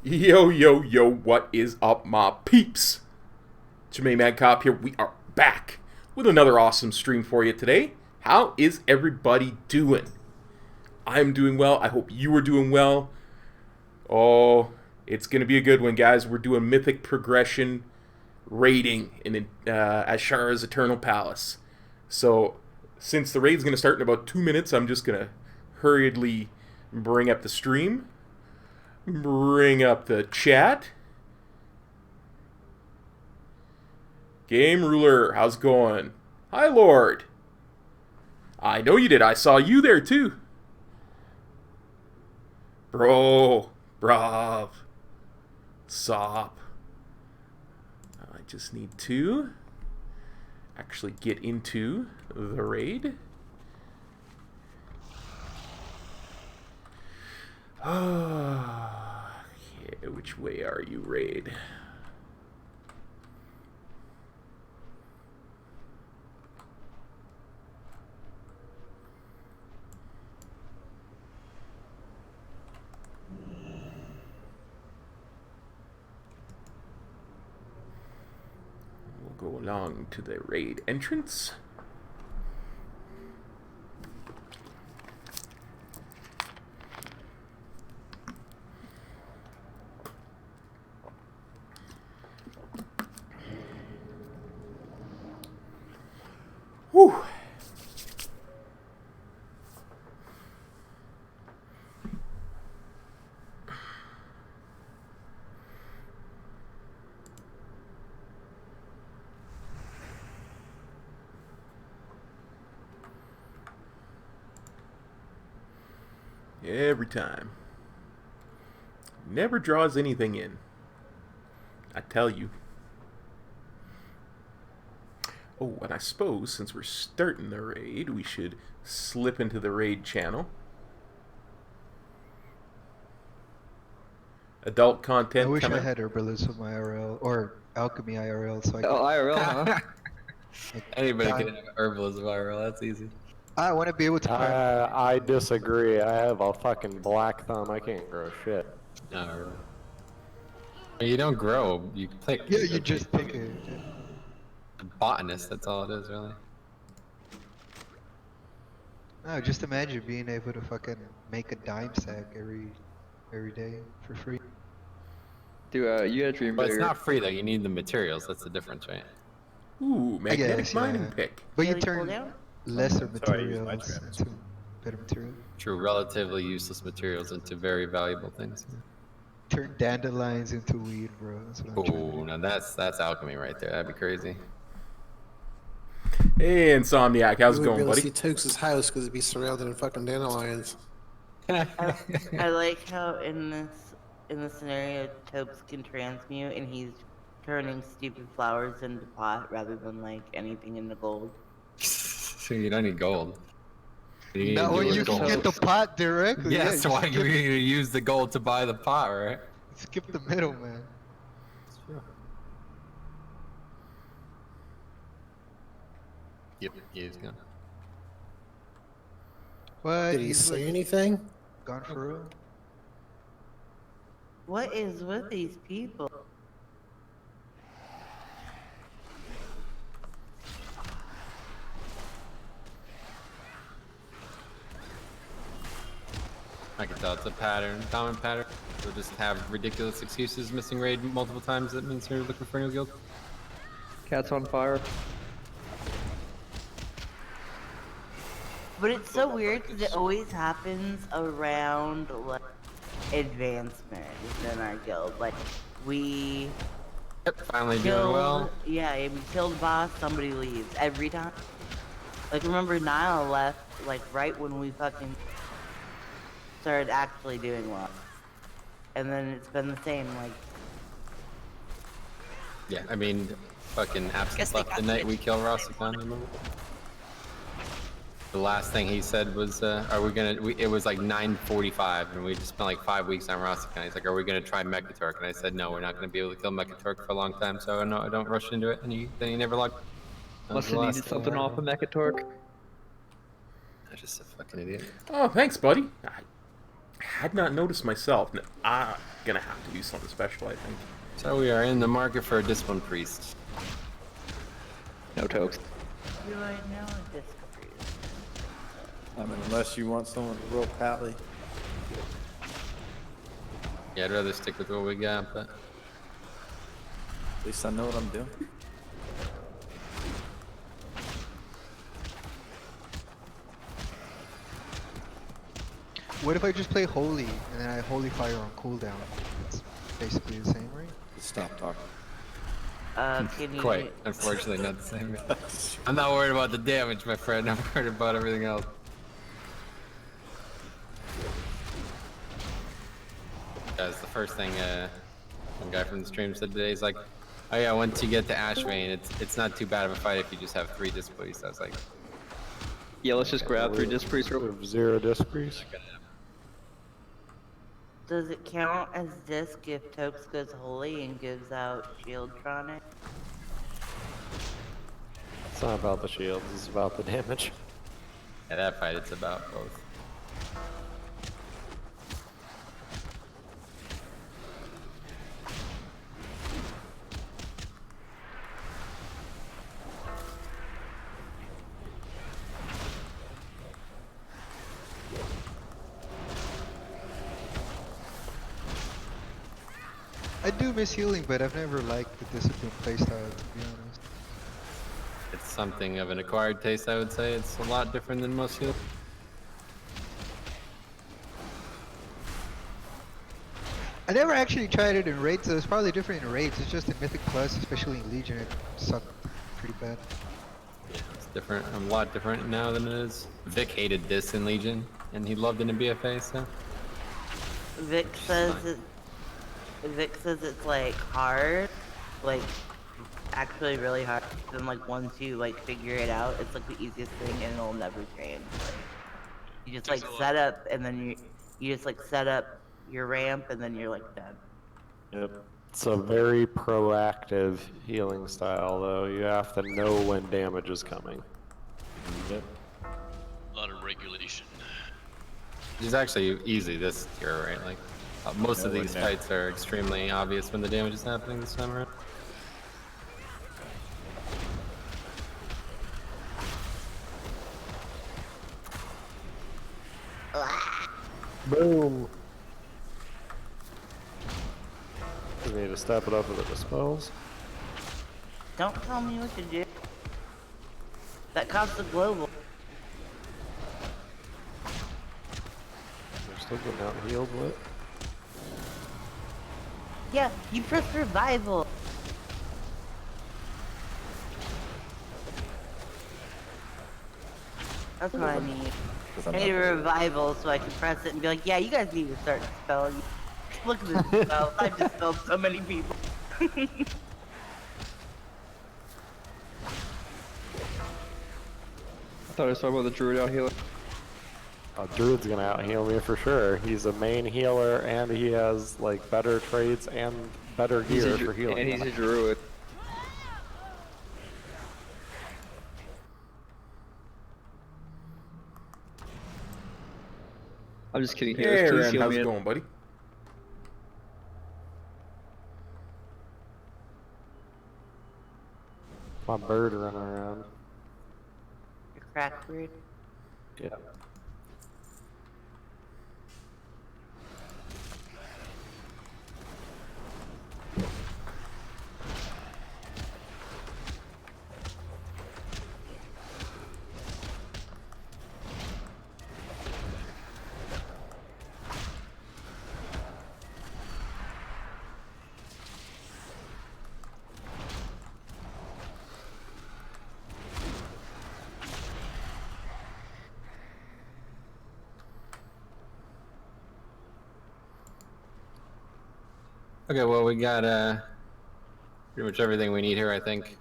Yo, yo, yo, what is up, my peeps? Jermaine Madcop here. We are back with another awesome stream for you today. How is everybody doing? I'm doing well. I hope you are doing well. Oh, it's going to be a good one, guys. We're doing Mythic Progression raiding in Azer's Eternal Palace. So, since the raid's going to start in about 2 minutes, I'm just going to hurriedly bring up the stream. Bring up the chat. Game Ruler, how's it going? Hi, Lord. I know you did. I saw you there, too. Bro. Brav. Sop. I just need to actually get into the raid. Okay, which way are you, raid? We'll go along to the raid entrance. Whew. Every time. Never draws anything in. I tell you. Oh, and I suppose since we're starting the raid, we should slip into the raid channel. Adult content. I wish I had herbalism IRL or alchemy IRL, so I could... Oh, IRL, huh? Anybody can have herbalism IRL. That's easy. I want to be able to. I disagree. I have a fucking black thumb. I can't grow shit. No. You don't grow, you pick. Yeah, you just pick it. A botanist, that's all it is, really. No, just imagine being able to fucking make a dime sack every day for free. Dude, you gotta dream But it's bigger. not free though, you need the materials, that's the difference, right? Ooh, I magnetic guess, mining yeah. pick. But you Daily turn cooldown? lesser That's how I use my materials traps. into better material. True, relatively useless materials into very valuable things. Turn dandelions into weed, bro. That's what I'm trying to Oh, do. now that's alchemy right there, that'd be crazy. Hey, Insomniac, how's it You wouldn't be going, able to buddy? see Tokes' house because it'd be surrounded in fucking dandelions. I like how in the scenario Topes can transmute and he's turning stupid flowers into pot rather than like anything into gold. So you don't need gold. You Not do when with you can gold. get the pot directly. Yeah, Yeah, so you why are you gonna use the gold to buy the pot, right? skip the middleman. Yep, he's gone. What? Did he He's say like anything? gone for real? What is with these people? I can tell it's a pattern, common pattern. We'll just have ridiculous excuses, missing raid multiple times. That means you're looking for a new guild. Cat's on fire. But it's so weird because it always happens around like advancement within our guild. Like we Yep, finally doing killed, well. yeah, we killed a boss, somebody leaves every time. Like remember Nile left like right when we fucking started actually doing well, and then it's been the same. Like Yeah, I mean, fucking Guess absence they left got the night switched. we killed Rosicon. Remember? The last thing he said was, "Are we gonna?" It was like 9:45, and we just spent like 5 weeks on Rosicon. He's like, "Are we gonna try Mechatork?" And I said, "No, we're not gonna be able to kill Mechatork for a long time, so no, don't rush into it." And then he never logged. That was Must the have last needed thing I something heard off of of him. Mechatork. I'm just a fucking idiot. Oh, thanks, buddy. I had not noticed myself. I'm gonna have to do something special, I think. So we are in the market for a discipline priest. No Tokes. do I know this? I mean, unless you want someone real pally. Yeah, I'd rather stick with what we got, but At least I know what I'm doing. What if I just play Holy and then I Holy Fire on cooldown? It's basically the same, right? Stop talking. Can you? quite unfortunately not the same. I'm not worried about the damage, my friend. I'm worried about everything else. That's the first thing one guy from the stream said today. He's like, "Oh yeah, once you get to Ash Vein, it's not too bad of a fight if you just have 3 disc priests." I was like, Yeah, let's just grab 3 disc priests real quick. 0 disc priest. Does it count as disc if Topes goes holy and gives out Shieldtronic? It's not about the shields, it's about the damage. "Yeah, that fight, it's about both." I do miss healing, but I've never liked the discipline playstyle, to be honest. It's something of an acquired taste, I would say. It's a lot different than most heals. I never actually tried it in raids, so it's probably different in raids. It's just in Mythic Plus, especially in Legion, it sucked pretty bad. Yeah, it's different, a lot different now than it is. Vic hated this in Legion, and he loved it in BfA, so. Vic says it's like hard, like actually really hard. Then like once you like figure it out, it's like the easiest thing and it'll never change. Like, you just like set up and then you just like set up your ramp and then you're like done. Yep. It's a very proactive healing style, though. You have to know when damage is coming. Yep. A lot of regulation. Which is actually easy this tier, right? Like, Most of these fights are extremely obvious when the damage is happening this time around. Boom. We need to step it up with the dispels. Don't tell me what to do. That costs the global. They're still getting out healed with. Yeah, you press revival. That's what I need. I need a revival so I can press it and be like, yeah, you guys need to start spelling. Look at this spell. I've dispelled so many people. I thought I was talking about the druid out healer. Oh, Druid's gonna out heal me for sure. He's a main healer and he has like better traits and better gear for healing. And he's a druid. I'm just kidding. Hey, Healers, please Ren, heal how's me it in. going, buddy? My bird running around. Your crack bird. Yeah. Okay, well, we got pretty much everything we need here, I think.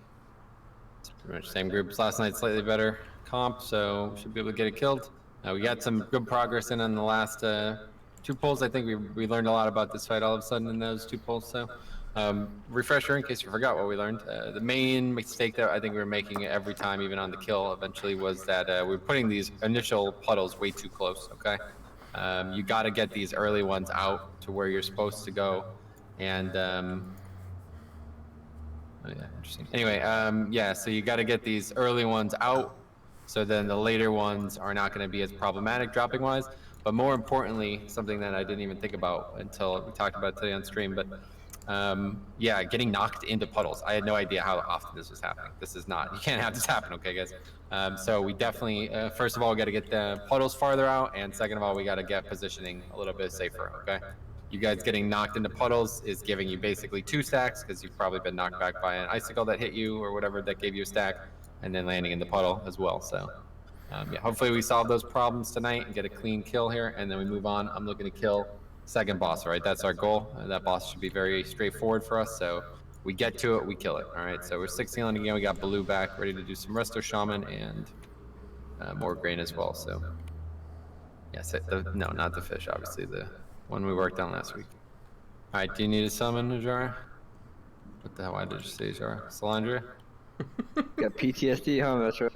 It's pretty much the same group as last night, slightly better comp, so we should be able to get it killed. We got some good progress in on the last 2 polls. I think we learned a lot about this fight all of a sudden in those 2 polls, so refresher in case you forgot what we learned. The main mistake that I think we were making every time, even on the kill eventually, was that we were putting these initial puddles way too close, okay? You got to get these early ones out to where you're supposed to go. And oh yeah, interesting. Anyway, yeah, so you got to get these early ones out, so then the later ones are not going to be as problematic dropping wise. But more importantly, something that I didn't even think about until we talked about it today on stream, but yeah, getting knocked into puddles. I had no idea how often this was happening. This is not, you can't have this happen, okay, guys? So we definitely, first of all, we got to get the puddles farther out, and second of all, we got to get positioning a little bit safer, okay? You guys getting knocked into puddles is giving you basically 2 stacks because you've probably been knocked back by an icicle that hit you or whatever that gave you a stack, and then landing in the puddle as well. So yeah, hopefully we solve those problems tonight and get a clean kill here, and then we move on. I'm looking to kill second boss, right? That's our goal. That boss should be very straightforward for us. So we get to it, we kill it. All right. So we're 16 on again. We got Blue back, ready to do some Resto Shaman and more grain as well. So yes, no, not the fish, obviously the one we worked on last week. All right, do you need a summon, Ajara? What the hell? Why did you say Ajara? Salandra? Got PTSD, huh? That's right.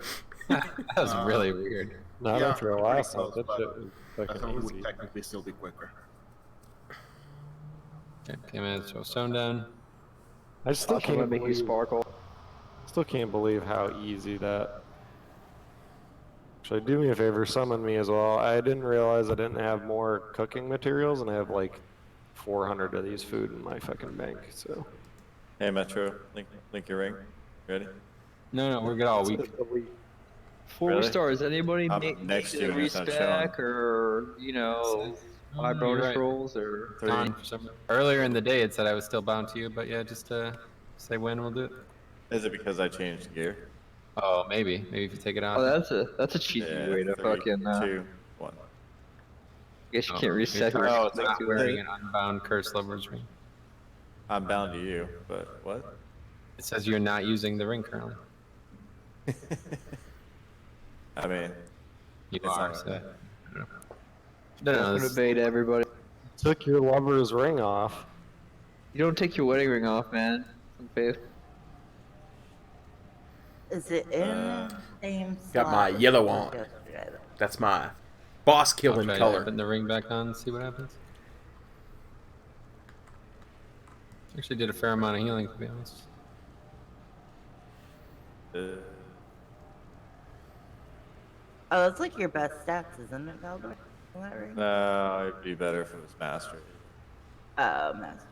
That was really weird. Not Yeah, after a pretty while, close, that but shit was I fucking thought we easy. would technically still be quicker. Okay, PMS, throw stone down. I still Also, let can't me use believe, sparkle. still can't believe how easy that. Actually, do me a favor, summon me as well. I didn't realize I didn't have more cooking materials, and I have like 400 of these food in my fucking bank. So. Hey, Metro, link your ring. Ready? No, we're good all week. Before we Really? start, is anybody I'm make next to you a and it's not respec or, you know, 5 you're bonus right. rolls or... Gone for some. Earlier in the day it said I was still bound to you, but yeah, just say when we'll do it. Is it because I changed gear? Oh, maybe if you take it off. Oh, that's a cheesy Yeah, way to 3, fucking... 2, 1. I guess you Oh, can't reset you're your... talking about like, not wearing an unbound curse lover's ring. I'm bound to you, but what? It says you're not using the ring currently. I mean, You It's are. not So. that. I don't know. No, Open this, debate, everybody. Took your lover's ring off. You don't take your wedding ring off, man. Some faith. Is it in the same Got my slot yellow as on. yesterday? That's my boss I'll killing try color. putting the ring back on and see what happens. Actually did a fair amount of healing, to be honest. Oh, that's like your best stats, isn't it, Valdor? Isn't that right? No, it'd be better if it was master. Oh, master.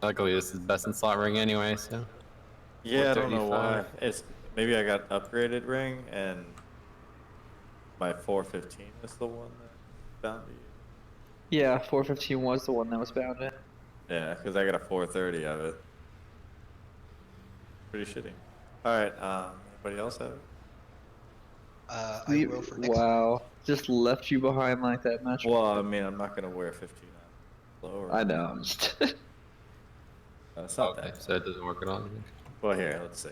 Luckily, this is best in slot ring anyway, so. Yeah, I don't know why. 435. It's maybe I got upgraded ring and my 415 is the one that found me. Yeah, 415 was the one that was bound in. Yeah, because I got a 430 of it. Pretty shitty. All right. Anybody else have it? I will for next. Wow, just left you behind like that much. Well, I mean, I'm not gonna wear 15 on lower. I know. I'm just It's not Okay, that. so it doesn't work at all. Well, here, let's see.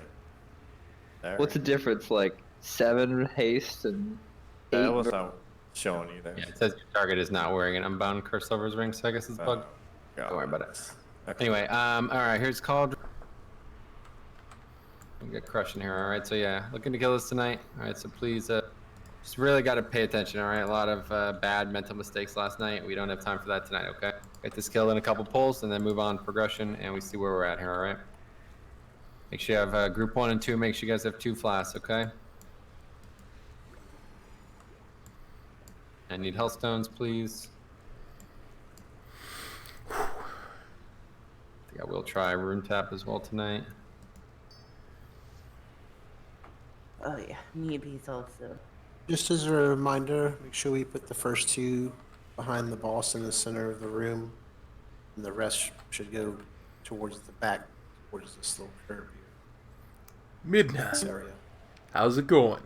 There. What's the difference? Like 7 haste and 8. That was not showing either. Yeah, it says your target is not wearing an unbound curse over his ring, so I guess it's bugged. Don't worry about it. Okay. Anyway, all right, here's called. We get crushing here. All right, so yeah, looking to kill us tonight. All right, so please, just really got to pay attention. All right, a lot of bad mental mistakes last night. We don't have time for that tonight. Okay, get this kill in a couple pulls and then move on to progression, and we see where we're at here. All right. Make sure you have group 1 and 2. Make sure you guys have 2 flasks. Okay. I need healthstones, please. I think I will try rune tap as well tonight. Oh yeah, need these also. Just as a reminder, make sure we put the first 2 behind the boss in the center of the room, and the rest should go towards the back, towards the slope curve here. Midnight. This area. How's it going?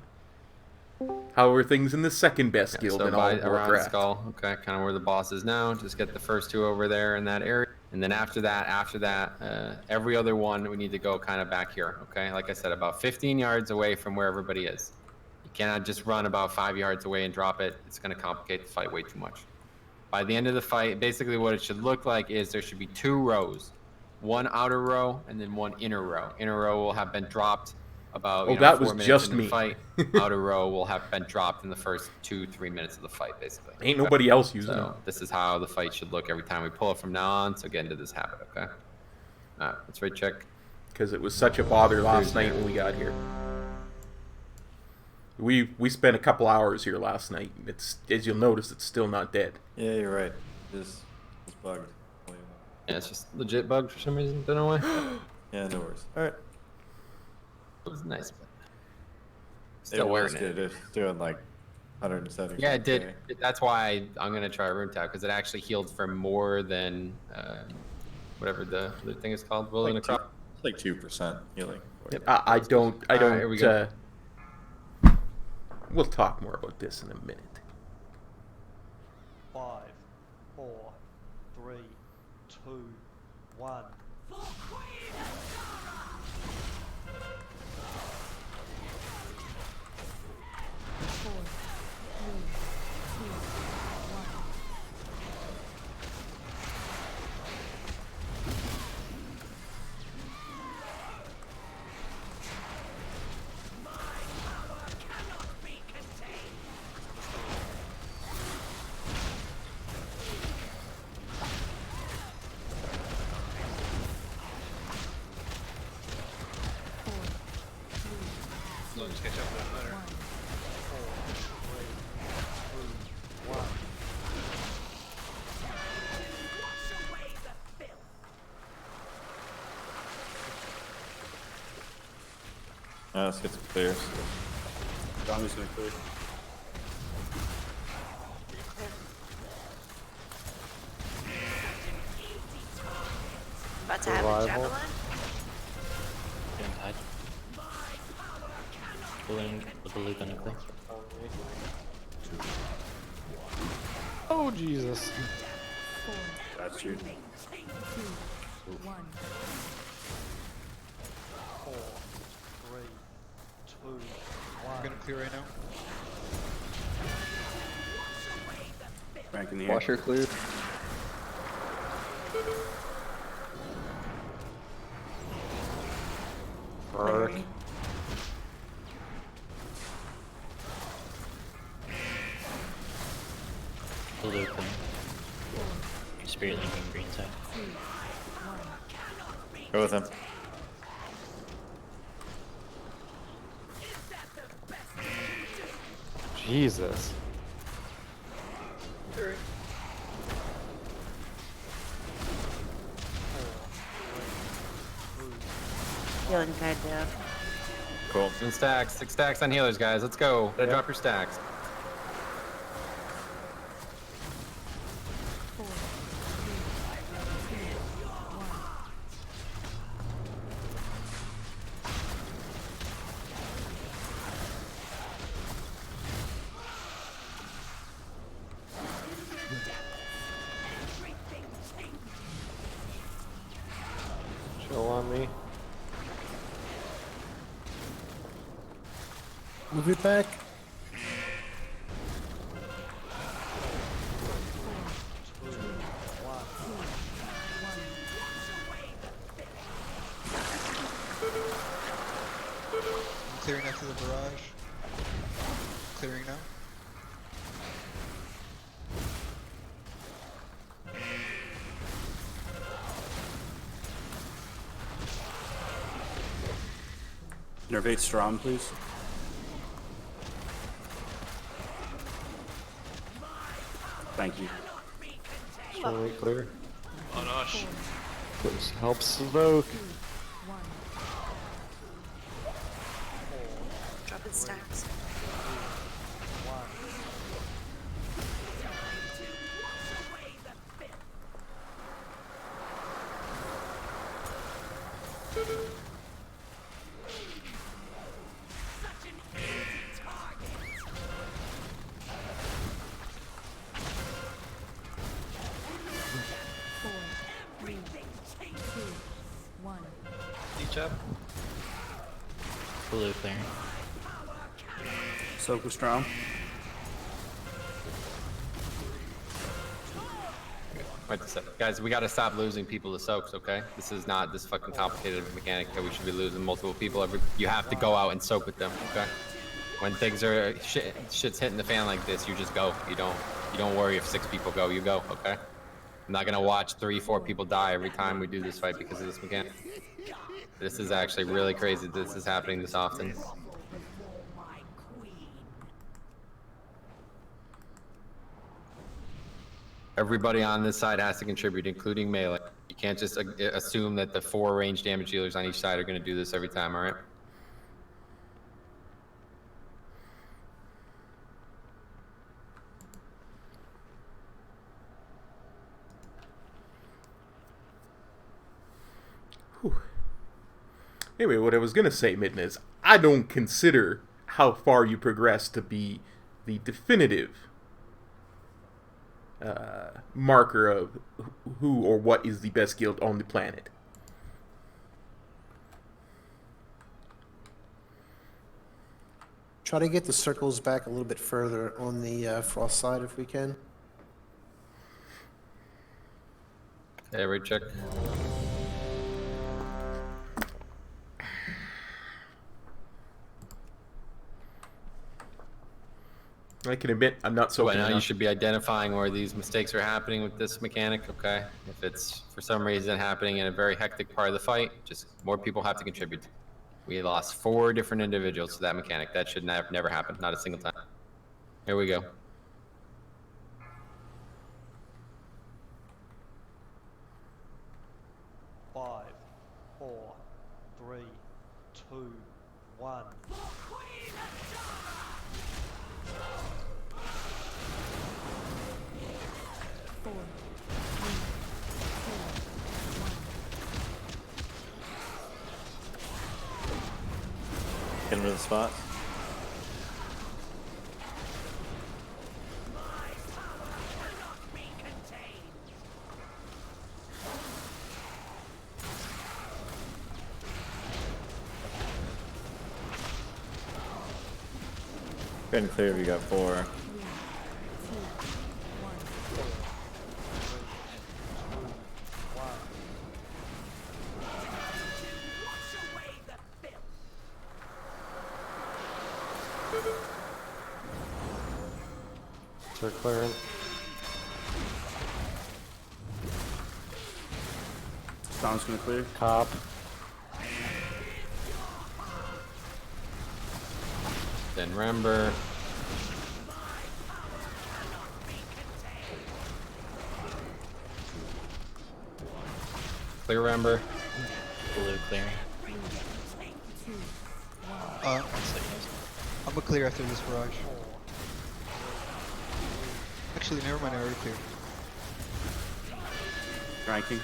How are things in the second best guild So in all by of around Warcraft? Skull, okay, kind of where the boss is now. Just get the first 2 over there in that area, and then after that, every other one we need to go kind of back here. Okay, like I said, about 15 yards away from where everybody is. You cannot just run about 5 yards away and drop it. It's going to complicate the fight way too much. By the end of the fight, basically what it should look like is there should be 2 rows, 1 outer row and then 1 inner row. Inner row will have been dropped about that 4 was minutes just into me. the fight. Outer row will have been dropped in the first 2-3 minutes of the fight, basically. Ain't nobody else using So this is how the fight should look every time we pull it from now on. So get into this habit, okay? All right, let's right check. because it was such a bother last night when we got here. We spent a couple hours here last night. It's, as you'll notice, it's still not dead. Yeah, you're right. It's bugged. Yeah, it's just legit bugged for some reason. Don't know why. Yeah, no worries. All right. It was nice, but It still was wearing good. it. It's doing like 170. Yeah, it did. That's why I'm gonna try rune tap because it actually healed for more than whatever the other thing is called. Will in a crop. It's like 2% healing. Yep. I don't. All right, here we go. We'll talk more about this in a minute. 5, 4, 3, 2, 1. Let's get some clears. Tommy's gonna clear. About to have a Survival. javelin? Getting tied. Pulling the blue gonna clear. Oh, Jesus. That's you. 4, 3, 2, 1. I'm gonna clear right now. Rank in the air. Washer cleared. Arc. Blue open. Spirit link on green side. Go with him. Jesus. Healing card down. Cool. 6 stacks on healers, guys. Let's go. Gotta drop your stacks. Chill on me. Move it back. I'm clearing after the barrage. Clearing now. Nervate Strom, please. Thank you. Slowly clear. Oh gosh. This helps Stoke. Dropping stacks. Each up. Blue clearing. Soak with Strom. Wait a sec. Guys, we gotta stop losing people to soaks, okay? This is not this fucking complicated of a mechanic that we should be losing multiple people. You have to go out and soak with them, okay? When things are shit's hitting the fan like this, you just go. You don't worry if 6 people go. You go, okay? I'm not gonna watch 3, 4 people die every time we do this fight because of this mechanic. This is actually really crazy that this is happening this often. Everybody on this side has to contribute, including melee. You can't just assume that the 4 range damage dealers on each side are going to do this every time, alright? Anyway, what I was going to say, Mitten, is I don't consider how far you progress to be the definitive marker of who or what is the best guild on the planet. Try to get the circles back a little bit further on the frost side if we can. Yeah, right, check. I can admit I'm not so. Right now, you should be identifying where these mistakes are happening with this mechanic, okay? If it's for some reason happening in a very hectic part of the fight, just more people have to contribute. We lost 4 different individuals to that mechanic. That should never happen, not a single time. Here we go. Five, 4, 3, 2, 1. Get him to the spot. Go ahead and clear if you got 4. Start clearing. Storm's gonna clear. Cop. Then Rember. Clear Rember. Blue clearing. I'm gonna clear after this barrage. Actually, never mind, I already cleared. Ranking.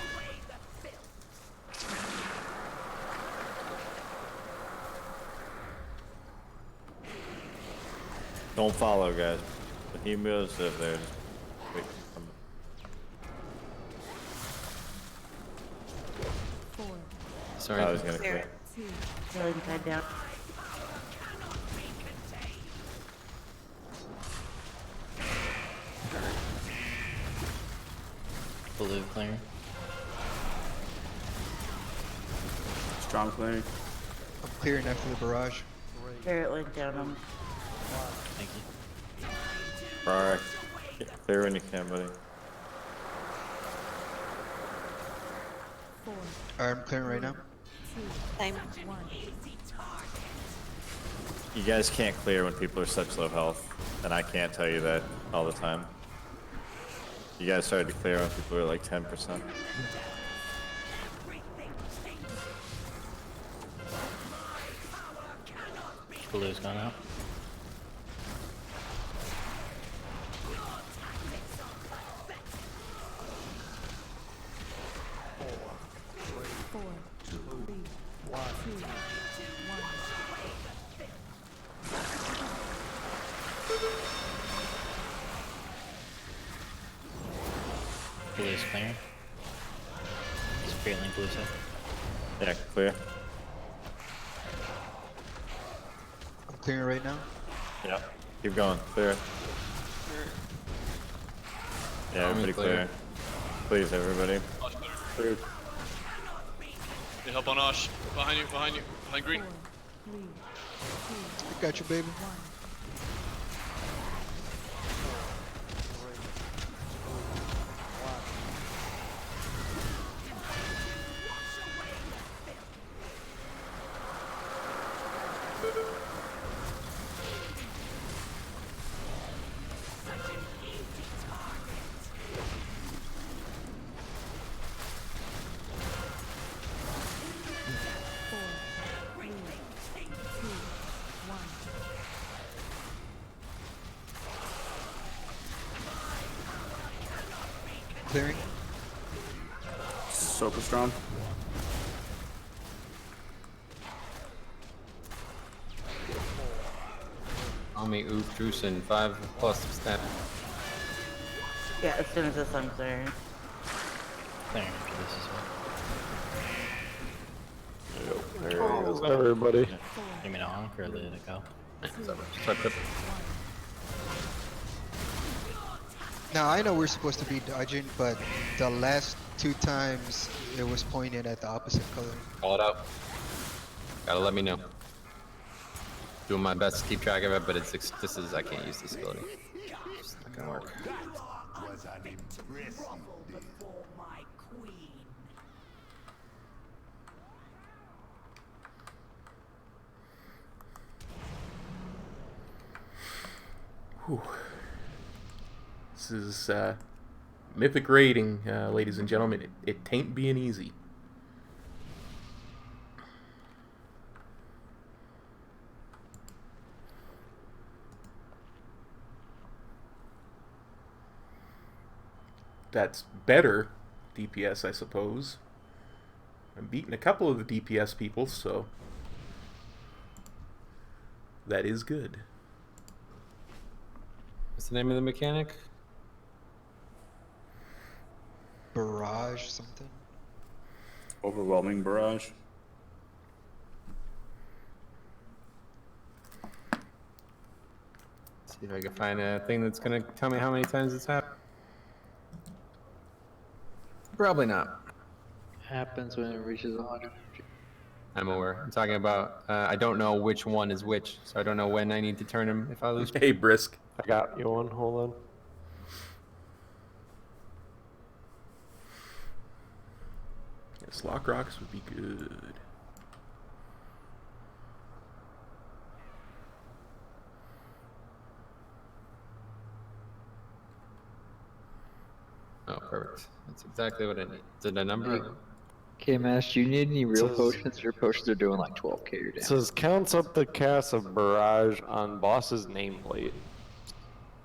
Don't follow, guys. If he moves, if there's. Wait, Sorry. I was gonna clear. Going tied down. Blue clearing. Strong clearing. I'm clearing after the barrage. Barret went down him. Thank you. Alright. Clear when you can, buddy. Alright, I'm clearing right now. Same. You guys can't clear when people are such low health, and I can't tell you that all the time. You guys started to clear when people are like 10%. Blue's gone out. Blue's clearing. Spirit link blue's up. Yeah, clear. I'm clearing right now. Yeah. Keep going. Clear. Yeah, everybody clear. Please, everybody. Clear. Need help on Osh. Behind you, behind green. I got you, baby. Clearing. Super strong. Army Oof Drusen, 5+ stat. Yeah, as soon as the sun's clearing. Clearing after this as well. There goes everybody. You mean a honk or let it go? Now, I know we're supposed to be dodging, but the last 2 times it was pointed at the opposite color. Call it out. Gotta let me know. Doing my best to keep track of it, but it's this is I can't use this ability. It's not gonna work. Whew. This is mythic raiding, ladies and gentlemen. It tain't being easy. That's better DPS, I suppose. I'm beating a couple of the DPS people, so that is good. What's the name of the mechanic? Barrage something. Overwhelming barrage. See if I can find a thing that's gonna tell me how many times it's happened. Probably not. Happens when it reaches 100. I'm aware. I'm talking about. I don't know which one is which, so I don't know when I need to turn him if I lose. Hey, Brisk. I got you one. Hold on. Slock rocks would be good. Oh, perfect. That's exactly what I need. Is it a number? Okay, Mash, do you need any real Says- potions? Your potions are doing like 12k your It damage. says counts up the cast of barrage on boss's nameplate.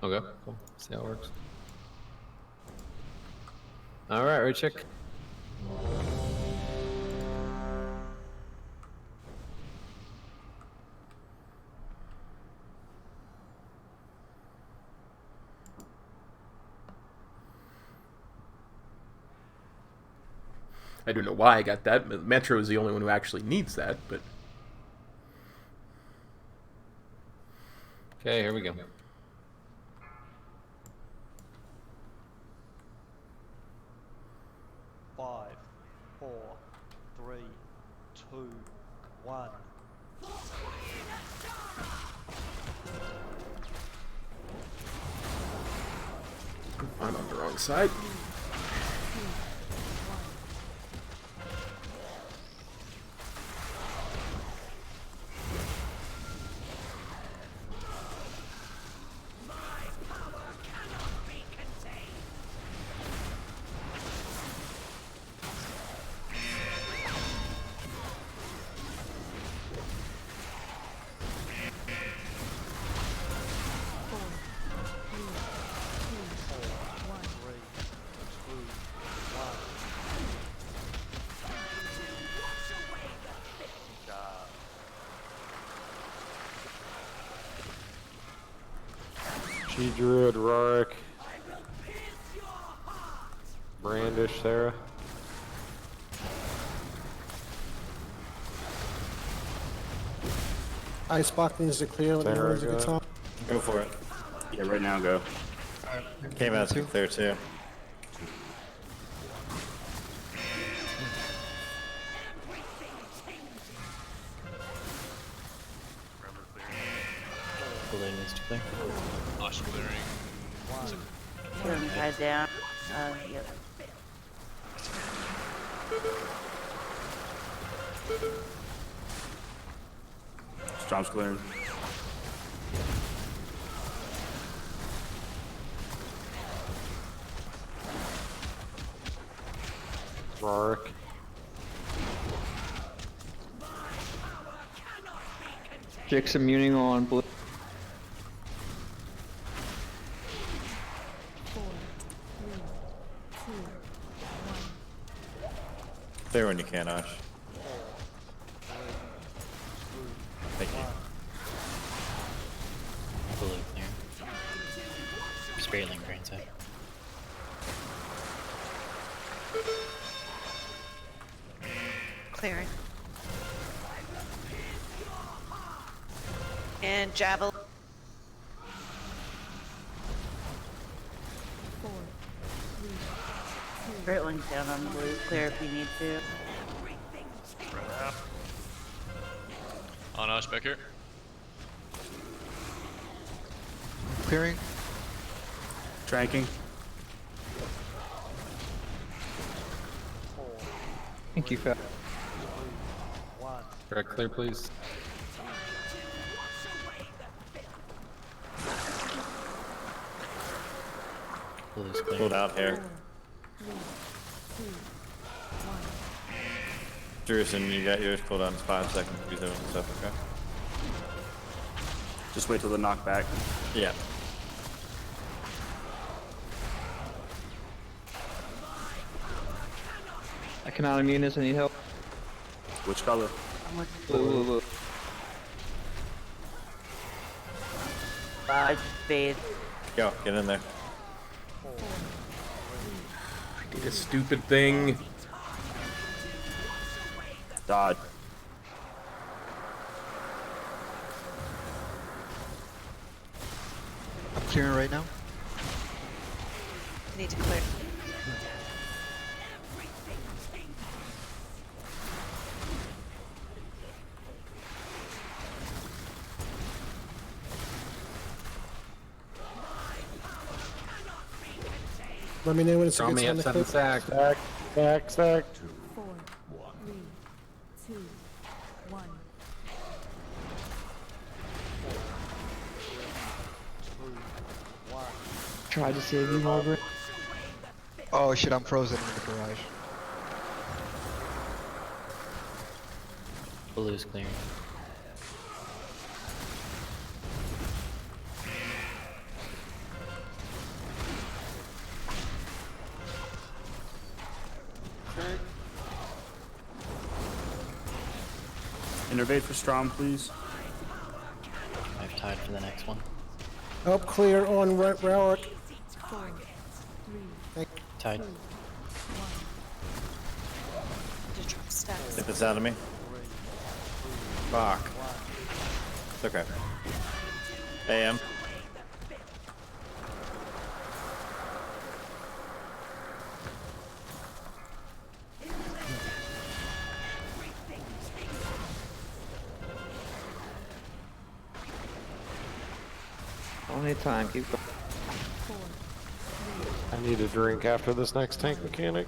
Okay, cool. See how it works. Alright, right check. I don't know why I got that. Metro is the only one who actually needs that, but... Okay, here we go. Five, 4, 3, 2, 1. I'm on the wrong side. G-Druid, Rorik. Brandish, Sarah. Icebox needs to clear. Let me know when's a good time. Go for it. Yeah, right now, go. Came out to clear too. Blue needs to clear. Osh clearing. Put him tied down. Yep. Storm's clearing. Rorik. Jix immuning on blue. Clear when you can, Ash. Thank you. Blue clear. Spirit Link right side. Clearing. And Javelin. Spirit Link's down on blue. Clear if you need to. On Osh back here. Clearing. Tranking. Thank you, Fat. Correct, clear, please. Blue's clear. Pulled out here. Drusen, you got yours pulled on in 5 seconds. Use it and stuff, okay? Just wait till the knockback. Yeah. I cannot immune this. I need help. Which color? Blue. I just fade. Go, get in there. I did a stupid thing. Dodge. I'm clearing right now. I need to clear. Let me know when it's a Draw good me time up to 7 clear. stack. Stack. 2, 1. Try to save you, Margaret. Oh shit, I'm frozen in the garage. Blue's clearing. Innervate for Strom, please. I've tied for the next one. Up clear on Relic. 4, 3, Tied. Just drop steps. Get this out of me. Fuck. It's okay. AM. Only time, keep going. I need a drink after this next tank mechanic.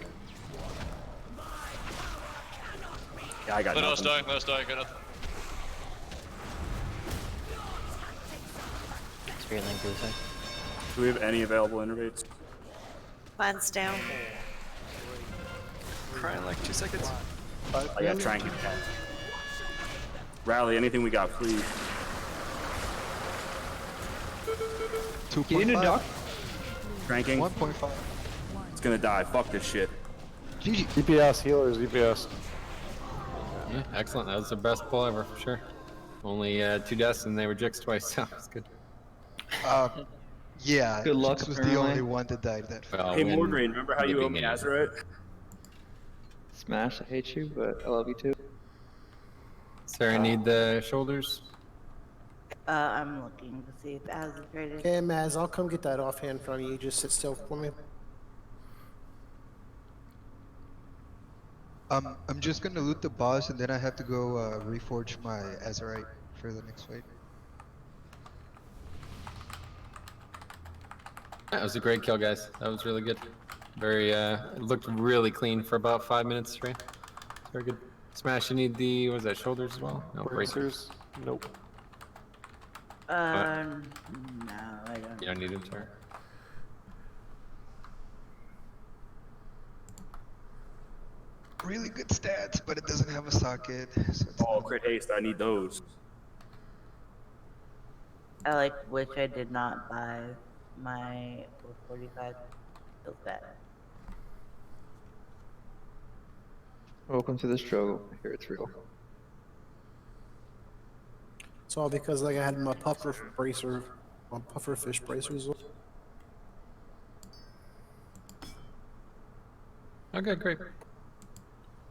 Yeah, I got Let us nothing. die, let us die, got nothing. Spirit link blue side. Do we have any available innervates? Mine's down. Crying like 2 seconds. I got Tranky. Rally, anything we got, please. 2.5. Cranking. 1.5. It's gonna die. Fuck this shit. GG. DPS, healers, DPS. Yeah, excellent. That was the best pull ever for sure. Only 2 deaths and they were jixed twice, so it's good. Yeah, Good luck, Jinx was the apparently. only one that died that. Well, Hey, when Morgraine, remember how the you owe me beginning. Azeroth? Smash, I hate you, but I love you too. Sarah, need the shoulders? I'm looking to see if it has a traded. Okay, Maz, I'll come get that offhand from you. Just sit still for me. I'm just gonna loot the boss and then I have to go reforge my Azerite for the next fight. That was a great kill, guys. That was really good. Very, it looked really clean for about 5 minutes straight. Very good. Smash, you need the, what is that, shoulders as well? No, Bracers? Nope. No, I don't. You don't need them, sir. Really good stats, but it doesn't have a socket. So it's Oh, crit haste. I need those. I like wish I did not buy my 45 skill set. Welcome to the struggle. I hear it's real. It's all because like I had my puffer bracer, my puffer fish bracers. Okay, great.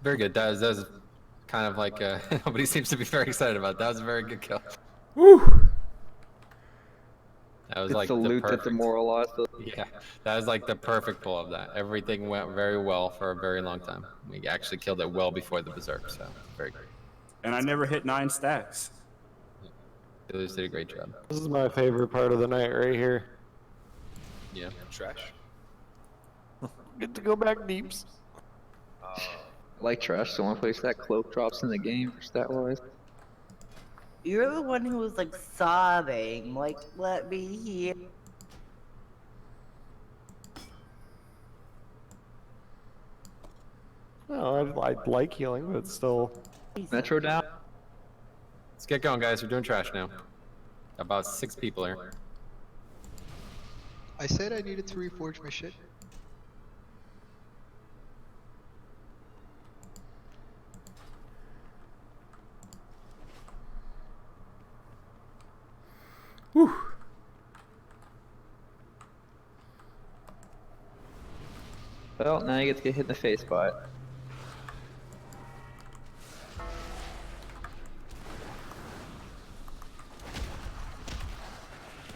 Very good. That was kind of like, nobody seems to be very excited about. That was a very good kill. Woo! That was It's like the loot that perfect. demoralized us. Yeah, that was like the perfect pull of that. Everything went very well for a very long time. We actually killed it well before the berserk, so very good. And I never hit 9 stacks. Healers did a great job. This is my favorite part of the night right here. Yeah, trash. Get to go back deeps. I like trash, the only place that cloak drops in the game, stat-wise. You're the one who was like sobbing, like, let me hear. No, I like healing, but still. Metro down. Let's get going, guys. We're doing trash now. About 6 people here. I said I needed to reforge my shit. Whew. Well, now you get to get hit in the face by it.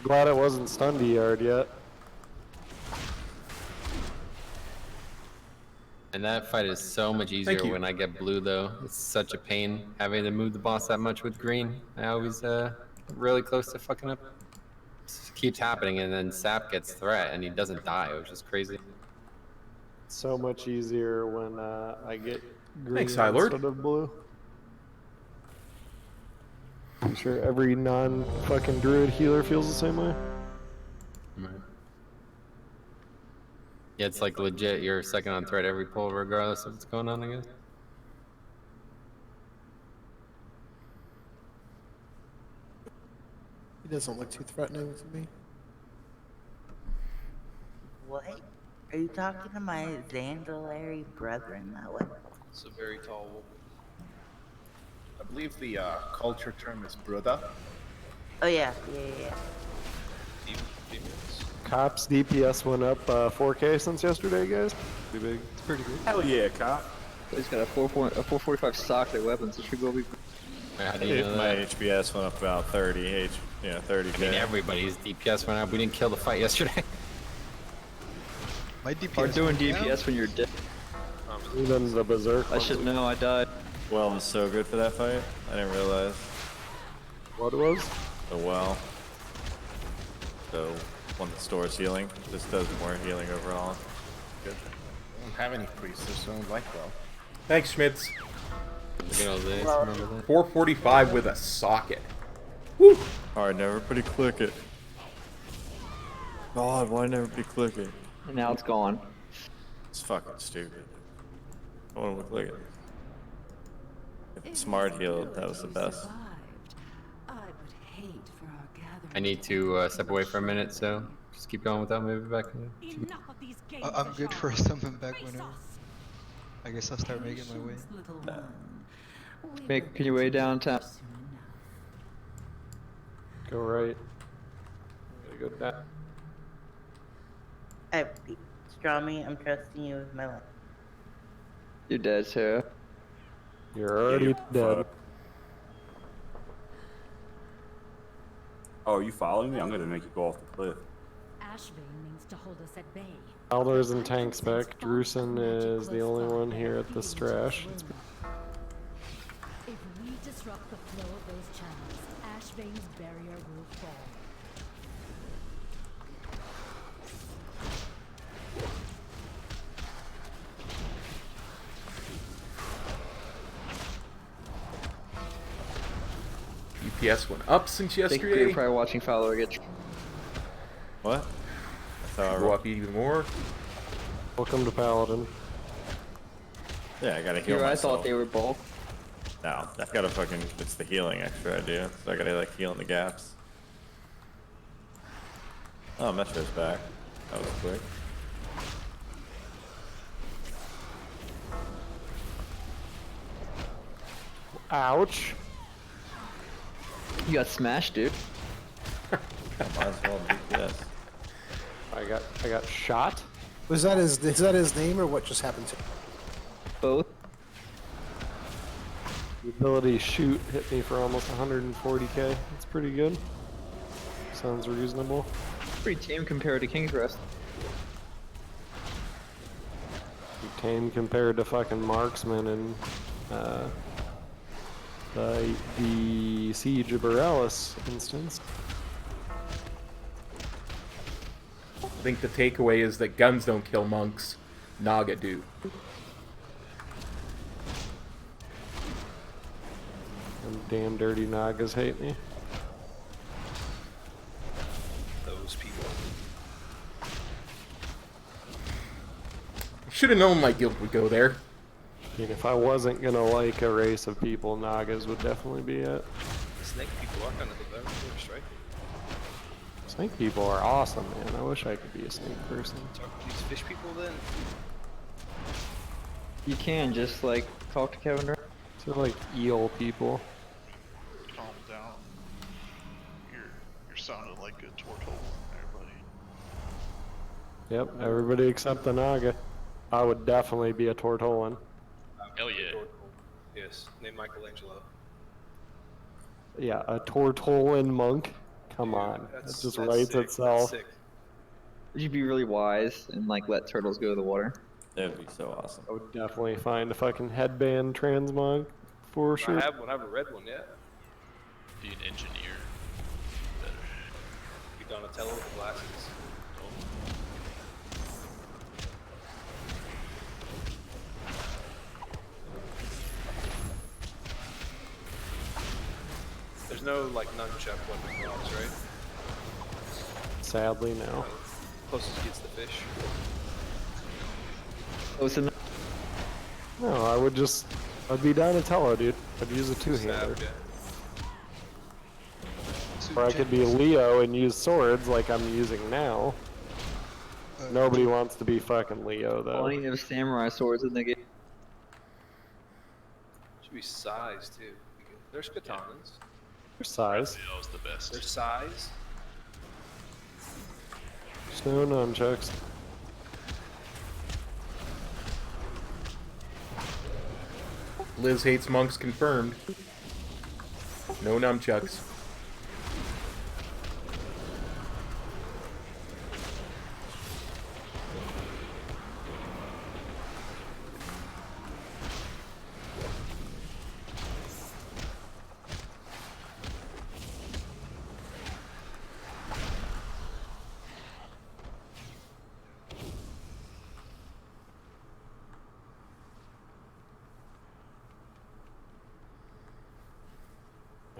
Glad it wasn't stunned yard yet. And that fight is so much easier you. when I get blue, though. It's such a pain having to move the boss that much with green. I always get really close to fucking up. It keeps happening, and then Sap gets threat, and he doesn't die, which is crazy. So much easier when I get green Thanks, High Lord. instead of blue. I'm sure every non-fucking druid healer feels the same way. Right. Yeah, it's like legit. You're second on threat every pull, regardless of what's going on, I guess. He doesn't look too threatening to me. What? Are you talking to my Zandalari brethren that way? It's a very tall woman. I believe the culture term is Brother. Oh yeah. Females. Cops DPS went up 4K since yesterday, guys. Pretty big. It's pretty good. Hell yeah, cop. He's got a 445 stock their weapons. It should go be. How do you know My that? HPS went up about 30, 30K. I mean, everybody's DPS went up. We didn't kill the fight yesterday. My DPS. Hard doing went down. DPS when you're dead. Even the berserk. I should know. I died. Well was so good for that fight. I didn't realize. What it was? The well. So when the store's healing, this does more healing overall. Good. I don't have any priests, so I don't like well. Thanks, Schmitz. Look at all this. Remember that? 445 with a socket. Woo! Alright, never pretty click it. God, why never be clicking? And now it's gone. It's fucking stupid. I want to click it. If Smart healed, that was the best. I need to step away for a minute, so just keep going without moving back. I'm good for something back whenever. I guess I'll start making my way. Make your way downtown. Go right. Go down. Alright, Strami, I'm trusting you with my life. You're dead, Sarah. You're already dead. Oh, are you following me? I'm gonna make you go off the cliff. Ashvane means to hold us at bay. Aldor's in tank spec. Drusen is the only one here at the Strash. If we disrupt the flow of those channels, Ashvane's barrier will fall. UPS went up since Thank you yesterday. for probably watching Fowler get. What? I thought Go up even more. Welcome to Paladin. Yeah, I gotta heal Here, I myself. thought they were bulk. No, I've gotta fucking, it's the healing extra I do. So I gotta like heal in the gaps. Oh, Metro's back. That was quick. Ouch. You got smashed, dude. Might as well DPS. I got shot. Was that his? Is that his name or what just happened to him? Both. The ability shoot hit me for almost 140k. That's pretty good. Sounds reasonable. Pretty tame compared to King's Rest. Tame compared to fucking marksman and the Siege of Borealis instance. I think the takeaway is that guns don't kill monks. Naga do. Them damn dirty Nagas hate me. Those people. Should have known my guild would go there. I mean, if I wasn't gonna like a race of people, Nagas would definitely be it. The snake people are kind of the better. They're striking. Snake people are awesome, man. I wish I could be a snake person. Talk to these fish people then. You can just like talk to Kevin Durant. They're like eel people. Calm down. You're sounding like a Tortola, everybody. Yep, everybody except the Naga. I would definitely be a Tortolan. Hell yeah. Yes, name Michelangelo. Yeah, a Tortolan monk. Come on, it just writes sick. itself. That's sick. Would you be really wise and like let turtles go to the water? That'd be so awesome. I would definitely find a fucking headband transmog for sure. I have one. I haven't read one yet. Be an engineer. Better. Be Donatello with glasses. There's no like nunchuck weapon class, right? Sadly, no. Closest gets the fish. Close enough. No, I'd be Donatello, dude. I'd use a two-hander. Or I could be Leo and use swords like I'm using now. Nobody wants to be fucking Leo, though. Plenty of samurai swords in the game. Should be size too. There's katanas. There's size. Raphael's the best. There's size. There's no nunchucks. Liz hates monks confirmed. No nunchucks.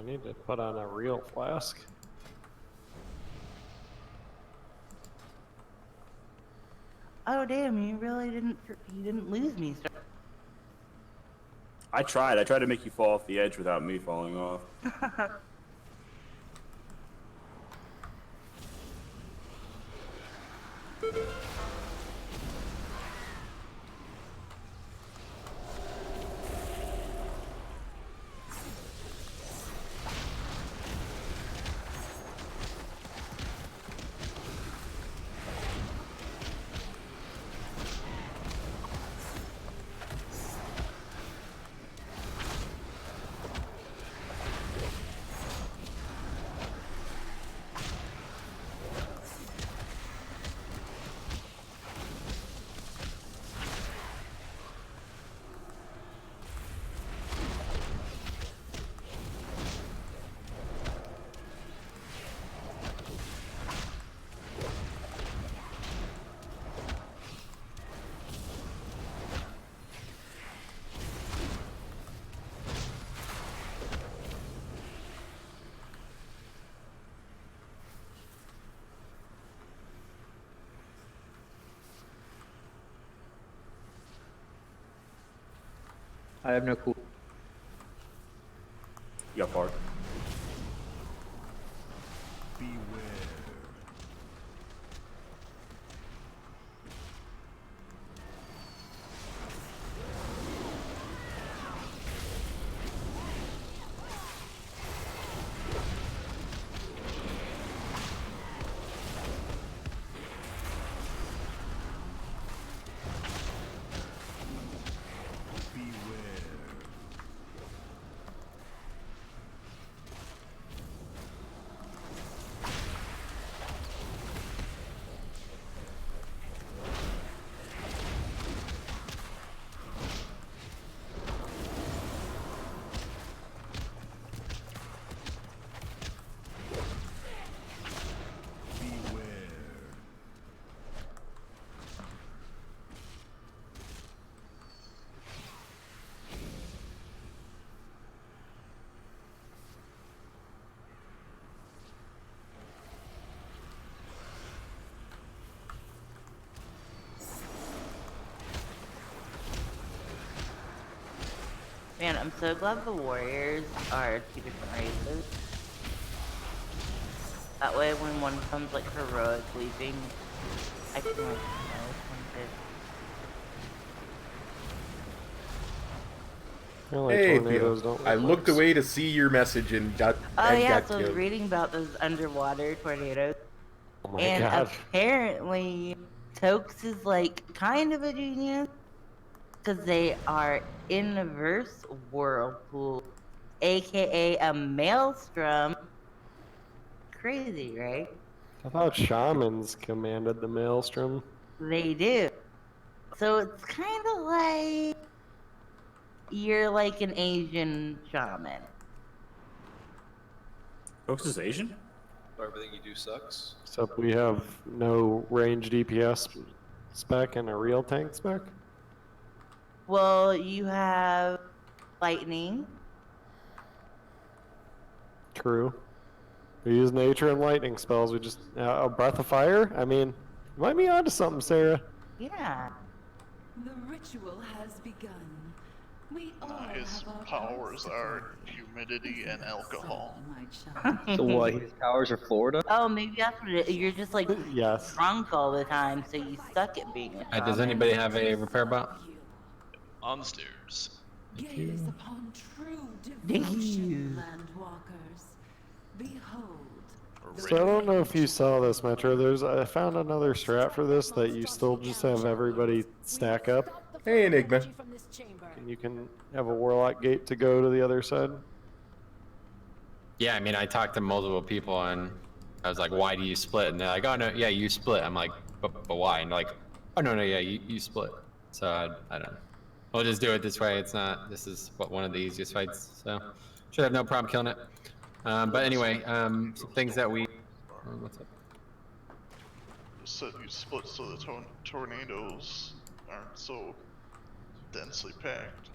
I need to put on a real flask. Oh damn! You didn't lose me. I tried to make you fall off the edge without me falling off. I have no clue. You got Park. Man, I'm so glad the warriors are two different races. That way when one comes like heroic leaping, I can like know which one it is. Hey, tornadoes Theo. don't I look looked like- away to see your message and got. Oh and yeah, got so I was killed. reading about those underwater tornadoes. Oh my And god. apparently, Tokes is like kind of a genius because they are inverse whirlpool, aka a maelstrom. Crazy, right? I thought shamans commanded the maelstrom. They do. So it's kind of like you're like an Asian shaman. Focus is Asian? So everything you do sucks. Except we have no range DPS spec and a real tank spec. Well, you have lightning. True. We use nature and lightning spells. We just a breath of fire. I mean, you might be onto something, Sarah. Yeah. The ritual has begun. We all His have our powers are humidity and alcohol. So what? His powers are Florida? Oh, maybe that's what it is. You're just like Yes. drunk all the time, so you suck at being a shaman. Does anybody have a repair bot? On the stairs. Gaze upon true devotion, landwalkers. Behold. So I don't know if you saw this, Metro. I found another strat for this that you still just have everybody stack up. Hey, Enigma. And you can have a warlock gate to go to the other side. Yeah, I mean, I talked to multiple people and I was like, why do you split? And they're like, oh, no, yeah, you split. I'm like, but why? And they're like, oh, no, yeah, you split. So I don't know. We'll just do it this way. This is one of the easiest fights. So should have no problem killing it. But anyway, some things that we... what's up? So you split so the tornadoes aren't so densely packed.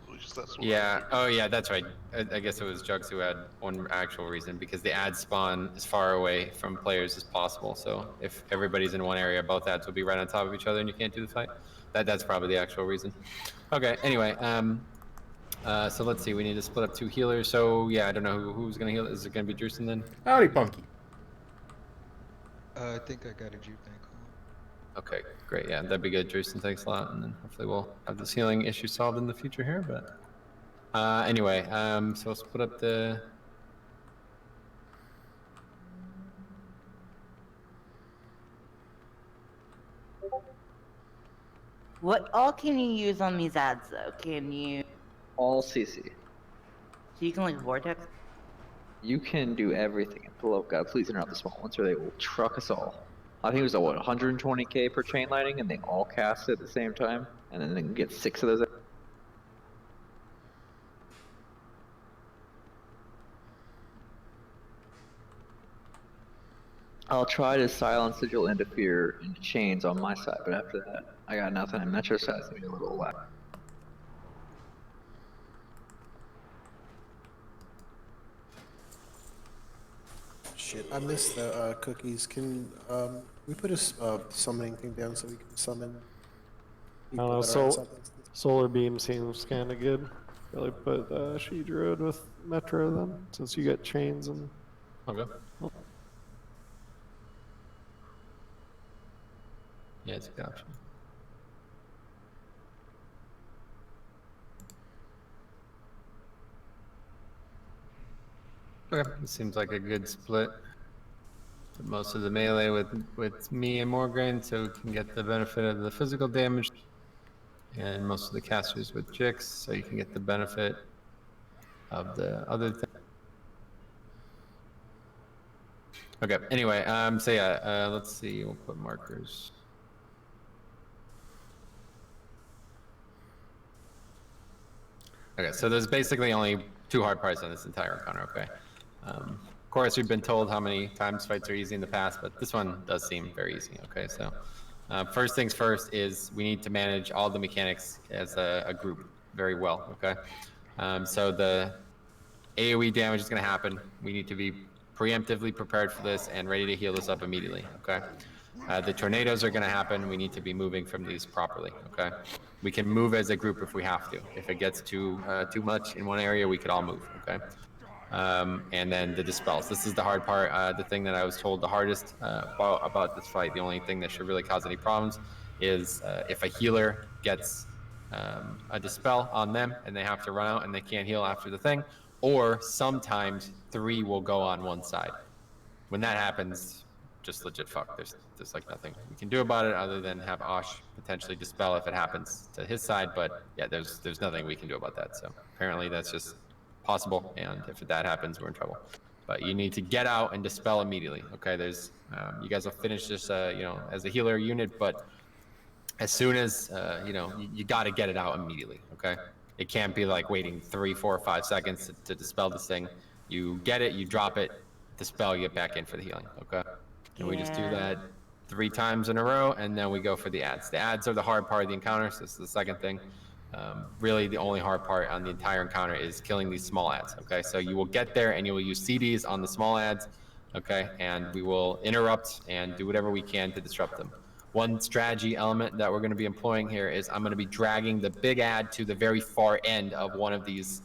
At least that's what Yeah, oh yeah, that's right. I guess it was Jugs who had one actual reason, because the ads spawn as far away from players as possible. So if everybody's in one area, both ads will be right on top of each other and you can't do the fight. That's probably the actual reason. Okay, anyway, so let's see, we need to split up 2 healers. So yeah, I don't know who's gonna heal. Is it gonna be Drusen then? Howdy, Punky. I think I got a juke bank. Okay, great. Yeah, that'd be good, Drusen. Thanks a lot, and then hopefully we'll have this healing issue solved in the future here. But anyway, so let's put up the. What all can you use on these ads though? Can you? All CC. So you can like vortex? You can do everything. Below God, please interrupt the small ones or they will truck us all. I think it was what, 120k per chain lighting, and they all cast it at the same time, and then they can get 6 of those. I'll try to silence sigil interfere into chains on my side, but after that, I got nothing. And Metro side's gonna be a little less. Shit, I missed the cookies. Can we put a summoning thing down so we can summon people that are on something? Solar beam seems kind of good. Really put she druid with Metro then, since you got chains and. Okay. Yeah, it's a good option. Okay, it seems like a good split. Put most of the melee with me and Morgraine, so we can get the benefit of the physical damage, and most of the casters with Jix, so you can get the benefit of the other thing. Okay, anyway, so yeah, let's see, we'll put markers. Okay, so there's basically only 2 hard parts on this entire encounter, okay? Of course, we've been told how many times fights are easy in the past, but this one does seem very easy, okay? So, first things first is we need to manage all the mechanics as a group very well, okay? So the AoE damage is gonna happen. We need to be preemptively prepared for this and ready to heal this up immediately, okay? The tornadoes are gonna happen. We need to be moving from these properly, okay? We can move as a group if we have to. If it gets too much in one area, we could all move, okay? And then the dispels. This is the hard part. The thing that I was told the hardest about this fight, the only thing that should really cause any problems is if a healer gets a dispel on them and they have to run out and they can't heal after the thing, or sometimes 3 will go on one side. When that happens, just legit fuck. There's like nothing we can do about it other than have Osh potentially dispel if it happens to his side, but yeah, there's nothing we can do about that. So apparently that's just possible, and if that happens, we're in trouble. But you need to get out and dispel immediately. Okay, there's you guys will finish this as a healer unit, but as soon as you got to get it out immediately. Okay, it can't be like waiting 3, 4, 5 seconds to dispel this thing. You get it, you drop it, dispel, you get back in for the healing. Okay, and we just do that 3 times in a row, and then we go for the ads. The ads are the hard part of the encounter, so this is the second thing. Really, the only hard part on the entire encounter is killing these small ads. Okay, so you will get there and you will use CDs on the small ads. Okay, and we will interrupt and do whatever we can to disrupt them. One strategy element that we're going to be employing here is I'm going to be dragging the big ad to the very far end of one of these,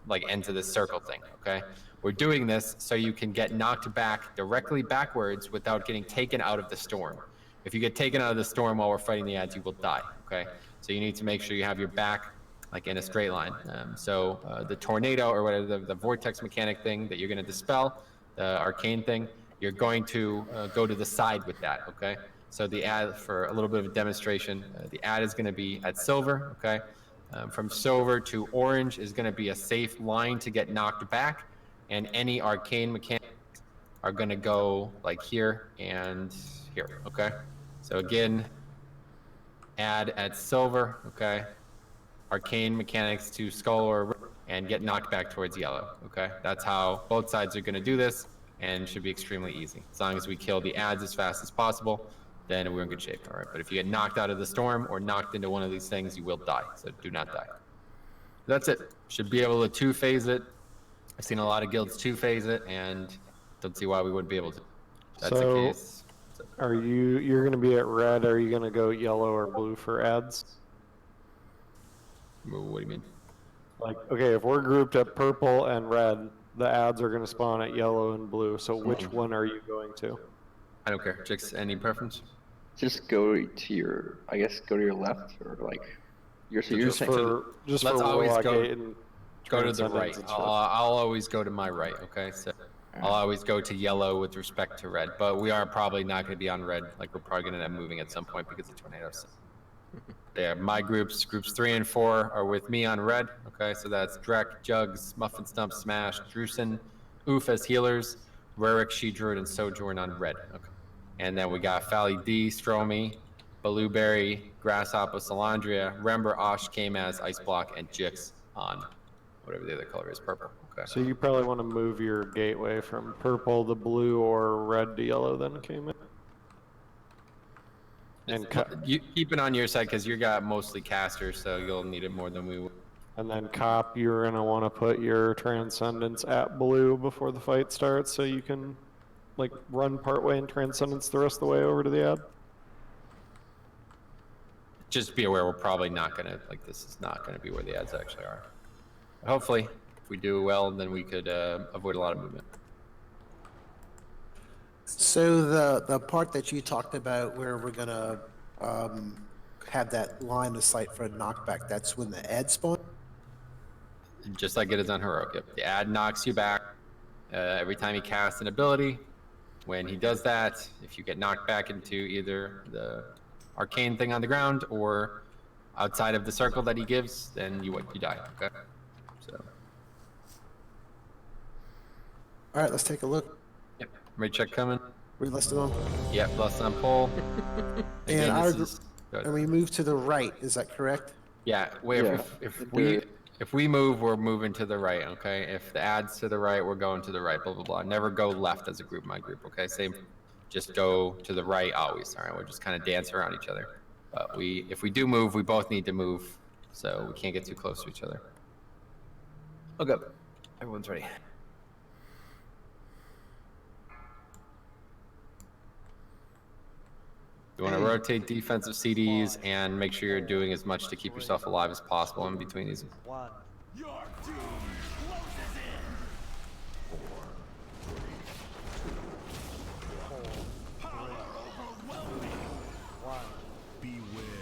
like ends of this circle thing. Okay, we're doing this so you can get knocked back directly backwards without getting taken out of the storm. If you get taken out of the storm while we're fighting the ads, you will die. Okay, so you need to make sure you have your back like in a straight line. The tornado or whatever the vortex mechanic thing that you're going to dispel, the arcane thing, you're going to go to the side with that. Okay. So the ad, for a little bit of a demonstration, the ad is going to be at silver. Okay. From silver to orange is going to be a safe line to get knocked back, and any arcane mechanics are going to go like here and here. Okay. So again, ad at silver. Okay. Arcane mechanics to skull or and get knocked back towards yellow. Okay, that's how both sides are going to do this, and should be extremely easy. As long as we kill the ads as fast as possible, then we're in good shape. All right, but if you get knocked out of the storm or knocked into one of these things, you will die. So do not die. That's it. Should be able to two-phase it. I've seen a lot of guilds two-phase it, and don't see why we wouldn't be able to. That's the case. Are you're going to be at red? Are you going to go yellow or blue for ads? What do you mean? Like, okay, if we're grouped at purple and red, the ads are going to spawn at yellow and blue. So which one are you going to? I don't care. Jix, any preference? Just go to your, I guess, go to your left or like, you're Let's always go to the right. I'll always go to my right. Okay, so I'll always go to yellow with respect to red. But we are probably not going to be on red. Like we're probably going to end up moving at some point because of tornadoes. Yeah, my groups 3 and 4 are with me on red. Okay, so that's Drek, Jugs, Muffin Stump, Smash, Drusen, Oof as healers, Rurik, She-Druid, and Sojourn on red. Okay, and then we got Fally D, Stromy, Blueberry, Grasshopper, Salandria, Rember, Osh, Kamaz, Ice Block, and Jix on whatever the other color is, purple. Okay. So you probably want to move your gateway from purple to blue or red to yellow then, Kamaz. And you keep it on your side because you got mostly casters, so you'll need it more than we will. And then Cop, you're going to want to put your Transcendence at blue before the fight starts so you can like run partway in Transcendence the rest of the way over to the ad. Just be aware we're probably not going to, like this is not going to be where the ads actually are. Hopefully, if we do well, then we could avoid a lot of movement. So the part that you talked about where we're gonna have that line of sight for a knockback, that's when the ad spawn? Just like it is on Heroic. Yep. The ad knocks you back every time he casts an ability. When he does that, if you get knocked back into either the arcane thing on the ground or outside of the circle that he gives, then you die. Okay. So. All right, let's take a look. Yep. Raid check coming. We listed them. Yep. Less on pole. And and we move to the right. Is that correct? Yeah. If we move, we're moving to the right. Okay. If the ad's to the right, we're going to the right. Blah blah blah. Never go left as a group. My group. Okay. Same. Just go to the right always. All right. We'll just kind of dance around each other. But if we do move, we both need to move, so we can't get too close to each other. Okay. Everyone's ready. You want to rotate defensive CDs and make sure you're doing as much to keep yourself alive as possible in between these. One. Your doom closes in. 4, 3, 1. Beware.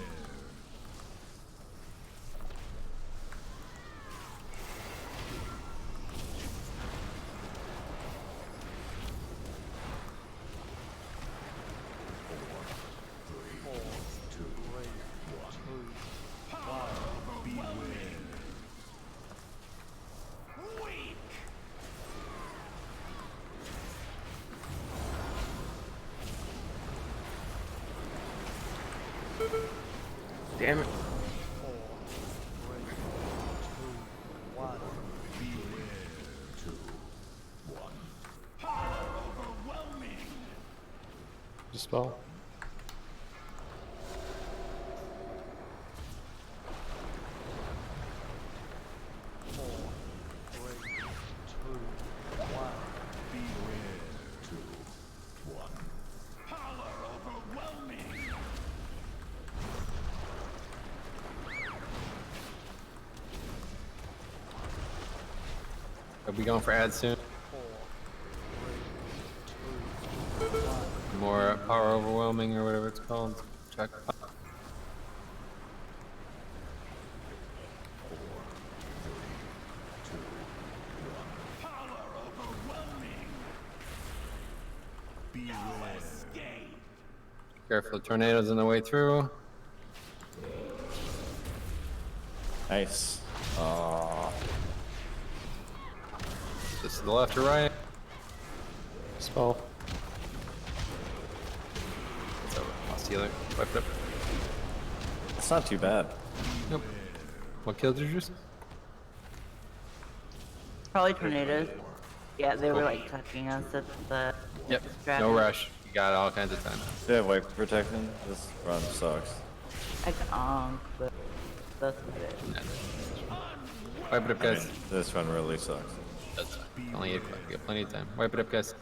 Damn it. 4, 3, 2, 1. Dispel. Are we going for ads soon? 4, 3, 2, 1. More power overwhelming or whatever it's called. Check. Careful, tornadoes on the way through. Nice. This to the left or right? Spell. It's over. Lost healer. Wipe it up. It's not too bad. Nope. What killed you, Juice? Probably tornadoes. Yeah, they were like touching us at the. Yep. strat. No rush. You got all kinds of time. Do you have wipe protection? This run sucks. I can but that's about it. Wipe it up, guys. This run really sucks. That's fine. Only 8 o'clock. You got plenty of time. Wipe it up, guys.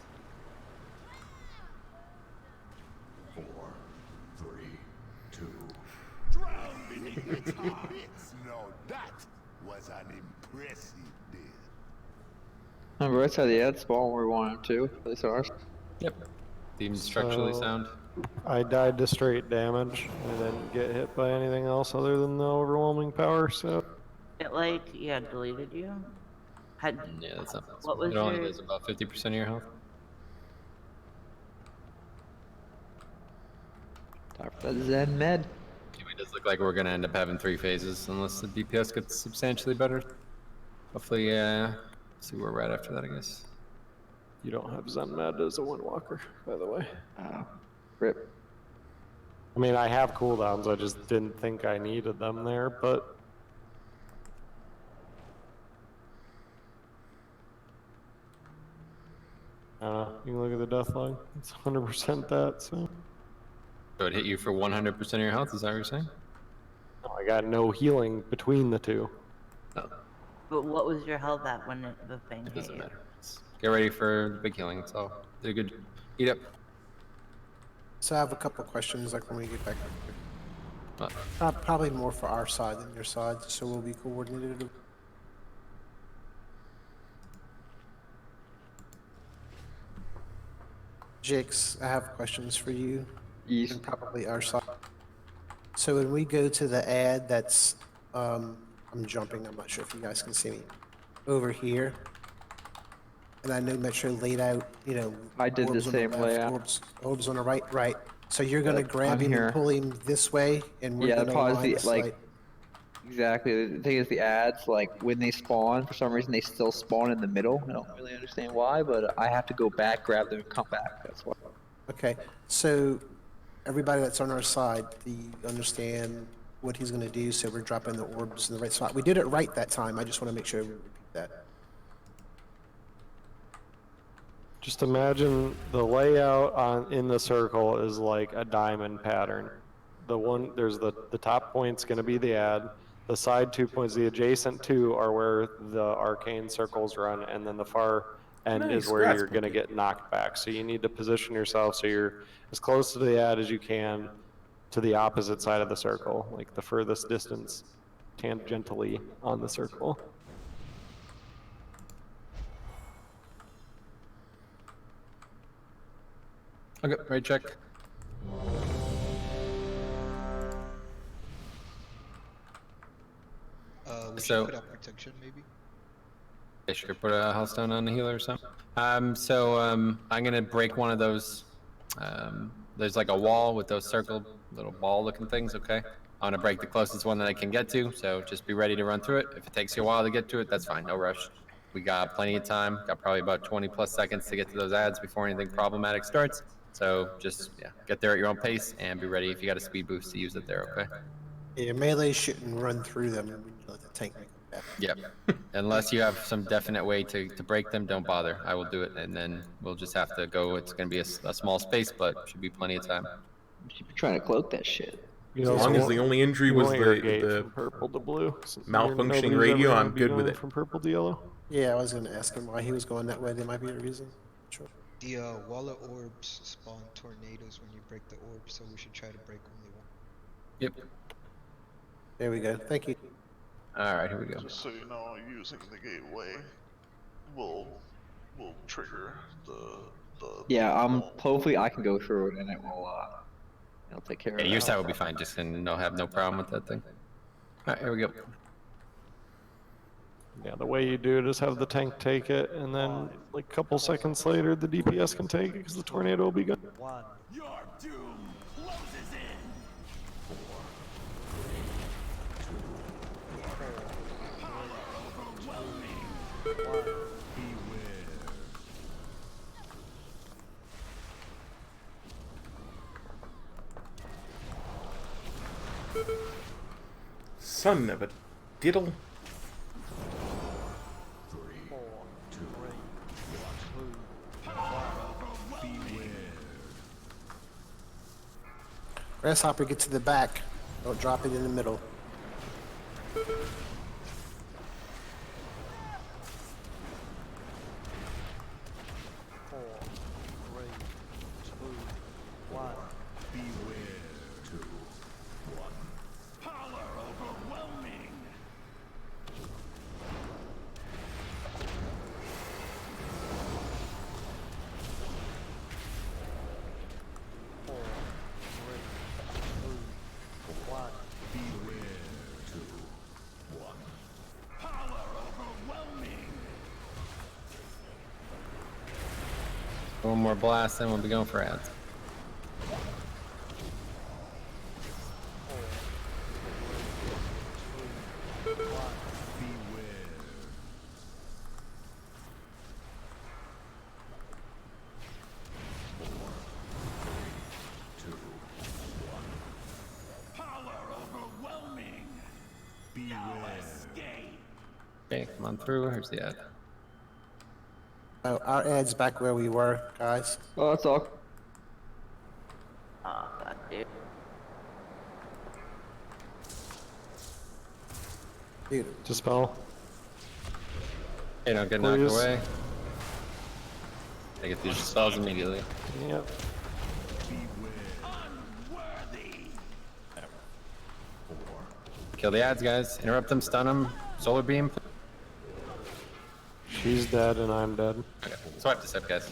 4, 3, 2. Drown beneath the tops. No, that was an impressive death. On the right side of the ad spawn where we want him to, at least ours. Yep. Seems structurally So- sound. I died to straight damage. I didn't get hit by anything else other than the overwhelming power, so. It like deleted you. Had Yeah, that's not What was It only your- does about 50% of your health. Time for that Zen med. It does look like we're gonna end up having 3 phases unless the DPS gets substantially better. Hopefully, see where we're at after that, I guess. You don't have Zen Med as a Windwalker, by the way. Rip. I mean, I have cooldowns, I just didn't think I needed them there, but... I don't know, you can look at the death log, it's 100% that, so... So it hit you for 100% of your health, is that what you're saying? No, I got no healing between the two. No, But what was your health at when the thing it hit doesn't you? matter. Get ready for the big healing, it's all. They're good. Eat up. So I have a couple questions, like when we get back. What? Probably more for our side than your side, so we'll be coordinated. Jix, I have questions for you. Yes. And probably our side. So when we go to the ad that's, I'm jumping, I'm not sure if you guys can see me, over here. And I know Metro laid out, you know, I did the orbs on same left, layout. orbs on the right, right. So you're gonna Yep, grab I'm him here. and pull him this way, and we're Yeah, the gonna problem line is the like exactly. The thing is, the ads like when they spawn, for some reason they still spawn in the middle. I don't really understand why, but I have to go back, grab them, and come back. That's why. Okay, so everybody that's on our side, do you understand what he's gonna do? So we're dropping the orbs in the right spot. We did it right that time. I just wanna make sure we repeat that. Just imagine the layout in the circle is like a diamond pattern. There's the top point's gonna be the ad, the side 2 points, the adjacent 2 are where the arcane circles run, and then the far end Nice, is where congrats, you're gonna Punky. get knocked back. So you need to position yourself so you're as close to the ad as you can to the opposite side of the circle, like the furthest distance tangentially on the circle. Okay, right check. We So- should put up protection maybe. They should put a health stone on the healer or something. I'm gonna break one of those. There's like a wall with those circle little ball looking things, okay? I'm gonna break the closest one that I can get to, so just be ready to run through it. If it takes you a while to get to it, that's fine, no rush. We got plenty of time, got probably about 20 plus seconds to get to those ads before anything problematic starts. So just, yeah, get there at your own pace and be ready if you got a speed boost to use it there, okay? Yeah, melee shouldn't run through them and we let the tank make them back. Yep. Unless you have some definite way to break them, don't bother. I will do it, and then we'll just have to go. It's going to be a small space, but should be plenty of time. Should be trying to cloak that shit. As long as the only injury was the from purple to blue. malfunctioning radio, I'm good with it. From purple to yellow. Yeah, I was gonna ask him why he was going that way. There might be a reason. Sure. The wall of orbs spawn tornadoes when you break the orb, so we should try to break only one. Yep. There we go. Thank you. All right, here we go. Just so you know, using the gateway. will trigger the Yeah, wall. hopefully I can go through it and it'll take care Yeah, of your that. side will be fine. Just and have no problem with that thing. All right, here we go. Yeah, the way you do it is have the tank take it, and then like a couple seconds later, the DPS can take it because the tornado will be gone. Your doom closes in. 4, 3, 2, 1. Power overwhelming. Beware. Son of a diddle. 3, 2, 1. Power beware. Grasshopper, get to the back. Don't drop it in the middle. 4, 3, 2, 1. Beware. 2, 1. Power overwhelming. Four, three, two, one. Beware. 2, 1. Power overwhelming. One more blast, then we'll be going for ads. Beware. Power overwhelming. Beware. Escape. Okay, come on through. Here's the ad. Oh, our ad's back where we were, guys. Oh, that's all. Oh, God, dude. Dude, Dispel. Hey, don't get knocked Please. away. They get these spells immediately. Yep. Unworthy. Kill the ads, guys. Interrupt them, stun them. Solar beam. She's dead and I'm dead. Okay, swipe this up, guys.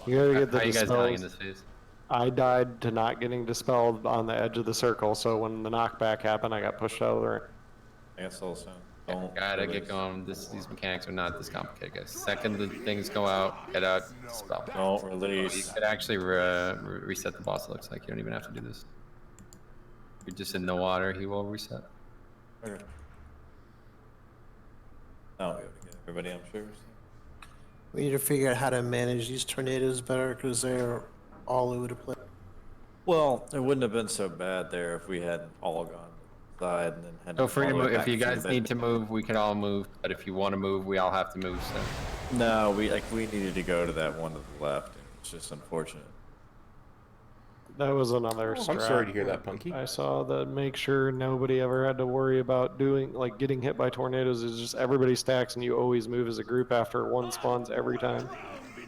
You gotta get the How you guys dying in dispels. this phase? I died to not getting dispelled on the edge of the circle, so when the knockback happened, I got pushed out of the ring. I guess soul soon. Don't Gotta release. get going. These mechanics are not this complicated, guys. Second the things go out, get out, spell. Don't You release. could actually reset the boss, it looks like. You don't even have to do this. You're just in the water, he will reset. Okay. I'll be able to get everybody, I'm sure. we need to figure out how to manage these tornadoes better because they're all over the place. Well, it wouldn't have been so bad there if we hadn't all gone side and then had Feel free to follow it move. If back you through guys the need to move, we can all move. But if you want to move, we all have to move. So No, we needed to go to that one to the left. And it's just unfortunate. That was another Oh, strat. I'm sorry to hear that, Punky. I saw that make sure nobody ever had to worry about doing, like, getting hit by tornadoes is just everybody stacks and you always move as a group after one spawns every time.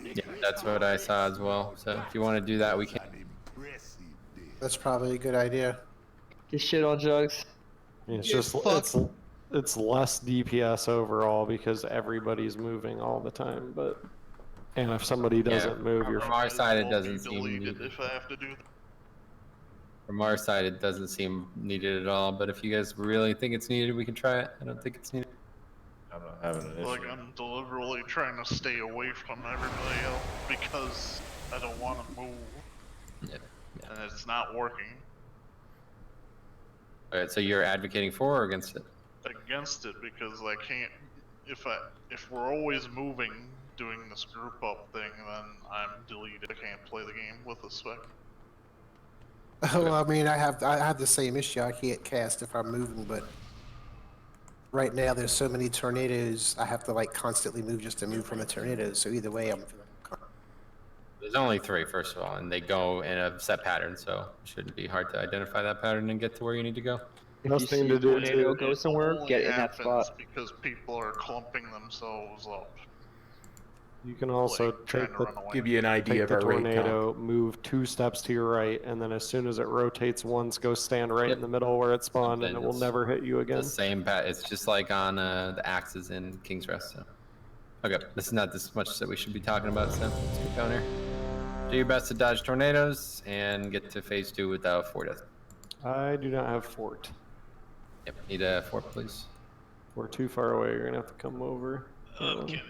yeah, that's what I saw as well. So if you want to do that, we can. That's probably a good idea. Get shit on jugs. It's Get just, fucked. it's less DPS overall because everybody's moving all the time, but, and if somebody doesn't move, you're From our side, it I'll doesn't be seem deleted needed. if I have to do that. From our side, it doesn't seem needed at all. But if you guys really think it's needed, we can try it. I don't think it's needed. I'm not having an issue. Like, I'm deliberately trying to stay away from everybody else because I don't want to move. Yeah. And it's not working. All right. So you're advocating for or against it? Against it because I can't. If we're always moving, doing this group up thing, then I'm deleted. I can't play the game with a spec. Well, I mean, I have the same issue. I can't cast if I'm moving, but right now there's so many tornadoes. I have to like constantly move just to move from the tornadoes. So either way, I'm. There's only 3, first of all, and they go in a set pattern, so it shouldn't be hard to identify that pattern and get to where you need to go. If you see a tornado go somewhere, Only get in that happens spot. because people are clumping themselves up. You can also Like, trying take to the, run away. Give you an idea take of the our rate count. tornado, move 2 steps to your right, and then as soon as it rotates once, go stand right in the middle where it spawned, and it will never hit you again. The same pat. It's just like on the axes in King's Rest. So, okay, this is not this much that we should be talking about. So let's get going here. Do your best to dodge tornadoes and get to phase 2 without 4 deaths. I do not have fort. Yep, need a fort, please. We're too far away. You're gonna have to come over. Coming.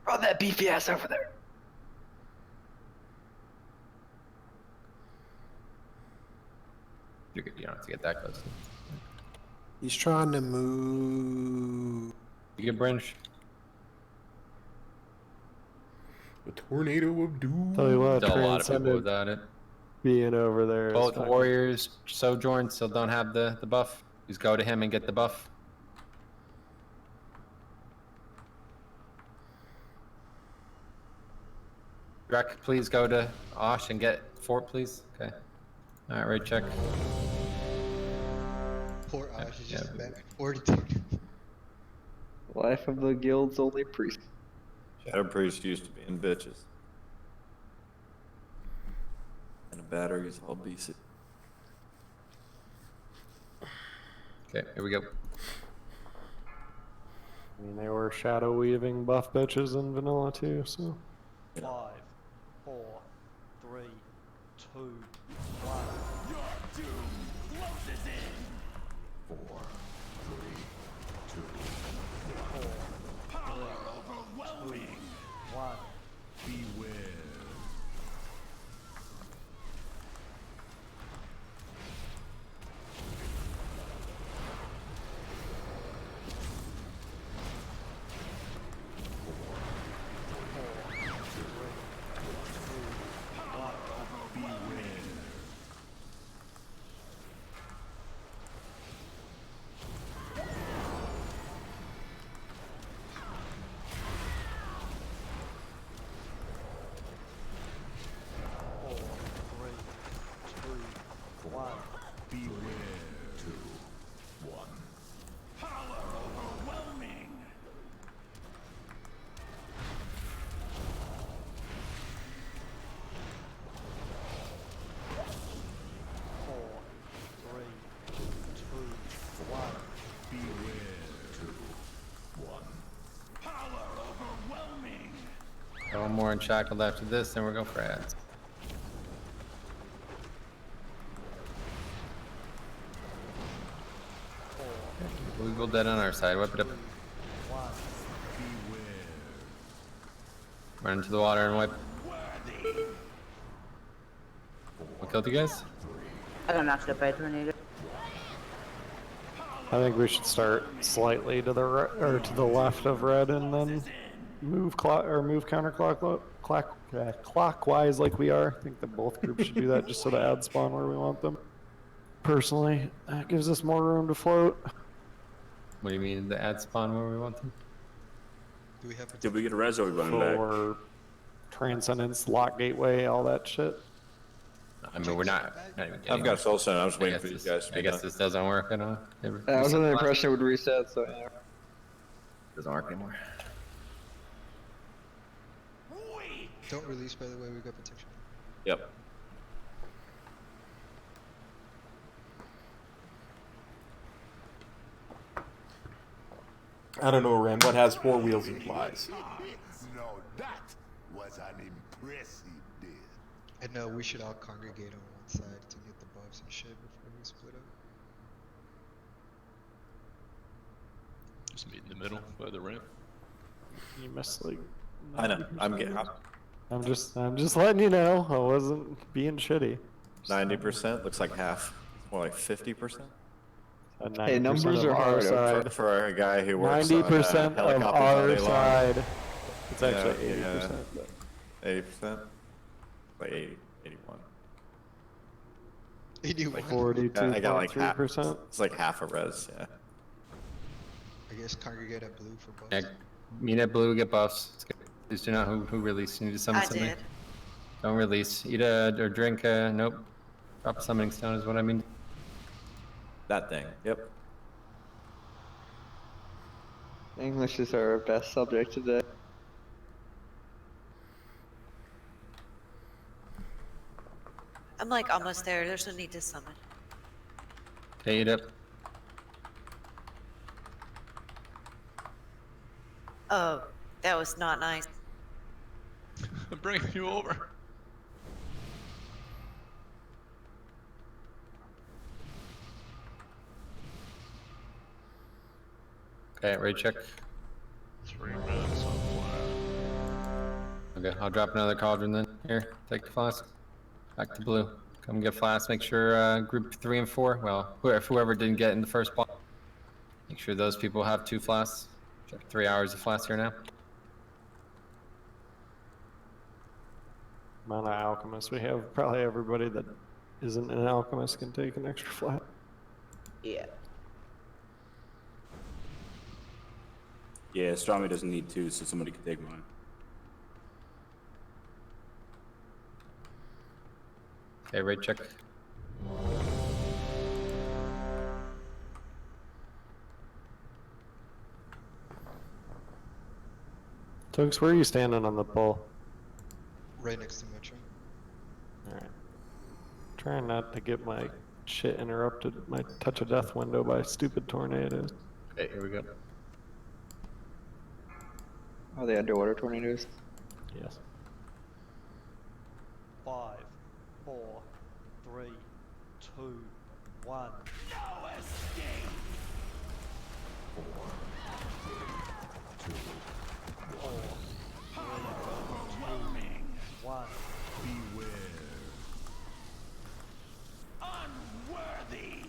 Run that beefy ass over there. You're good. You don't have to get that close. He's trying to move. You get Brinch. The tornado of doom. Tell you what, Still a lot of people Transcendent without it. being over there. is Both fucking- warriors, Sojourn, still don't have the buff. Just go to him and get the buff. Grek, please go to Osh and get fort, please. Okay. Alright, right check. Poor Osh is just Yeah. back 42. Life of the guild's only priest. Shadow Priest used to be in bitches. And the batteries all BC. Okay, here we go. I mean, they were shadow weaving buff bitches in vanilla too, so. 5, 4, 3, 2, 1. Your doom closes in. 4, 3, 2, 4, power overwhelming. 1. Beware. Beware. 2, 1. Power overwhelming. Beware. 2, 1. Power overwhelming. One more unshackled after this, then we're going for ads. We go dead on our side. Whip it up. Run into the water and wipe. What killed you guys? I got knocked up by a tornado. I think we should start slightly to the right, or to the left of red, and then move clockwise like we are. I think that both groups should do that, just so the ads spawn where we want them. Personally, that gives us more room to float. What do you mean the ad spawn where we want them? Do we have Did we get a res or we running back? For Transcendence, Lock Gateway, all that shit. I mean, we're not even getting I've got Soul Stone. I was I waiting guess for you this- guys to I be guess done. this doesn't work at all. I was under the impression it would reset, so yeah. Doesn't work anymore. Don't release, by the way, we got protection. Yep. I don't know, Ren. What has 4 wheels and flies? No, that was an impressive bid. And no, we should all congregate on one side to get the buffs and shit before we split up. Just meet in the middle by the ramp. You missed like. I know. I'm getting I'm just letting you know. I wasn't being shitty. 90%. Looks like half. More like 50%. Hey, numbers are hard. For a guy who works 90% on of helicopters all our day long. side. It's Yeah, actually 80%. yeah. But 80%? Like 80, 81. 81. Like 42. I got like half. 42.3%. It's like half a res, yeah. I guess congregate at blue for buffs. Yeah, meet at blue, get buffs. It's good. Please do not who release. You need to summon I something. did. Don't release. Eat or drink. Nope. Drop a summoning stone is what I mean. That thing, yep. English is our best subject today. I'm like almost there. There's no need to summon. Okay, eat up. Oh, that was not nice. I'm bringing you over. Okay, raid check. 3 minutes on flat. Okay, I'll drop another cauldron then. Here, take the flask. Back to blue. Come get flask. Make sure group 3 and 4. Well, whoever didn't get in the first block, make sure those people have 2 flasks. Check 3 hours of flask here now. Amount of alchemists we have, probably everybody that isn't an alchemist can take an extra flat. Yeah. Yeah, Strami doesn't need 2, so somebody can take mine. Okay, raid check. Tokes, where are you standing on the pole? Right next to Metro. Alright. Trying not to get my shit interrupted, my touch of death window by stupid tornadoes. Okay, here we go. Are they underwater tornadoes? Yes. 5, 4, 3, 2, 1. No escape. 4, 3, 2, 1. Beware. Unworthy.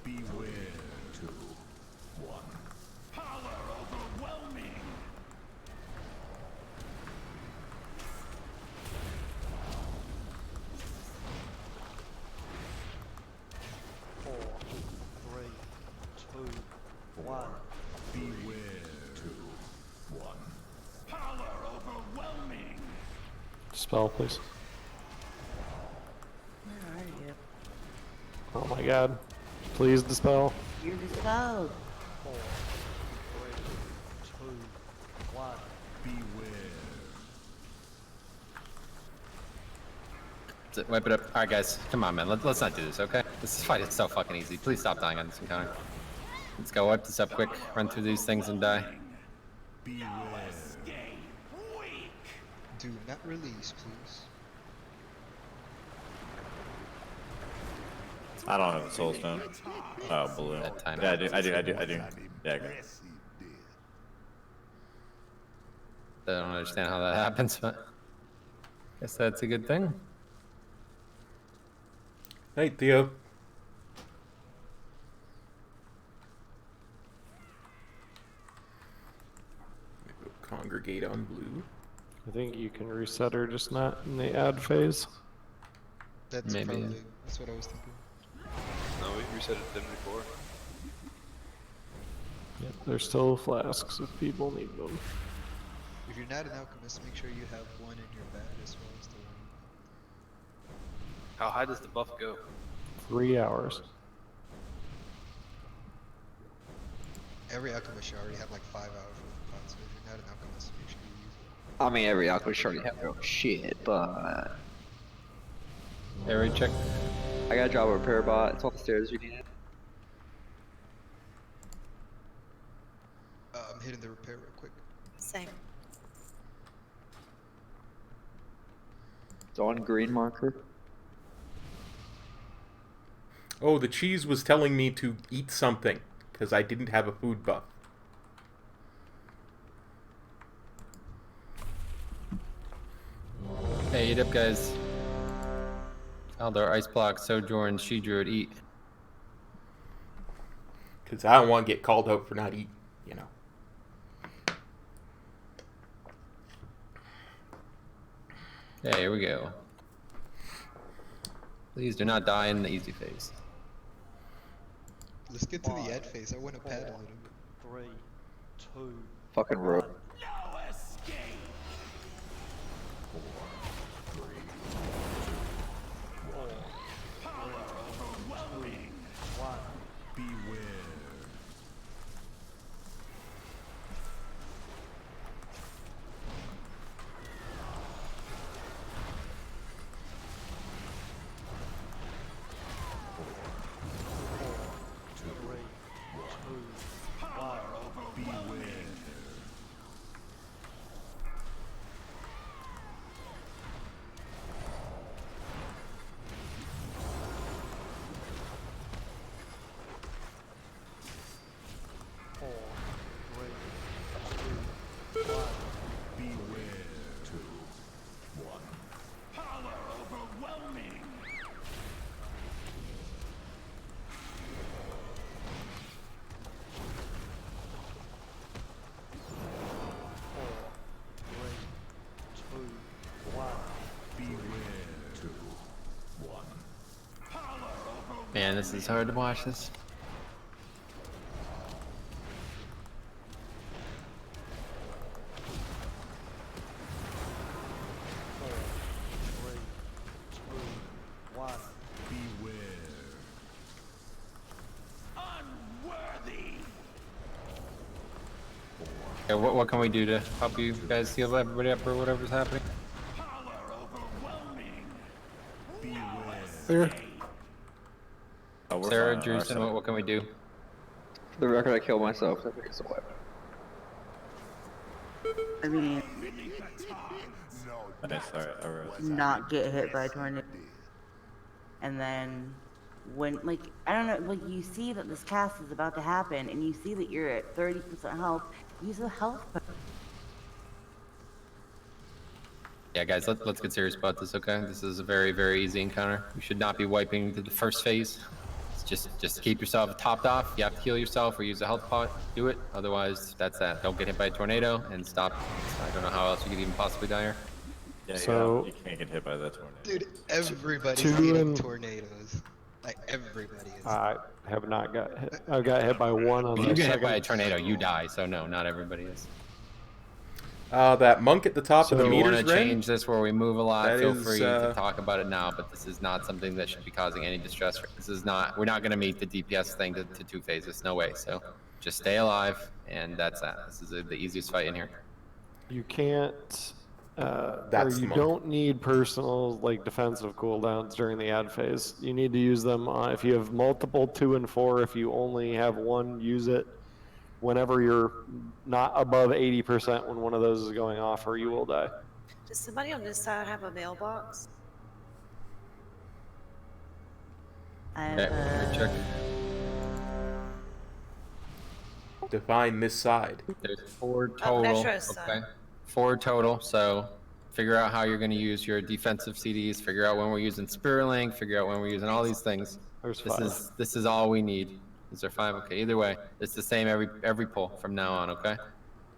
Beware. 2, 1. Power overwhelming. 4, 3, 2, 1. Beware. 2, 1. Power overwhelming. Spell, please. Where are you? Oh my god. Please dispel. You're dispelled. 4, 3, 2, 1. Beware. That's it, wipe it up. Alright guys, come on man, let's not do this, okay? This fight is so fucking easy. Please stop dying on this encounter. Let's go, wipe this up quick, run through these things and die. Beware. Do not release, please. I don't have a soul stone. Oh, blue. That time. Yeah, I do. Yeah, okay. I don't understand how that happens, but guess that's a good thing. Hey, Theo. Congregate on blue. I think you can reset her, just not in the ad phase. That's Maybe, probably, yeah. that's what I was thinking. No, we reset it to before. Yep, there's still flasks if people need them. If you're not an alchemist, make sure you have one in your bag as well as the one. How high does the buff go? 3 hours. Every alchemist should already have like 5 hours worth of pots, so if you're not an alchemist, make sure you use it. I mean, every alchemist already have their own shit, but Area check. I gotta drop a repair bot. It's off the stairs. You need it. I'm hitting the repair real quick. Same. It's on green marker. Oh, the cheese was telling me to eat something because I didn't have a food buff. Hey, eat up guys. Aldar, Ice Block, Sojourn, She Druid, eat. Because I don't want to get called out for not eating, you know. Yeah, here we go. Please do not die in the easy phase. Let's get to the ad phase. I want to pad a little bit. 3, 2, Fucking road. Man, this is hard to watch this. Okay, what can we do to help you guys heal everybody up or whatever's happening? Clear. Oh, we're Sarah, fine on our Drewson, side. what can we do? For the record, I killed myself. I think it's a wipe. I mean, Nice, alright. not get hit by a tornado. And then, when, like, I don't know, like, you see that this cast is about to happen, and you see that you're at 30% health, use a health potion. Yeah, guys, let's get serious about this, okay? This is a very, very easy encounter. We should not be wiping to the first phase. It's just keep yourself topped off. You have to heal yourself or use a health pot. Do it. Otherwise, that's that. Don't get hit by a tornado and stop. I don't know how else you could even possibly die here. Yeah, So- you can't get hit by that tornado. Dude, everybody's Two getting and- tornadoes. Like, everybody is. I have not got hit. I got hit by one on If the you get hit second. by a tornado, you die. So no, not everybody is. That monk at the top So of the if you want meters, to Ren, change this where we move a lot, that feel is, free to talk about it now, but this is not something that should be causing any distress. This is not, we're not going to meet the DPS thing to 2 phases, no way. So just stay alive, and that's that. This is the easiest fight in here. You can't, or That's the you monk. don't need personal, like, defensive cooldowns during the ad phase. You need to use them if you have multiple 2 and 4. If you only have one, use it whenever you're not above 80% when one of those is going off, or you will die. Does somebody on this side have a mailbox? Okay, check. define this side. There's 4 Oh, total. Metro's side. Okay, 4 total. So figure out how you're going to use your defensive CDs. Figure out when we're using Spirit Link. Figure out when we're using all these things. There's This 5. is all we need. Is there 5? Okay. Either way, it's the same every pull from now on. Okay.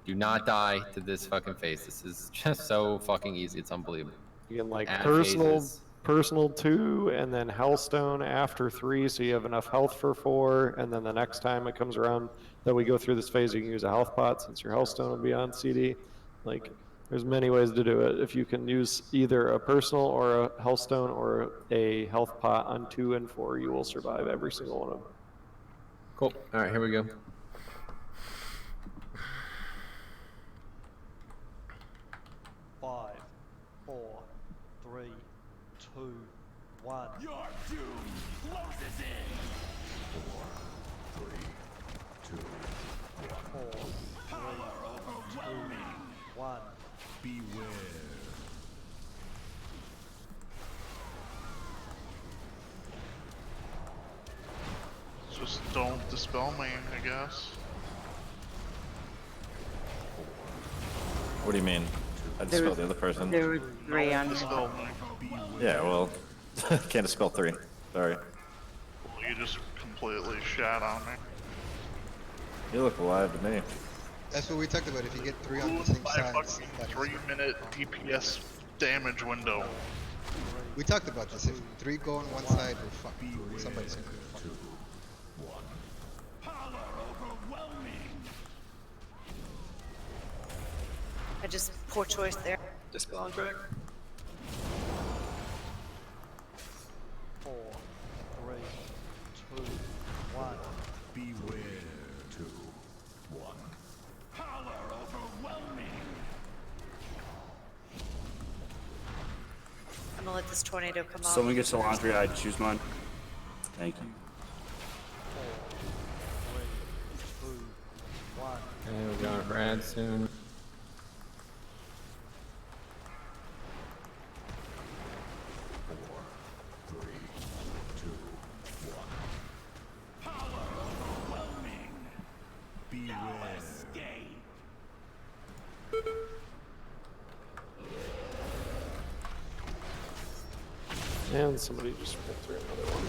Do not die to this fucking phase. This is just so fucking easy. It's unbelievable. You can, like, Ad personal phases. 2, and then Hellstone after 3, so you have enough health for 4, and then the next time it comes around that we go through this phase, you can use a health pot since your Hellstone will be on CD. Like, there's many ways to do it. If you can use either a personal or a Hellstone or a health pot on 2 and 4, you will survive every single one of them. Cool. All right, here we go. Five, 4, 3, 2, 1. Your doom closes in. 4, 3, 2, 4, 3, 2, 1. beware. Just don't dispel me, I guess. What do you mean? I There dispelled was- the other person. There were 3 on Dispel me. Yeah, well, can't dispel 3. Sorry. Well, you just completely shat on me. You look alive to me. That's what we talked about. If you get 3 on the same My side, fucking 3-minute DPS damage window. We talked about this. If 3 go on one side, we're fucked. Somebody's gonna get fucked. I just poor choice there. Dispel on track. 4, 3, 2, 1. Beware. 2, 1. Power overwhelming. I'm gonna let this tornado come off. Someone gets Elandria, I'd choose mine. Thank you. 4, 3, 2, 1. Okay, we're going for ads soon. And somebody just went through another one.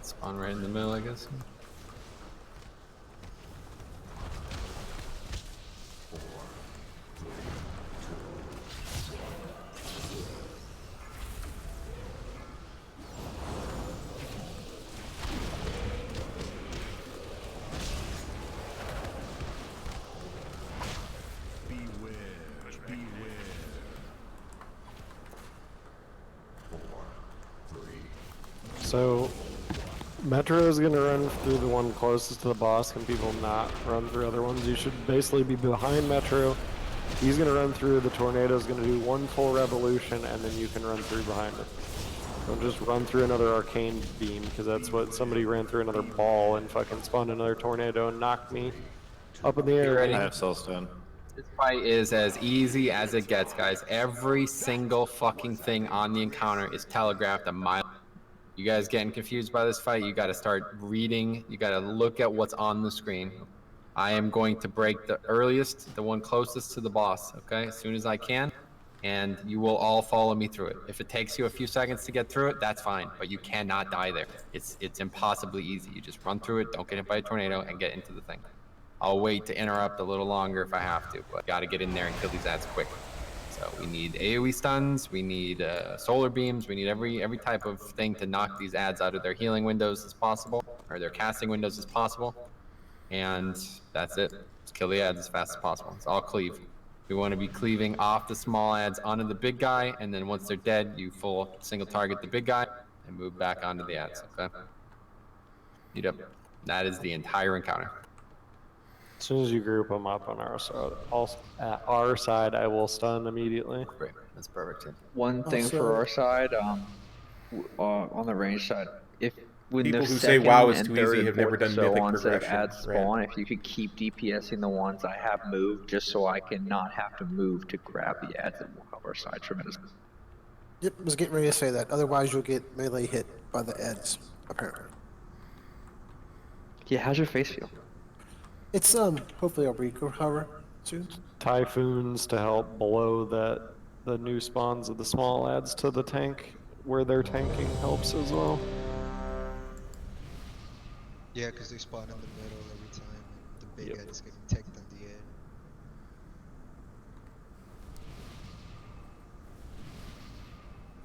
Spawn right in the middle, I guess. So, Metro is going to run through the one closest to the boss. Can people not run through other ones? You should basically be behind Metro. He's going to run through. The tornado is going to do one full revolution, and then you can run through behind it. Don't just run through another arcane beam, because that's what somebody ran through another ball and fucking spawned another tornado and knocked me up in the air. Ready? I have Soulstone. This fight is as easy as it gets, guys. Every single fucking thing on the encounter is telegraphed a mile. You guys getting confused by this fight? You got to start reading. You got to look at what's on the screen. I am going to break the earliest, the one closest to the boss, okay, as soon as I can, and you will all follow me through it. If it takes you a few seconds to get through it, that's fine, but you cannot die there. It's impossibly easy. You just run through it, don't get hit by a tornado, and get into the thing. I'll wait to interrupt a little longer if I have to, but got to get in there and kill these ads quick. So we need AoE stuns, we need solar beams, we need every type of thing to knock these ads out of their healing windows as possible, or their casting windows as possible. And that's it. Just kill the ads as fast as possible. It's all cleave. We want to be cleaving off the small ads onto the big guy, and then once they're dead, you full single target the big guy and move back onto the ads, okay? Yep. That is the entire encounter. As soon as you group them up on our side, I will stun immediately. Great, that's perfect. One thing for our side, on the range side, when People the who say second WoW is and too third easy and have never fourth done so Mythic on set of Progression, ads spawn, if you could keep DPSing the ones I have moved, just so I can not have to move to grab the ads, that will help our side tremendously. Yep, I was getting ready to say that. Otherwise, you'll get melee hit by the ads, apparently. Yeah, how's your face feel? It's, hopefully I'll recover soon. Typhoons to help blow the new spawns of the small ads to the tank, where their tanking helps as well. Yeah, because they spawn in the middle every time, and the big head is getting teched on the end.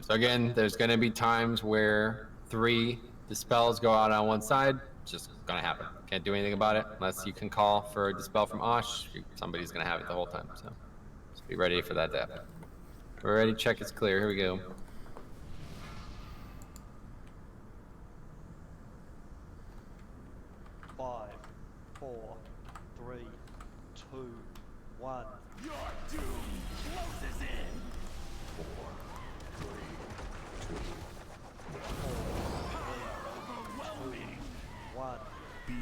So again, there's going to be times where 3 dispels go out on one side. It's just going to happen. Can't do anything about it unless you can call for a dispel from Osh. Somebody's going to have it the whole time. So just be ready for that to happen. We're ready. Check it's clear. Here we go. Five, 4, 3, 2, 1. Your doom closes in. 4, 3, 2, 1. Overwhelming. 1. Beware.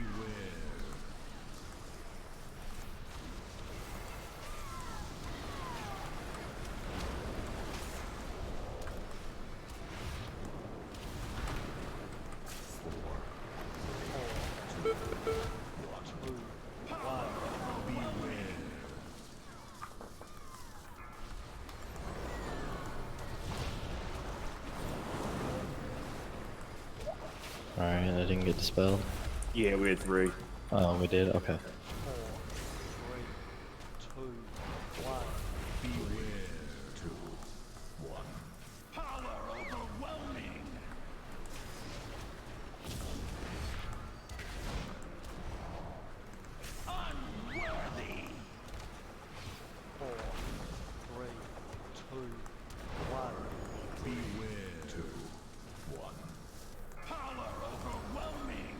get dispelled? Yeah, we had 3. Oh, we did? Okay. 4, 3, 2, 1. Beware. 2, 1. Power overwhelming. Unworthy. 4, 3, 2, 1. Beware. 2, 1. Power overwhelming.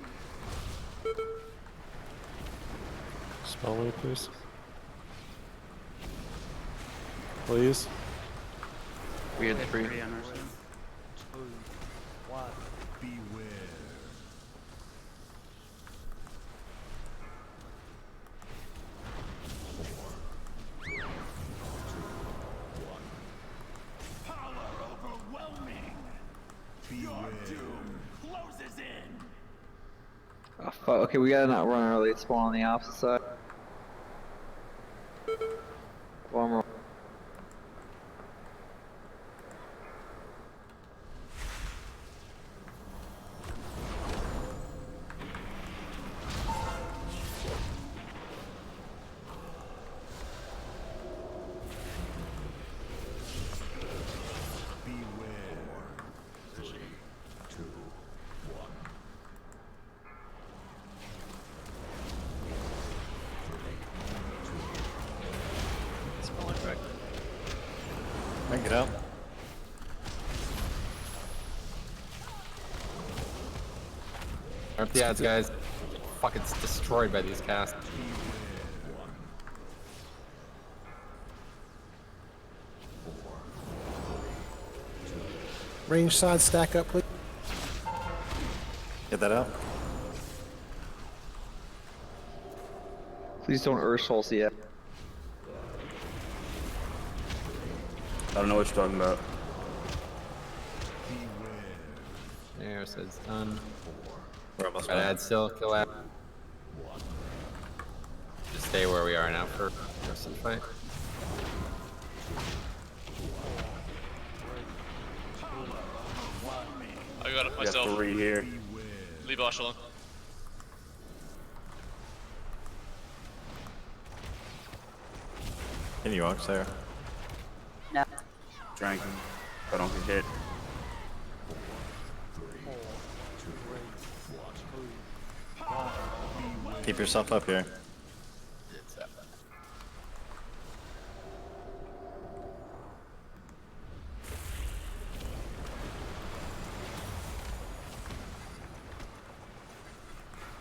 Spell me, please. Please. We had 3. 2, 1. Beware. Power overwhelming. Your doom closes in. Oh, fuck. Okay, we gotta not run early. Spawn on the opposite side. One more. Beware. 3, 2, 1. Spelling back. I can get out. Aren't the ads, guys? Fucking destroyed by these casts. Range side stack up, please. Get that out. Please don't Earth Souls yet. I don't know what you're talking about. There, says done. We're almost Got done. ad still, kill ad. Just stay where we are now for the rest of the fight. I got it We got myself. 3 here. Leave Ash alone. Can you walk, Sarah? No. Drank him. If I don't get hit. 4, 3, 2, 1. Keep yourself up here.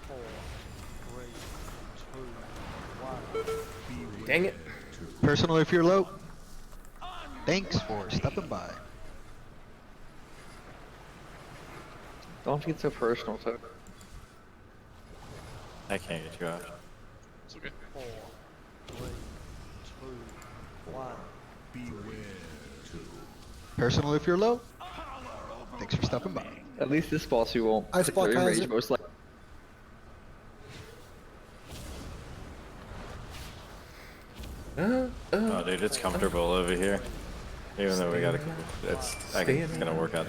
Four, 3, 2, 1. Dang it. Personal if you're low. Thanks for stopping by. Don't get so personal, Tuck. I can't get you out. It's okay. 4, 3, 2, 1. Personal if you're low. Thanks for stopping by. At least this boss we won't Ice block particularly has rage it. most likely. Oh, dude, it's comfortable over here. Even though we gotta, it's gonna work out.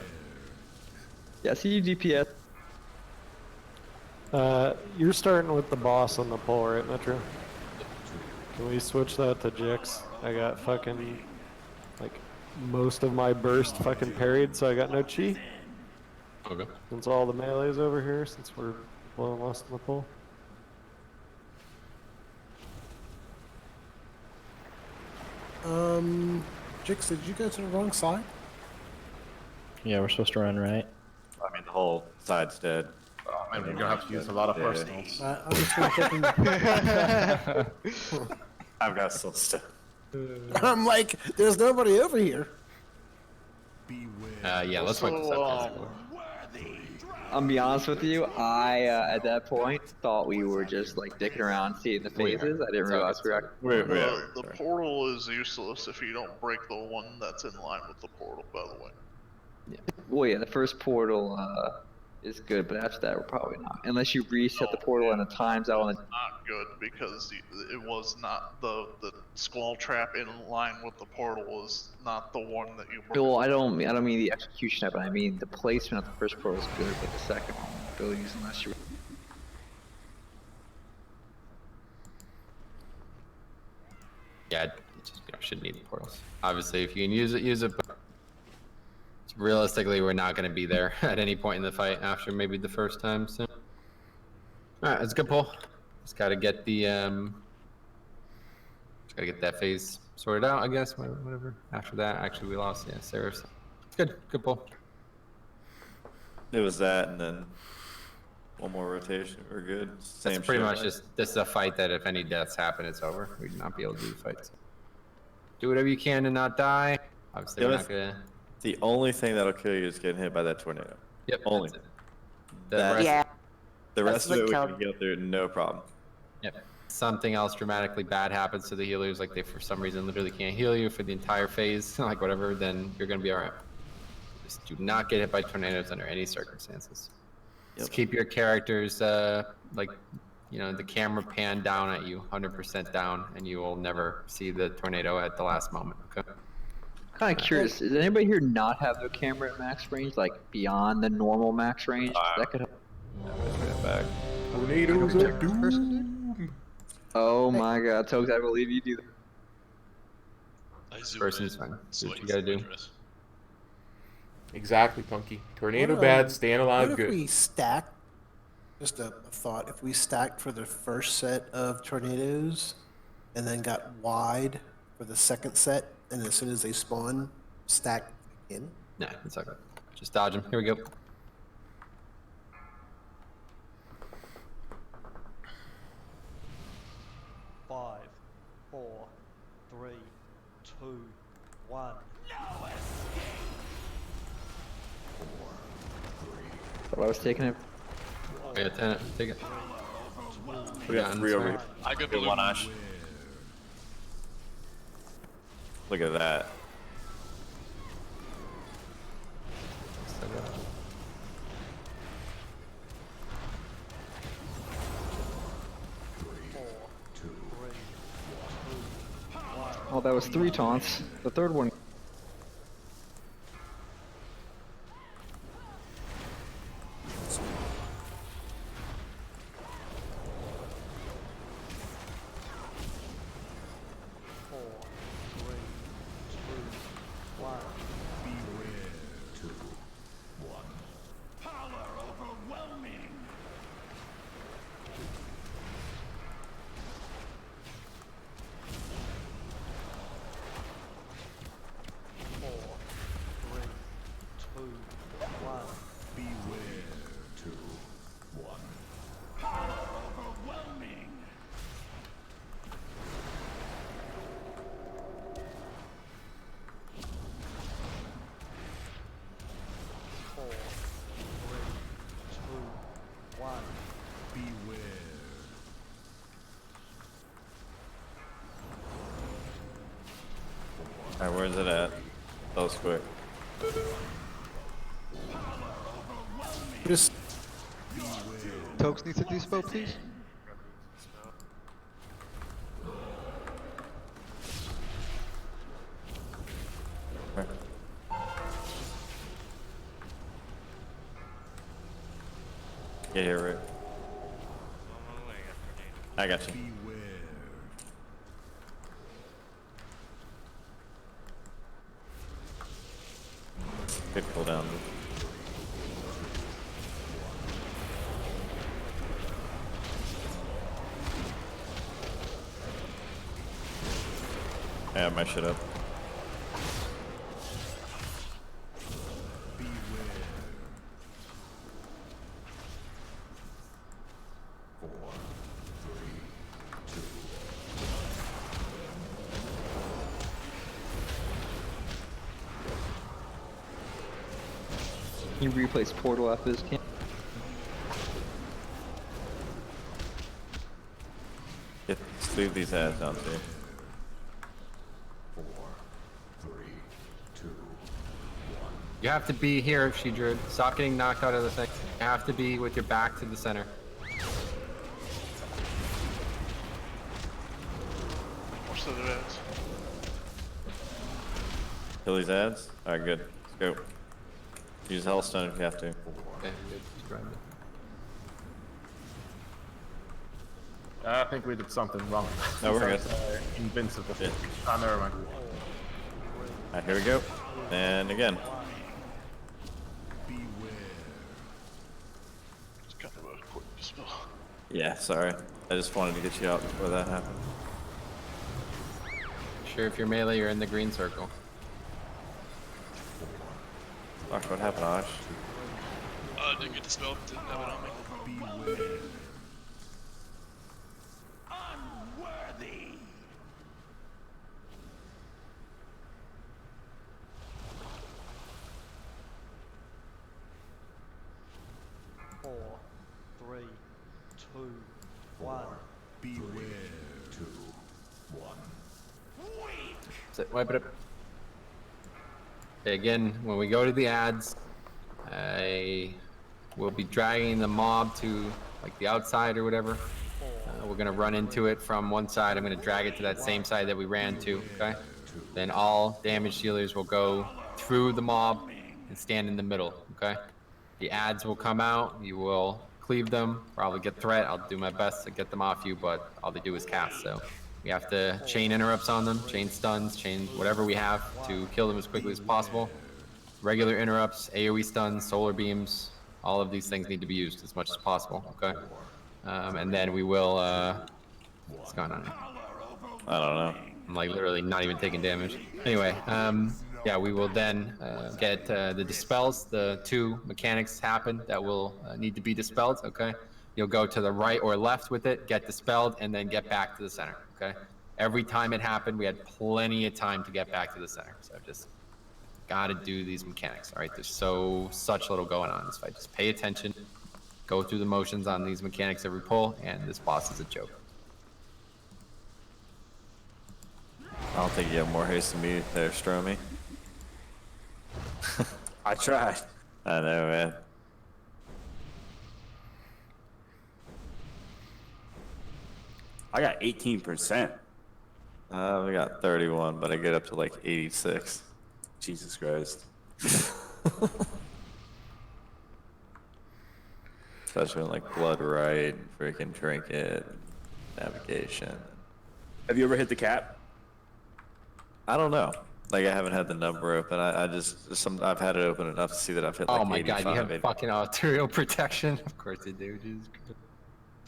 Yeah, see you DPS. You're starting with the boss on the pole, right, Metro? Can we switch that to Jix? I got fucking, like, most of my burst fucking parried, so I got no chi. Okay. Since all the melee's over here, since we're blowing less on the pole. Jix, did you go to the wrong side? Yeah, we're supposed to run right. I mean, the whole side's dead. Oh man, we're gonna have to use a lot of Yeah. personals. I'm just gonna fucking... I've got still stuff. I'm like, there's nobody over here. Yeah, let's wait this up. I'm be honest with you, I at that point thought we were just like dicking around, seeing the phases. I didn't realize we were. The portal is useless if you don't break the one that's in line with the portal, by the way. Well, yeah, the first portal is good, but after that, we're probably not. Unless you reset the portal and it times out on the. Not good because it was not the squall trap in line with the portal was not the one that you were. Well, I don't mean the execution of it. I mean the placement of the first portal is good, but the second one won't abilities unless you. Yeah, it just shouldn't need the portals. Obviously, if you can use it, use it. But realistically, we're not going to be there at any point in the fight after maybe the first time. So, all right, it's a good pull. Just got to get the just got to get that phase sorted out, I guess. Whatever. After that, actually, we lost. Yeah, Sarah's. It's good. Good pull. It was that, and then one more rotation. We're good. Same That's pretty shit, much right? just this is a fight that if any deaths happen, it's over. We'd not be able to do the fight. So do whatever you can to not die. Obviously, we're not gonna. The only thing that'll kill you is getting hit by that tornado. Yep. Only. The That- rest, Yeah. The That's rest of what it we killed- can get through, no problem. Yep. Something else dramatically bad happens to the healers, like they for some reason literally can't heal you for the entire phase, like whatever, then you're gonna be alright. Just do not get hit by tornadoes under any circumstances. Just keep your characters like the camera pan down at you, 100% down, and you will never see the tornado at the last moment. Okay. Kind of curious. Does anybody here not have their camera at max range, like beyond the normal max range? That could help. Back. Tornadoes of doom. Oh my God, Togs, I believe you do that. I zoom Person's in fine. so Do I what you can see gotta my do. dress. Exactly, Punky. Tornado What, bad, staying alive What if good. we stack, just a thought, if we stacked for the first set of tornadoes and then got wide for the second set, and as soon as they spawn, stack again? Nah, it's okay. Just dodge him. Here we go. Five, 4, 3, 2, 1. Thought I was taking it. Yeah, take it. We got 3 over here. I got Good blue. one, Ash. Look at that. Oh, that was 3 taunts. The third one. Alright, where's it at? That was quick. Just Togs needs a dispo, please. Get here, Rick. I got you. Good cooldown. I have my shit up. Can you replace portal after this camp? Let's leave these ads down too. 4, 3, 2, 1. You have to be here, She Druid. Stop getting knocked out of the thing. You have to be with your back to the center. Watch the other ads. Kill these ads? Alright, good. Let's go. Use Hellstone if you have to. Okay, good. Just grab it. I think we did something wrong. No, we're good. Invincible. Yeah. Oh, never mind. Alright, here we go. And again. It's kind of a quick dispel. Yeah, sorry. I just wanted to get you out before that happened. Sure, if you're melee, you're in the green circle. Ash, what happened, Ash? Didn't get dispelled. Didn't have it on me. Beware. Unworthy. 4, 3, 2, 1. Beware. 2, 1. Weak. Sit, wipe it up. Okay, again, when we go to the ads, I will be dragging the mob to like the outside or whatever. We're gonna run into it from one side. I'm gonna drag it to that same side that we ran to. Okay. Then all damage dealers will go through the mob and stand in the middle. Okay. The ads will come out. You will cleave them. Probably get threat. I'll do my best to get them off you, but all they do is cast. So we have to chain interrupts on them, chain stuns, chain whatever we have to kill them as quickly as possible. Regular interrupts, AoE stuns, solar beams, all of these things need to be used as much as possible, okay? And then we will, what's going on? I don't know. I'm like literally not even taking damage. Anyway, yeah, we will then get the dispels. The 2 mechanics happen that will need to be dispelled, okay? You'll go to the right or left with it, get dispelled, and then get back to the center, okay? Every time it happened, we had plenty of time to get back to the center. So just gotta do these mechanics, all right? There's such little going on in this fight. Just pay attention, go through the motions on these mechanics every pull, and this boss is a joke. I don't think you have more haste than me there, Stromy. I tried. I know, man. I got 18%. We got 31, but I get up to like 86. Jesus Christ. Especially when like Blood Right, freaking Trinket, Navigation. Have you ever hit the cap? I don't know. Like I haven't had the number open. I just I've had it open enough to see that I've hit like Oh my 85, god, you have 80. fucking arterial protection? Of course you do, Jesus Christ.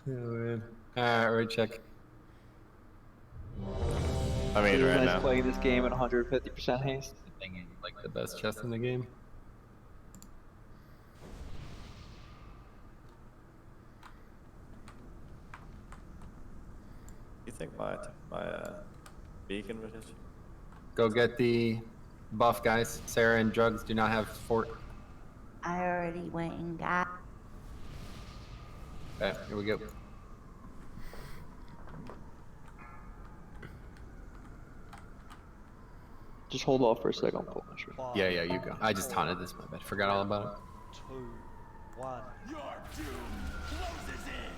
Oh man. Alright, right check. I mean, right now. Playing this game at 150% haste. Like the best chest in the game. You think my beacon would hit you? Go get the buff, guys. Sarah and Drugs do not have fort. I already went and got. Okay, here we go. Just hold off for a second. I'll pull my shirt. Yeah, you go. I just taunted this, my bad. Forgot all about it. 2, 1. Your doom closes in.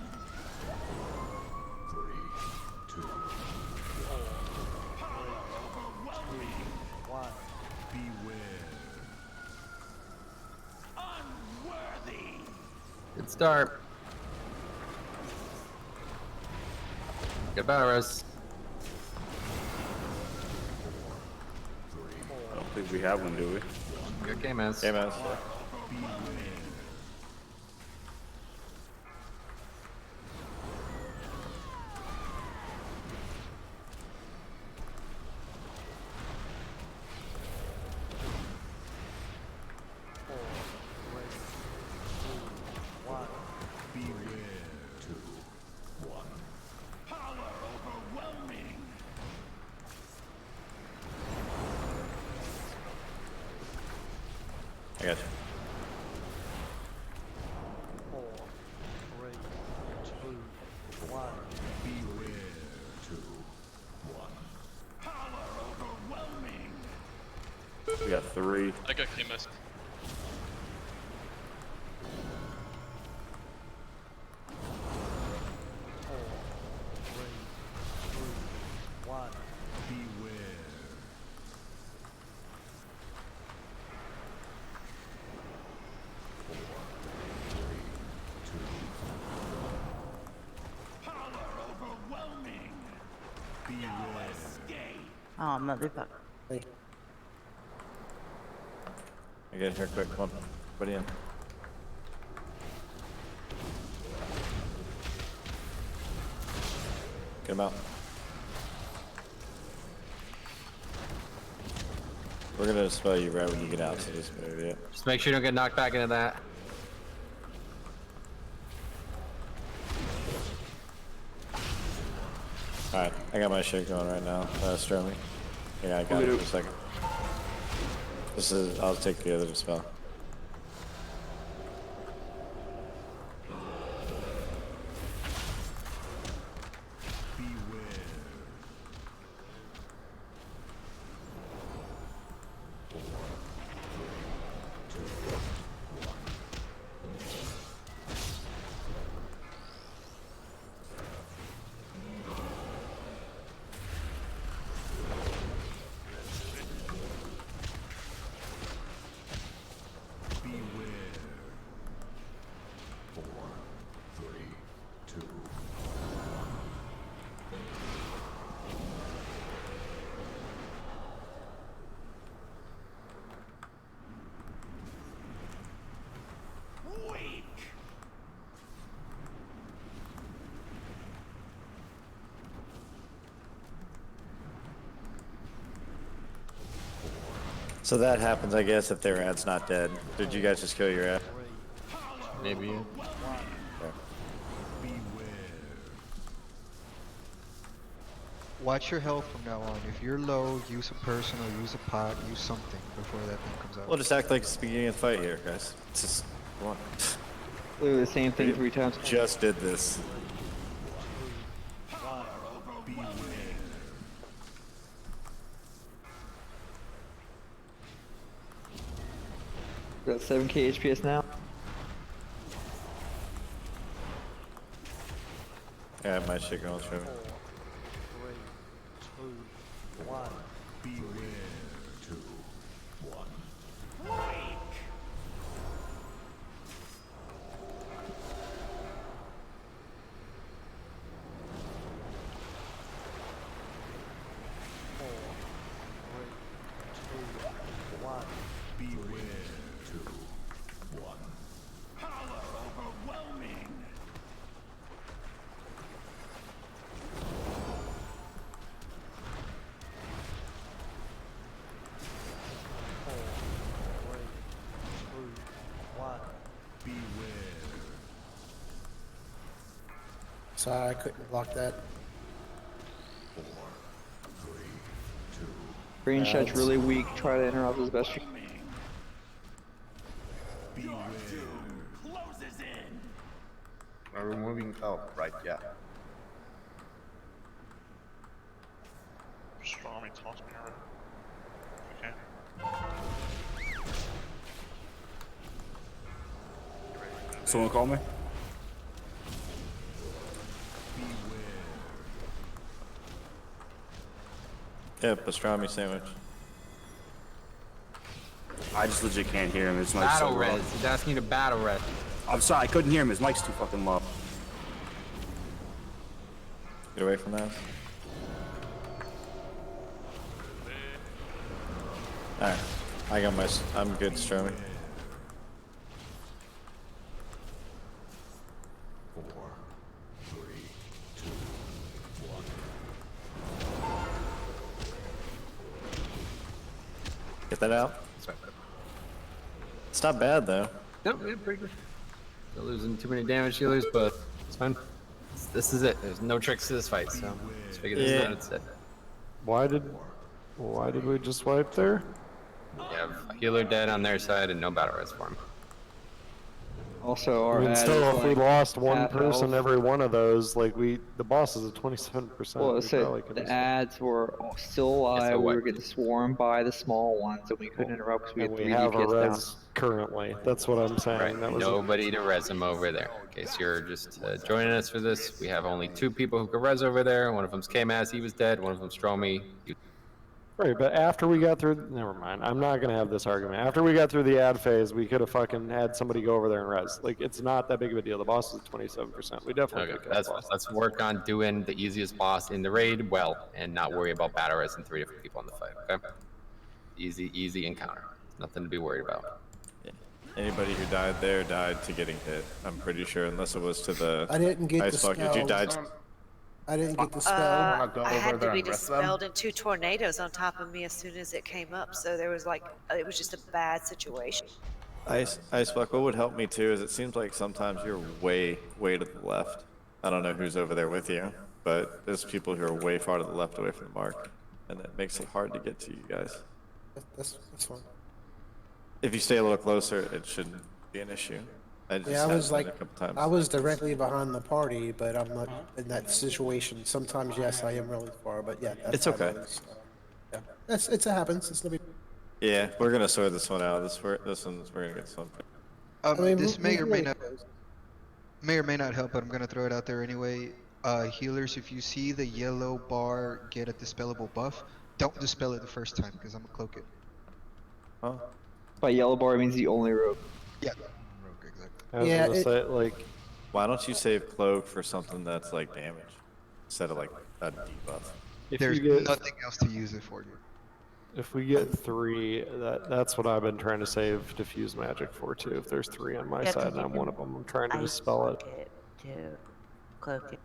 3, 2. Power overwhelming. 1. Beware. Unworthy. Good start. Good battle res. I don't think we have one, do we? Good game, ass. Game ass. I got you. 4, 3, 2, 1. Beware. 2, 1. Power overwhelming. We got 3. I got KMS. Oh, motherfucker. Thank you. I get here quick. Come on. Put in. Get him out. We're gonna spell you right when you get out, so just better do it. Just make sure you don't get knocked back into that. Alright, I got my shit going right now. Stromy. Yeah, I got it for a second. This is, I'll take the other spell. So that happens, I guess, if their ad's not dead. Did you guys just kill your ad? Maybe. Okay. Watch your health from now on. If you're low, use a person or use a pot, use something before that thing comes out. Well, just act like it's the beginning of the fight here, guys. It's just, come on. Literally the same thing 3 times. Just did this. Got 7k HPS now. I have my shit going through. 4, 3, 2, 1. Sorry, I couldn't block that. Range shot's really weak. Try to interrupt as best you can. Are we moving? Oh, right, yeah. Stormy, toss me around. Okay. Someone call me? Yeah, pastrami sandwich. I just legit can't hear him. His mic's so Battle low. res. He's asking you to battle res. I'm sorry, I couldn't hear him. His mic's too fucking low. Get away from that. Alright, I got my, I'm good, Stromy. Get that out. It's not bad though. Nope, yeah, pretty good. Still losing too many damage healers, but it's fine. This is it. There's no tricks to this fight, so let's figure this out instead. Why did we just wipe there? You have a healer dead on their side and no battle res for him. Also, our I mean, ad still, is if we like lost one half person health. every one of those, like the boss is at 27%. Well, we let's say probably could the have- ads were still alive. so We what? were getting swarmed by the small ones, and we couldn't interrupt because we had and 3 we have a DPS down. res currently. That's what I'm saying. Right, That was nobody to res him over there. In case you're just joining us for this, we have only 2 people who can res over there. One of them's K-Mass, he was dead. One of them's Stromy. Right, but after we got through, never mind. I'm not gonna have this argument. After we got through the ad phase, we could have fucking had somebody go over there and res. Like, it's not that big of a deal. The boss is 27%. We definitely Okay, could have killed the boss. let's work on doing the easiest boss in the raid well, and not worry about battle res and 3 different people in the fight. Okay. Easy encounter. Nothing to be worried about. Yeah. Anybody who died there died to getting hit. I'm pretty sure, unless it was to the I didn't get the ice bucket. You died. spell. I didn't get the spell. I had to be dispelled in 2 tornadoes on top of me as soon as it came up. So there was like, it was just a bad situation. Ice bucket. What would help me too is it seems like sometimes you're way to the left. I don't know who's over there with you, but there's people who are way far to the left away from the mark, and that makes it hard to get to you guys. That's fine. If you stay a little closer, it shouldn't be an issue. Yeah, I was like, I was directly behind the party, but I'm not in that situation. Sometimes, yes, I am really far, but yeah, that's It's okay. Yeah, it happens. It's no big. Yeah, we're gonna sort this one out. We're gonna get something. This may or may not help, but I'm gonna throw it out there anyway. Healers, if you see the yellow bar get a dispellable buff, don't dispel it the first time because I'm gonna cloak it. Huh? By yellow bar, it means the only rogue. Yeah. I was gonna say, like, why don't you save cloak for something that's like damage instead of like a debuff? There's nothing else to use it for you. if we get 3, that's what I've been trying to save diffuse magic for too. If there's 3 on my side and I'm one of them, I'm trying to dispel it. Cloak it.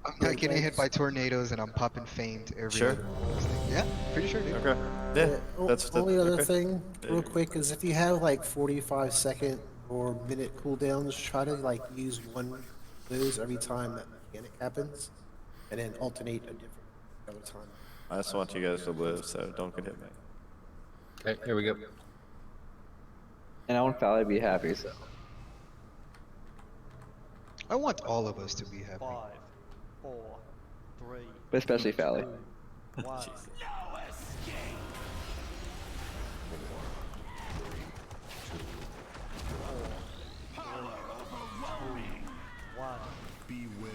I'm not getting hit by tornadoes and I'm popping famed every Sure. other Yeah, pretty sure, dude. Okay. Yeah, that's the only other okay. thing, real quick, is if you have like 45-second or minute cooldowns, try to like use one of those every time that mechanic happens, and then alternate a different other time. I just want you guys to live, so don't get hit me. Okay, here we go. And I want Fally to be happy, so. I want all of us to be happy. 5, 4, 3. But especially Fally. 2, 1. Beware.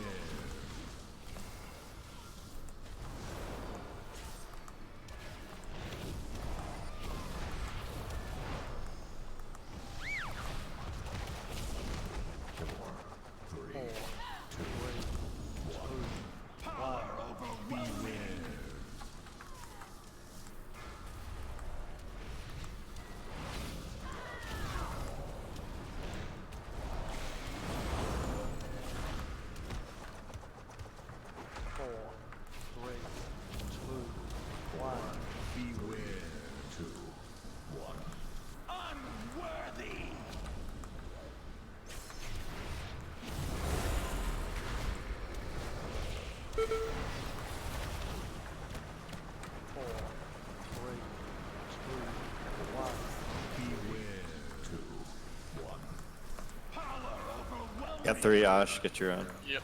Got 3, Ash, get your own. Yep.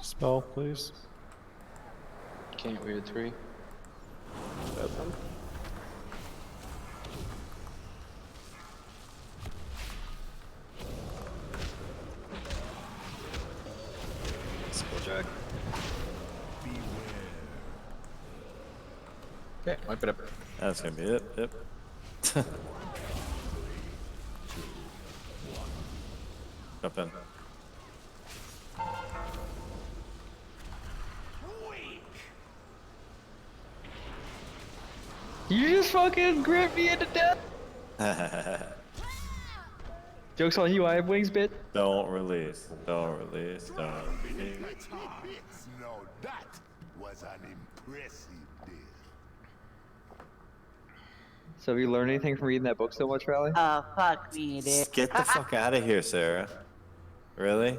Spell, please. Can't we at 3? Edmund. Skilljack. Okay, wipe it up. That's gonna be it. Yep. Jump in. You just fucking gripped me into death! Joke's on you, I have wings, bit. Don't release. Don't release. Don't release. No, that was an impressive deal. So have you learned anything from reading that book so much, Fally? Oh, fuck me, dude. Get the fuck out of here, Sarah. Really?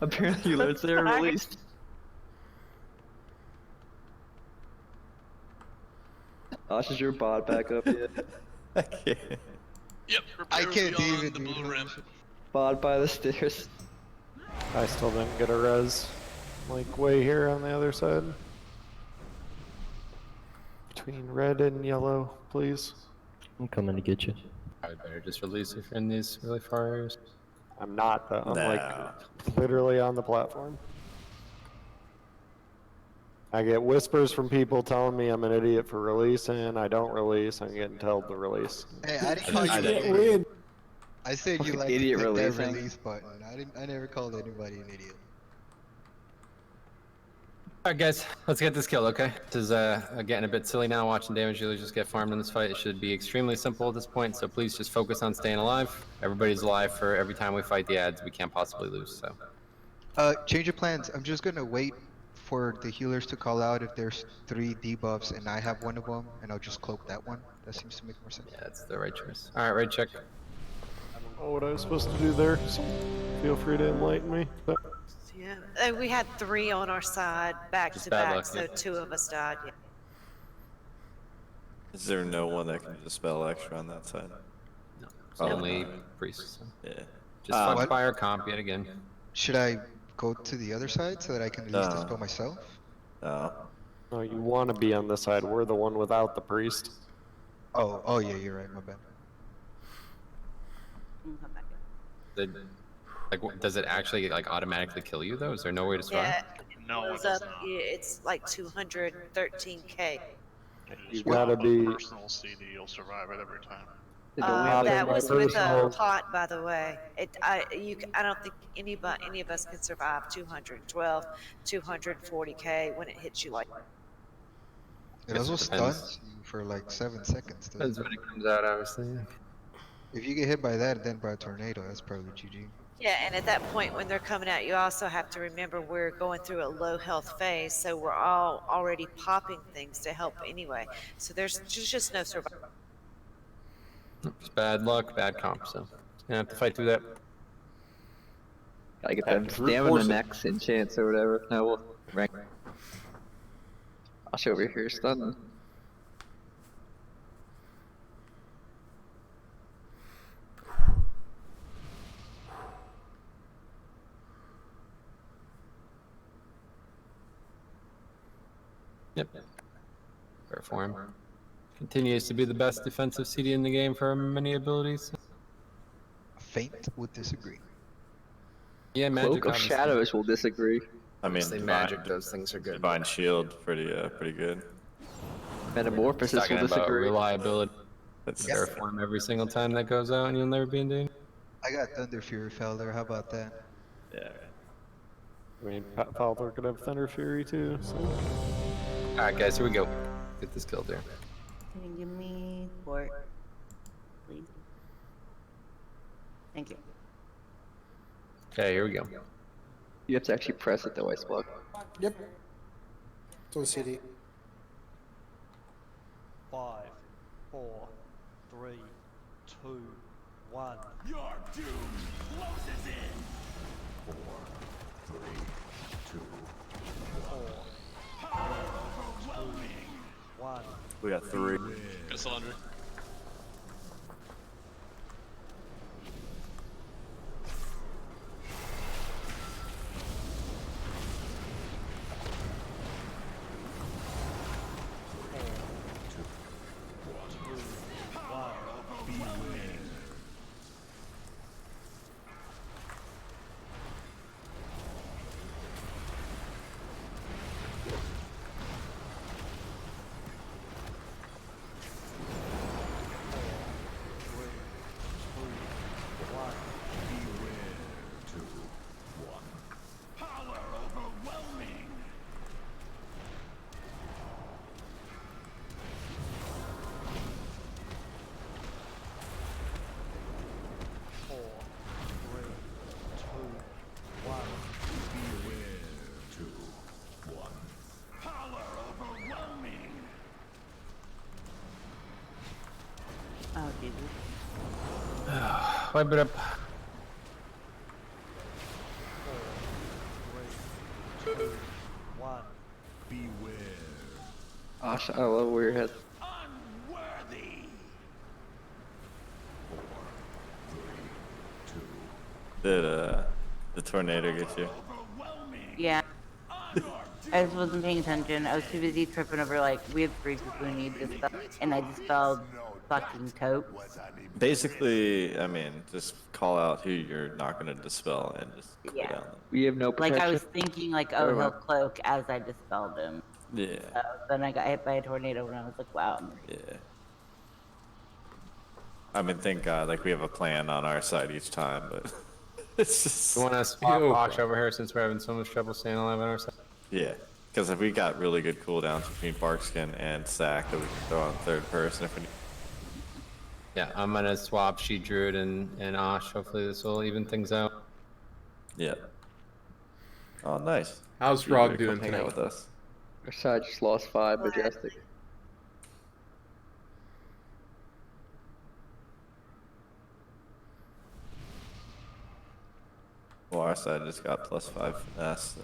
Apparently you learned they're released. Osh, is your bot back up yet? I can't. Yep, I prepare can't beyond even the do blue it. ramp. Bot by the stairs. I still didn't get a res. Like way here on the other side. Between red and yellow, please. I'm coming to get you. I would better just release if you're in these really far areas. I'm not though. I'm No. like literally on the platform. I get whispers from people telling me I'm an idiot for releasing. I don't release. I'm getting told to release. Hey, I didn't call you I an didn't idiot. I said you Fucking like to idiot click that releasing. release button. I never called anybody an idiot. Alright guys, let's get this kill, okay? This is getting a bit silly now, watching damage dealers just get farmed in this fight. It should be extremely simple at this point, so please just focus on staying alive. Everybody's alive for every time we fight the ads, we can't possibly lose, so. Change of plans. I'm just gonna wait for the healers to call out if there's 3 debuffs and I have one of them, and I'll just cloak that one. That seems to make more sense. Yeah, that's the right choice. Alright, right check. Oh, what I was supposed to do there. So feel free to enlighten me. Yeah, and we had 3 on our side, back Just to bad back, luck, so yeah. 2 of us died. Yeah. Is there no one that can dispel extra on that side? No, it's Oh, only no. priests. So. Yeah. Just fuck What? fire comp yet again. Should I go to the other side so that I can at least dispel myself? No. No, you want to be on this side. We're the one without the priest. Oh yeah, you're right. My bad. Does it actually like automatically kill you though? Is there no way to survive? Yeah, No, it it was does up. not. Yeah, it's like 213k. You With gotta the be. personal CD, you'll survive it every time. That was with a personal- pot, by the way. I don't think any of us can survive 212, 240k when it hits you like. It also depends. stuns you for like 7 seconds. Depends when it comes out, obviously. If you get hit by that, then by a tornado, that's probably GG. Yeah, and at that point when they're coming out, you also have to remember we're going through a low health phase, so we're all already popping things to help anyway. So there's just no survival. It's bad luck, bad comp, so gonna have to fight through that. Gotta get Have them to brute stamina force it. next enchants or whatever. No, we'll rank. I'll show over here stunning. Yep. Fair form. Continues to be the best defensive CD in the game for many abilities. Faint would disagree. Yeah, magic. Cloak of obviously. Shadows will disagree. I mean, Obviously, divine, magic, those things are good. Divine Shield, pretty good. Metamorphosis Talking will about disagree. reliability. That's Fair form every single time that goes out, and you'll never be in danger. I got Thunder Fury Felder. How about that? yeah. I mean, Pat Falthor could have Thunder Fury too. So. Alright, guys, here we go. Get this killed there. Can you give me port, please? Thank you. Okay, here we go. You have to actually press it though, Ice Block. Yep. It's on CD. 5, 4, 3, 2, 1. Your doom closes in. 4, 3, 2, 4, power overwhelming. 1. We got 3. Got Solandra. Power overwhelming. Four, three, two, one. Beware. 2, 1. Power overwhelming. Oh, Jesus. Wipe it up. 4, 3, 2, 1. Beware. Gosh, I love where your head. Did the tornado get you? Yeah. I just wasn't paying attention. I was too busy tripping over, like, we have 3 people who need this stuff, and I just spelled fucking totes. Basically, I mean, just call out who you're not going to dispel and just go Yeah. down We have no Like, I protection. was thinking, like, oh, he'll cloak as I dispelled him. them. Yeah. So then I got hit by a tornado, and I was like, wow, I'm ready. Yeah. I mean, thank God, like we have a plan on our side each time, but it's just. You want to swap Osh over here since we're having so much trouble staying alive on our side? Yeah, because if we got really good cooldowns between Barkskin and Sack that we can throw on third person if we need. Yeah, I'm gonna swap She Druid and Osh. Hopefully this will even things out. Yeah. Oh, nice. How's You Frog better come doing hang out tonight? with us. Our side just lost 5 Majestic. Well, our side just got +5 finesse. So.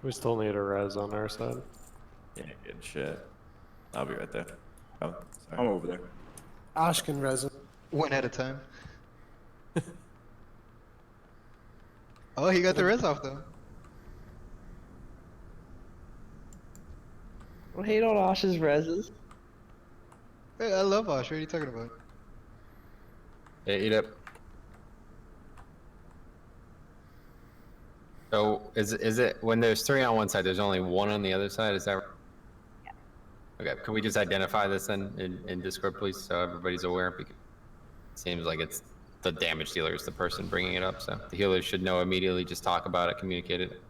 We still need a res on our side. Yeah, good shit. I'll be right there. Oh, sorry. I'm over there. Ashkin resin. One at a time. Oh, he got the res off though. Don't hate on Osh's reses. Hey, I love Osh. What are you talking about? Yeah, eat up. So is it when there's 3 on one side, there's only 1 on the other side? Is that right? Yeah. Okay, can we just identify this then in Discord, please, so everybody's aware? Because it seems like it's the damage dealer is the person bringing it up, so the healers should know immediately. Just talk about it, communicate it,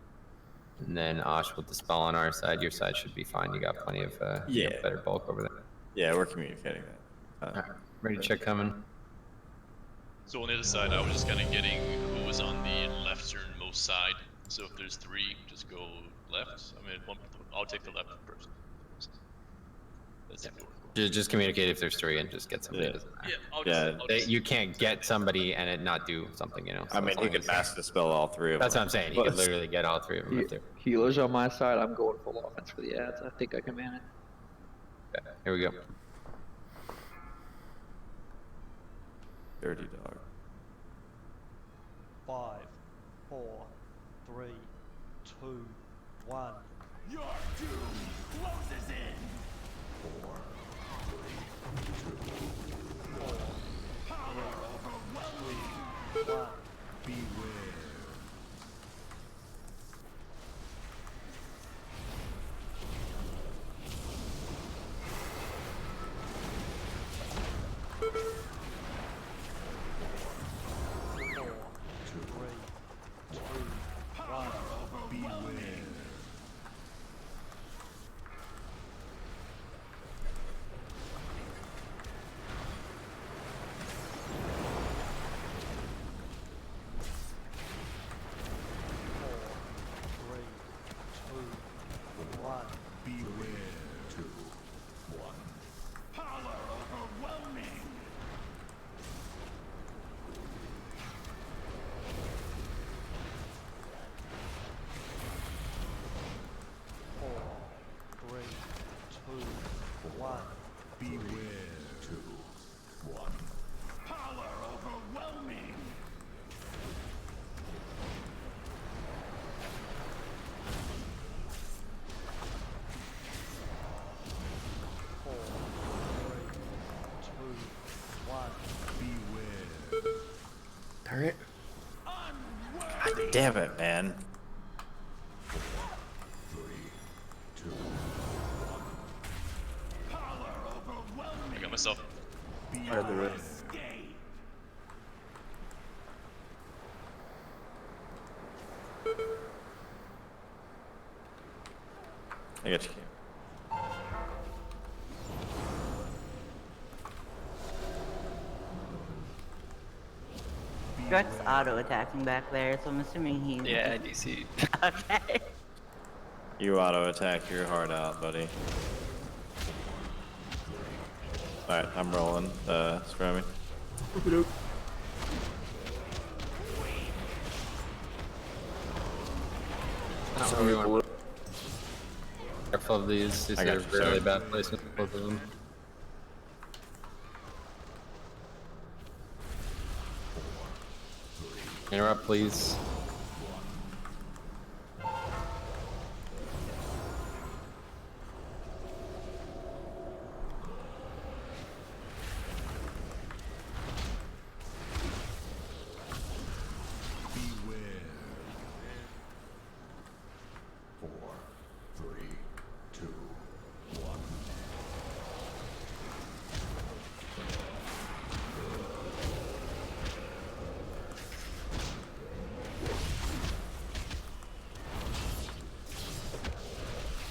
and then Osh will dispel on our side. Your side should be fine. You got plenty of you got better bulk over there. Yeah, we're communicating that. All right, ready to check coming. So on the other side, I was just kind of getting who was on the lefternmost side. So if there's 3, just go left. I mean, I'll take the left person. That's it. Just communicate if there's 3 and just get somebody. Yeah, I'll just, You can't get somebody and it not do something, you know. I mean, he could mass dispel all 3 of them. That's what I'm saying. He could literally get all 3 of them. Healers on my side, I'm going full offense for the ads. I think I can manage. Okay, here we go. Dirty dog. 5, 4, 3, 2, 1. Your doom closes in. 4, 3, 2, 1. Power overwhelming. 1. Beware. Darn it. God damn it, man. 3, 2, 1. Power overwhelming. I got myself. I had the rest. I got you. Drex auto attacking back there, so I'm assuming he's. Yeah, I do see. Okay. You auto attack your heart out, buddy. Alright, I'm rolling. Scrummy. Careful of these. These I got are you, really sir. bad placement, both of them. Interrupt, please.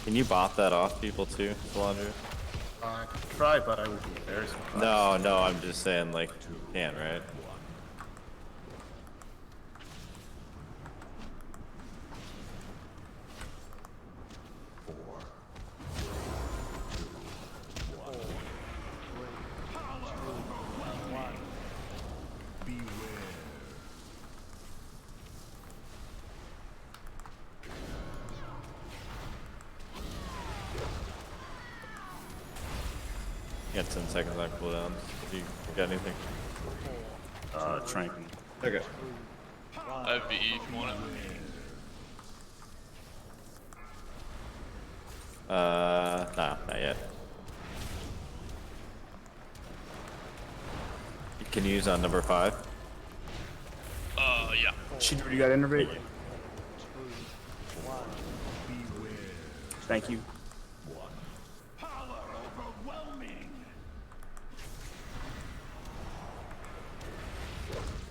Can you bot that off people too, Solandra? I could try, but I would be very surprised. No, no, I'm just saying, like, you can, right? You got 10 seconds on cooldown. If you got anything. Tranking. Okay. I have VE if you want it. Nah, not yet. You can use on number 5. Yeah. She already got innervate. Thank you.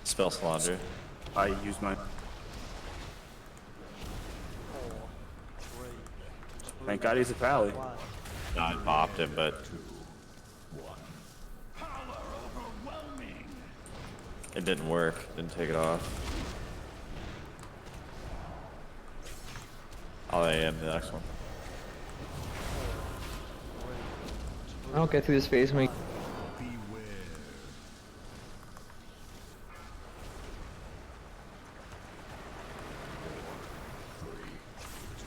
Spell Solandra. I used mine. Thank God he's a pally. No, I popped him, but it didn't work. Didn't take it off. I'll AM the next one. I'll get through this phase when we...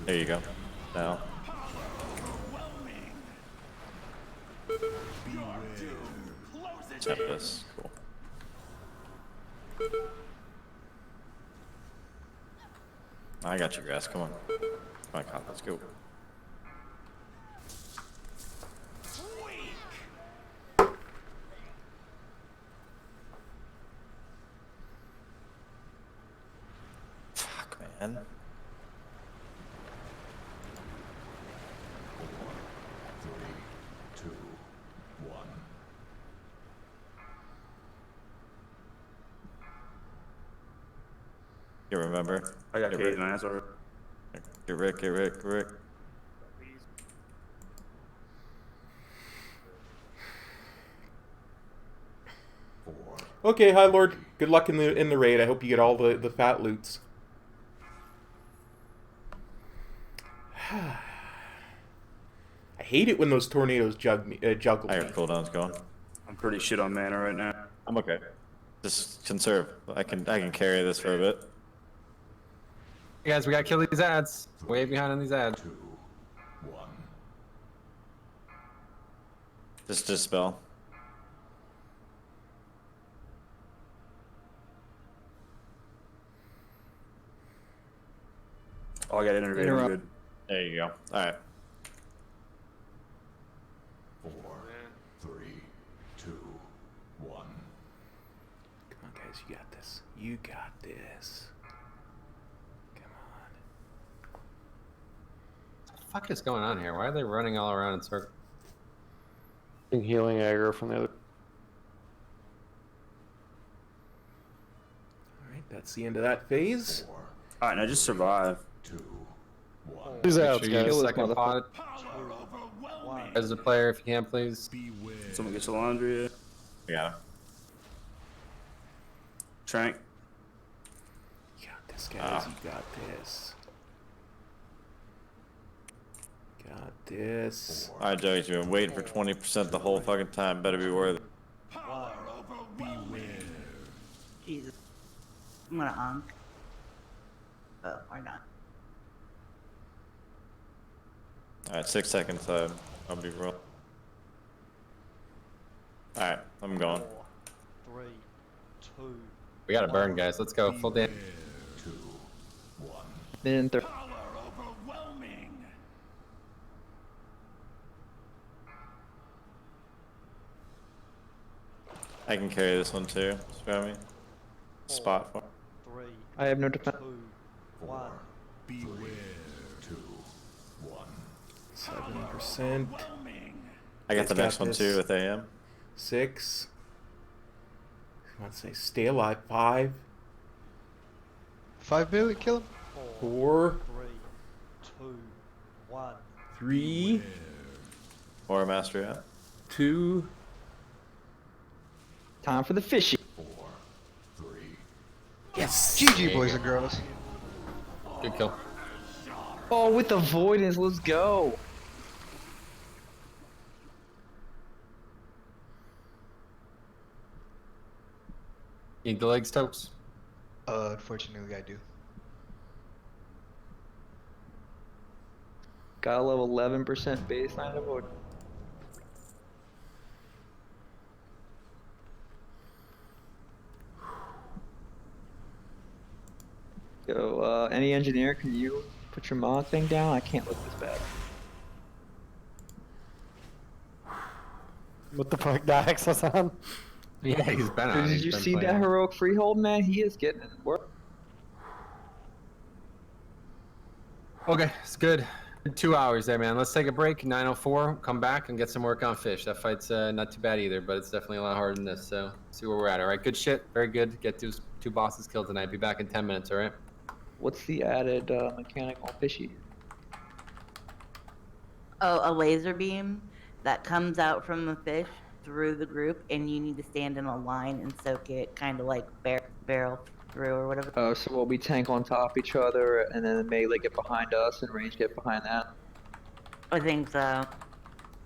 There you go. Now. Tempest. Cool. I got you, grass. Come on. Come on, Cop. Let's go. Fuck, man. You remember? I got Kate and Azeroth. Get Rick, get Rick, get Rick. Okay, hi Lord. Good luck in the raid. I hope you get all the fat loots. I hate it when those tornadoes juggle me. How your cooldown's going? I'm pretty shit on mana right now. I'm okay. Just conserve. I can carry this for a bit. Hey guys, we gotta kill these ads. Way behind on these ads. Just dispel. Oh, I got innervated. I'm good. There you go. Alright. 4, 3, 2, 1. Come on, guys. You got this. You got this. Come on. What the fuck is going on here? Why are they running all around in circles? Healing aggro from the other. Alright, that's the end of that phase. Alright, now just survive. 2, 1. Who's Make out, sure you guys? second pot. As a player, if you can, please. Someone gets a laundry. I got him. Trank. You got this, guys. You got this. Got this. Alright, Joey, you've been waiting for 20% the whole fucking time. Better be worth it. Jesus. I'm gonna honk. Oh, or not. Alright, 6 seconds. I'll be real. Alright, I'm going. 4, 3, 2, We gotta burn, guys. Let's go. Full damage. Minute and 30. I can carry this one too. Spare me. Spot for. 3, I have no defense. 2, 1. Beware. 2, 1. 7%. I got It's the next one this. too with AM. 6. Let's say stay alive. 5. 5 million, kill him. 4. 3, 2, 1. 3. Or mastery out. 2. Time for the fishy. 4, 3. Yes. GG, boys and girls. Good kill. Oh, with avoidance, let's go. Need the legs, Tokes? Unfortunately, I do. Got a level 11% baseline avoid. Yo, any engineer, can you put your mod thing down? I can't look this bad. What the fuck? Dax was on? Yeah, he's been on. Did He's you been see that playing. heroic freehold, man? He is getting it work. Okay, it's good. 2 hours there, man. Let's take a break. 9:04. Come back and get some work on fish. That fight's not too bad either, but it's definitely a lot harder than this. So see where we're at. All right, good shit. Very good. Get two bosses killed tonight. Be back in 10 minutes. All right. What's the added mechanic on fishy? Oh, a laser beam that comes out from the fish through the group, and you need to stand in a line and soak it, kind of like barrel through or whatever. Oh, so we'll be tank on top of each other, and then melee get behind us, and range get behind that. I think so.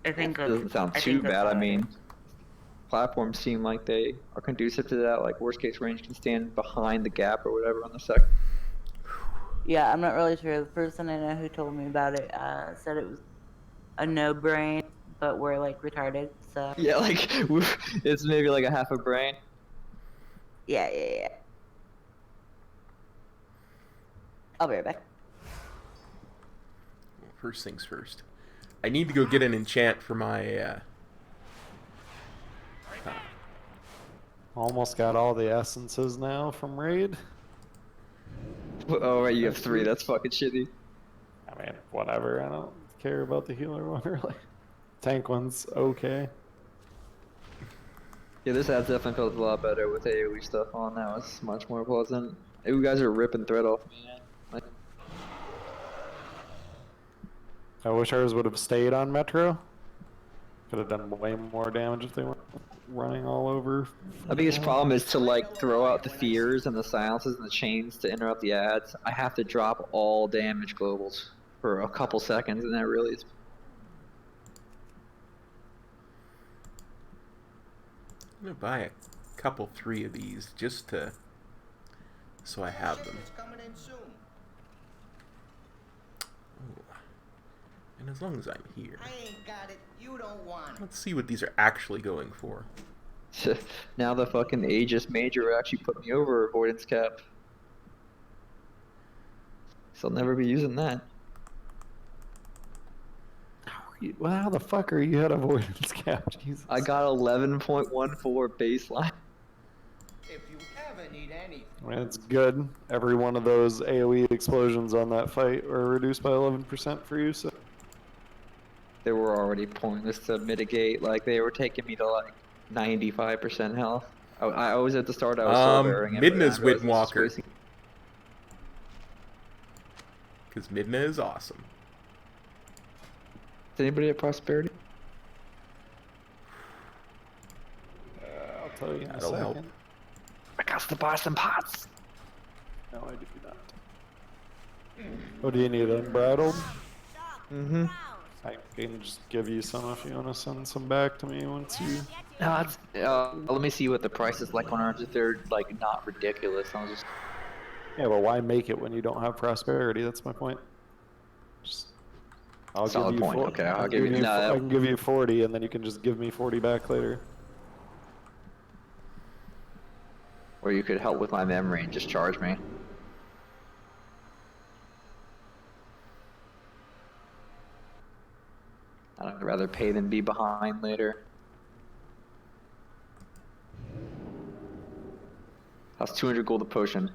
I think It doesn't sound too bad. I mean, platforms seem like they are conducive to that. Like worst case, range can stand behind the gap or whatever on the second. Yeah, I'm not really sure. The person I know who told me about it said it was a no-brain, but we're like retarded, so. Yeah, like it's maybe like a half a brain. Yeah. I'll be right back. First things first. I need to go get an enchant for my Almost got all the essences now from raid. Oh right, you have 3. That's fucking shitty. I mean, whatever. I don't care about the healer one really. Tank one's okay. Yeah, this ad definitely felt a lot better with AoE stuff on. That was much more pleasant. You guys are ripping thread off me, man. Like, I wish ours would have stayed on Metro. Could have done way more damage if they weren't running all over. the biggest problem is to like throw out the fears and the silences and the chains to interrupt the ads. I have to drop all damage globals for a couple seconds, and that really is. I'm gonna buy a couple, 3 of these just to so I have them. Ooh. And as long as I'm here. I ain't got it. You don't want it. Let's see what these are actually going for. Now the fucking Aegis Major actually put me over avoidance cap. So I'll never be using that. Well, how the fuck are you at avoidance cap? Jesus. I got 11.14 baseline. If you ever need anything. I mean, it's good. Every one of those AoE explosions on that fight were reduced by 11% for you, so. They were already pointless to mitigate. Like, they were taking me to like 95% health. I was at the start, I was still bearing it. Midna's Windwalker. Because Midna is awesome. Is anybody at Prosperity? I'll tell you in a That'll second. help. I got to buy some pots. No, I do not. What do you need, unbridled? Mm-hmm. I can just give you some if you want to send some back to me once you... Let me see what the price is like on ours. If they're like not ridiculous, I'll just... Yeah, but why make it when you don't have prosperity? That's my point. Just... I'll Solid give you point. 40. Okay, I'll give you... I can give you 40, and then you can just give me 40 back later. Or you could help with my memory and just charge me. I'd rather pay than be behind later. How's 200 gold a potion?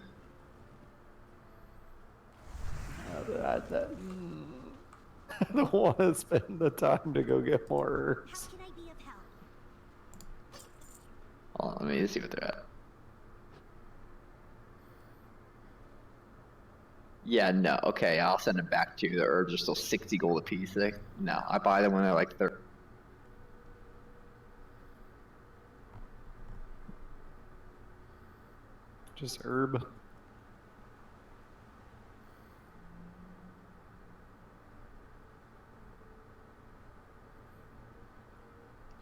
I don't want to spend the time to go get more herbs. Hold on, let me see what they're at. Yeah, no. Okay, I'll send it back to you. The herbs are still 60 gold a piece. No, I buy them when they're like 30. Just herb.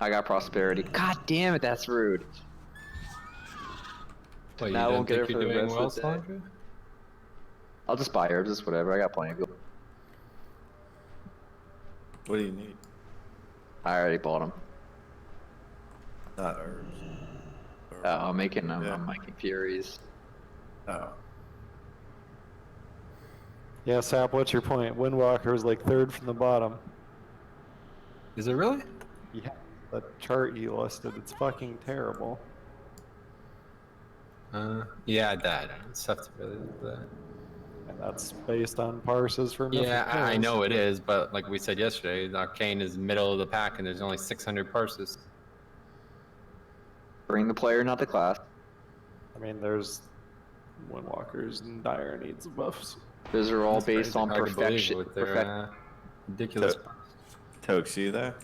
I got prosperity. God damn it, that's rude. Well, you Now I don't won't get think it for you're the doing rest well, of the day. Sandra? I'll just buy herbs, just whatever. I got plenty of gold. What do you need? I already bought them. Not herbs. I'm making them. I'm making furies. Oh. Yeah, Sap, what's your point? Windwalker is like third from the bottom. Is it really? Yeah, the chart you listed, it's fucking terrible. Yeah, that. It's tough to really look at that. And that's based on parses for Mythic Yeah, I Hills. know it is, but like we said yesterday, Arcane is middle of the pack and there's only 600 parses. Bring the player, not the class. I mean, there's Windwalkers and Dire needs buffs. Those are all That's based crazy. on Hard to believe perfection. with their ridiculous. Tokes, you there?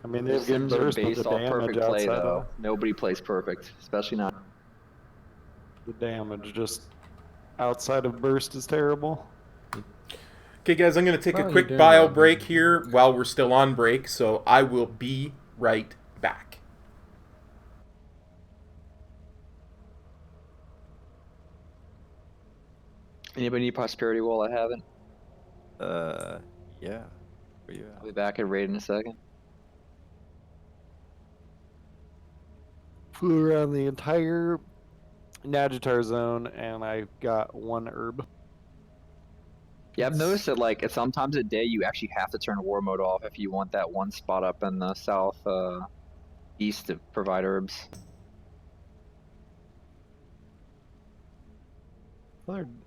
I mean, The they have good Sims are burst, but based the off damage perfect play, outside though. of Nobody plays perfect, especially not. the damage just outside of burst is terrible. Okay, guys, I'm going to take Well, a you're quick doing bio well. break here while we're still on break, so I will be right back. Anybody need prosperity while I haven't? Yeah. Where you I'll at? be back at raid in a second. Flew around the entire Nagitar zone, and I got one herb. Yeah, I've noticed that like sometimes a day you actually have to turn war mode off if you want that one spot up in the south east to provide herbs.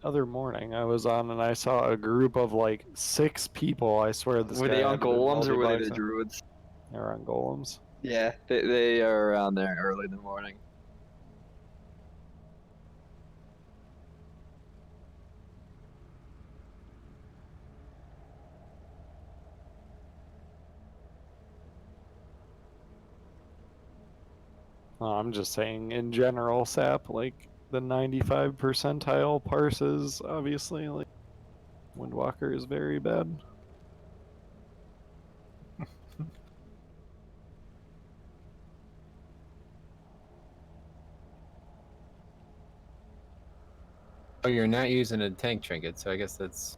Other morning, I was on and I saw a group of like 6 people. I swear this Were guy they on had been golems or were they the multi-boxing. druids? They were on golems. Yeah, they are around there early in the morning. I'm just saying, in general, Sap, like the 95 percentile parses, obviously, like Windwalker is very bad. Oh, you're not using a tank trinket, so I guess that's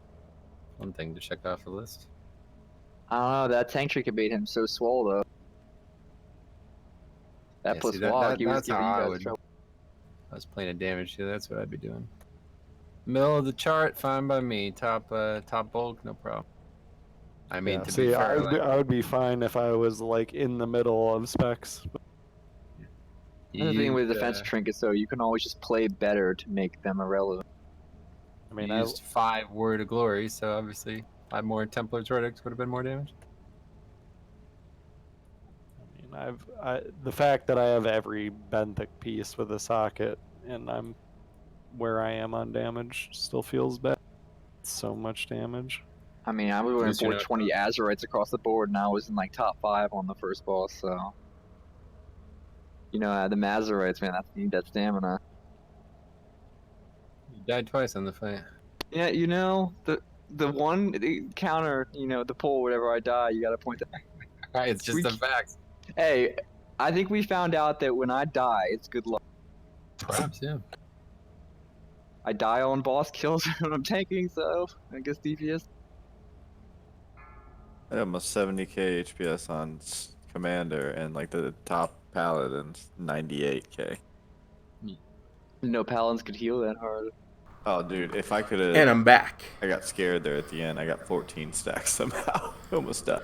one thing to check off the list. I don't know, that tank trinket made him so swole though. That Yeah, plus see, Wog, he was that's how giving you I guys would. trouble. I was playing a damage dealer. That's what I'd be doing. Middle of the chart, fine by me. Top bulk, no problem. I mean, Yeah, to see, be fair, I would be fine if I was like in the middle of specs. That's the thing with used, defense trinkets though, you can always just play better to make them irrelevant. I mean, you used 5 Word of Glory, so obviously 5 more Templar's Verdicts would have been more damage. The fact that I have every benthic piece with a socket and I'm where I am on damage still feels bad. It's so much damage. I mean, I was wearing 420 Azerites across the board and I was in like top 5 on the first boss, so. You know, the Mazerites, man, you need that stamina. You died twice on the fight. Yeah, you know, the one counter, you know, the pull, whenever I die, you gotta point that. It's just a fact. Hey, I think we found out that when I die, it's good luck. Perhaps, yeah. I die on boss kills when I'm tanking, so I guess DPS. I have almost 70k HPS on Commander, and like the top paladin's 98k. No paladins could heal that hard. Oh, dude, if I could have. And I'm back. I got scared there at the end. I got 14 stacks somehow. Almost done.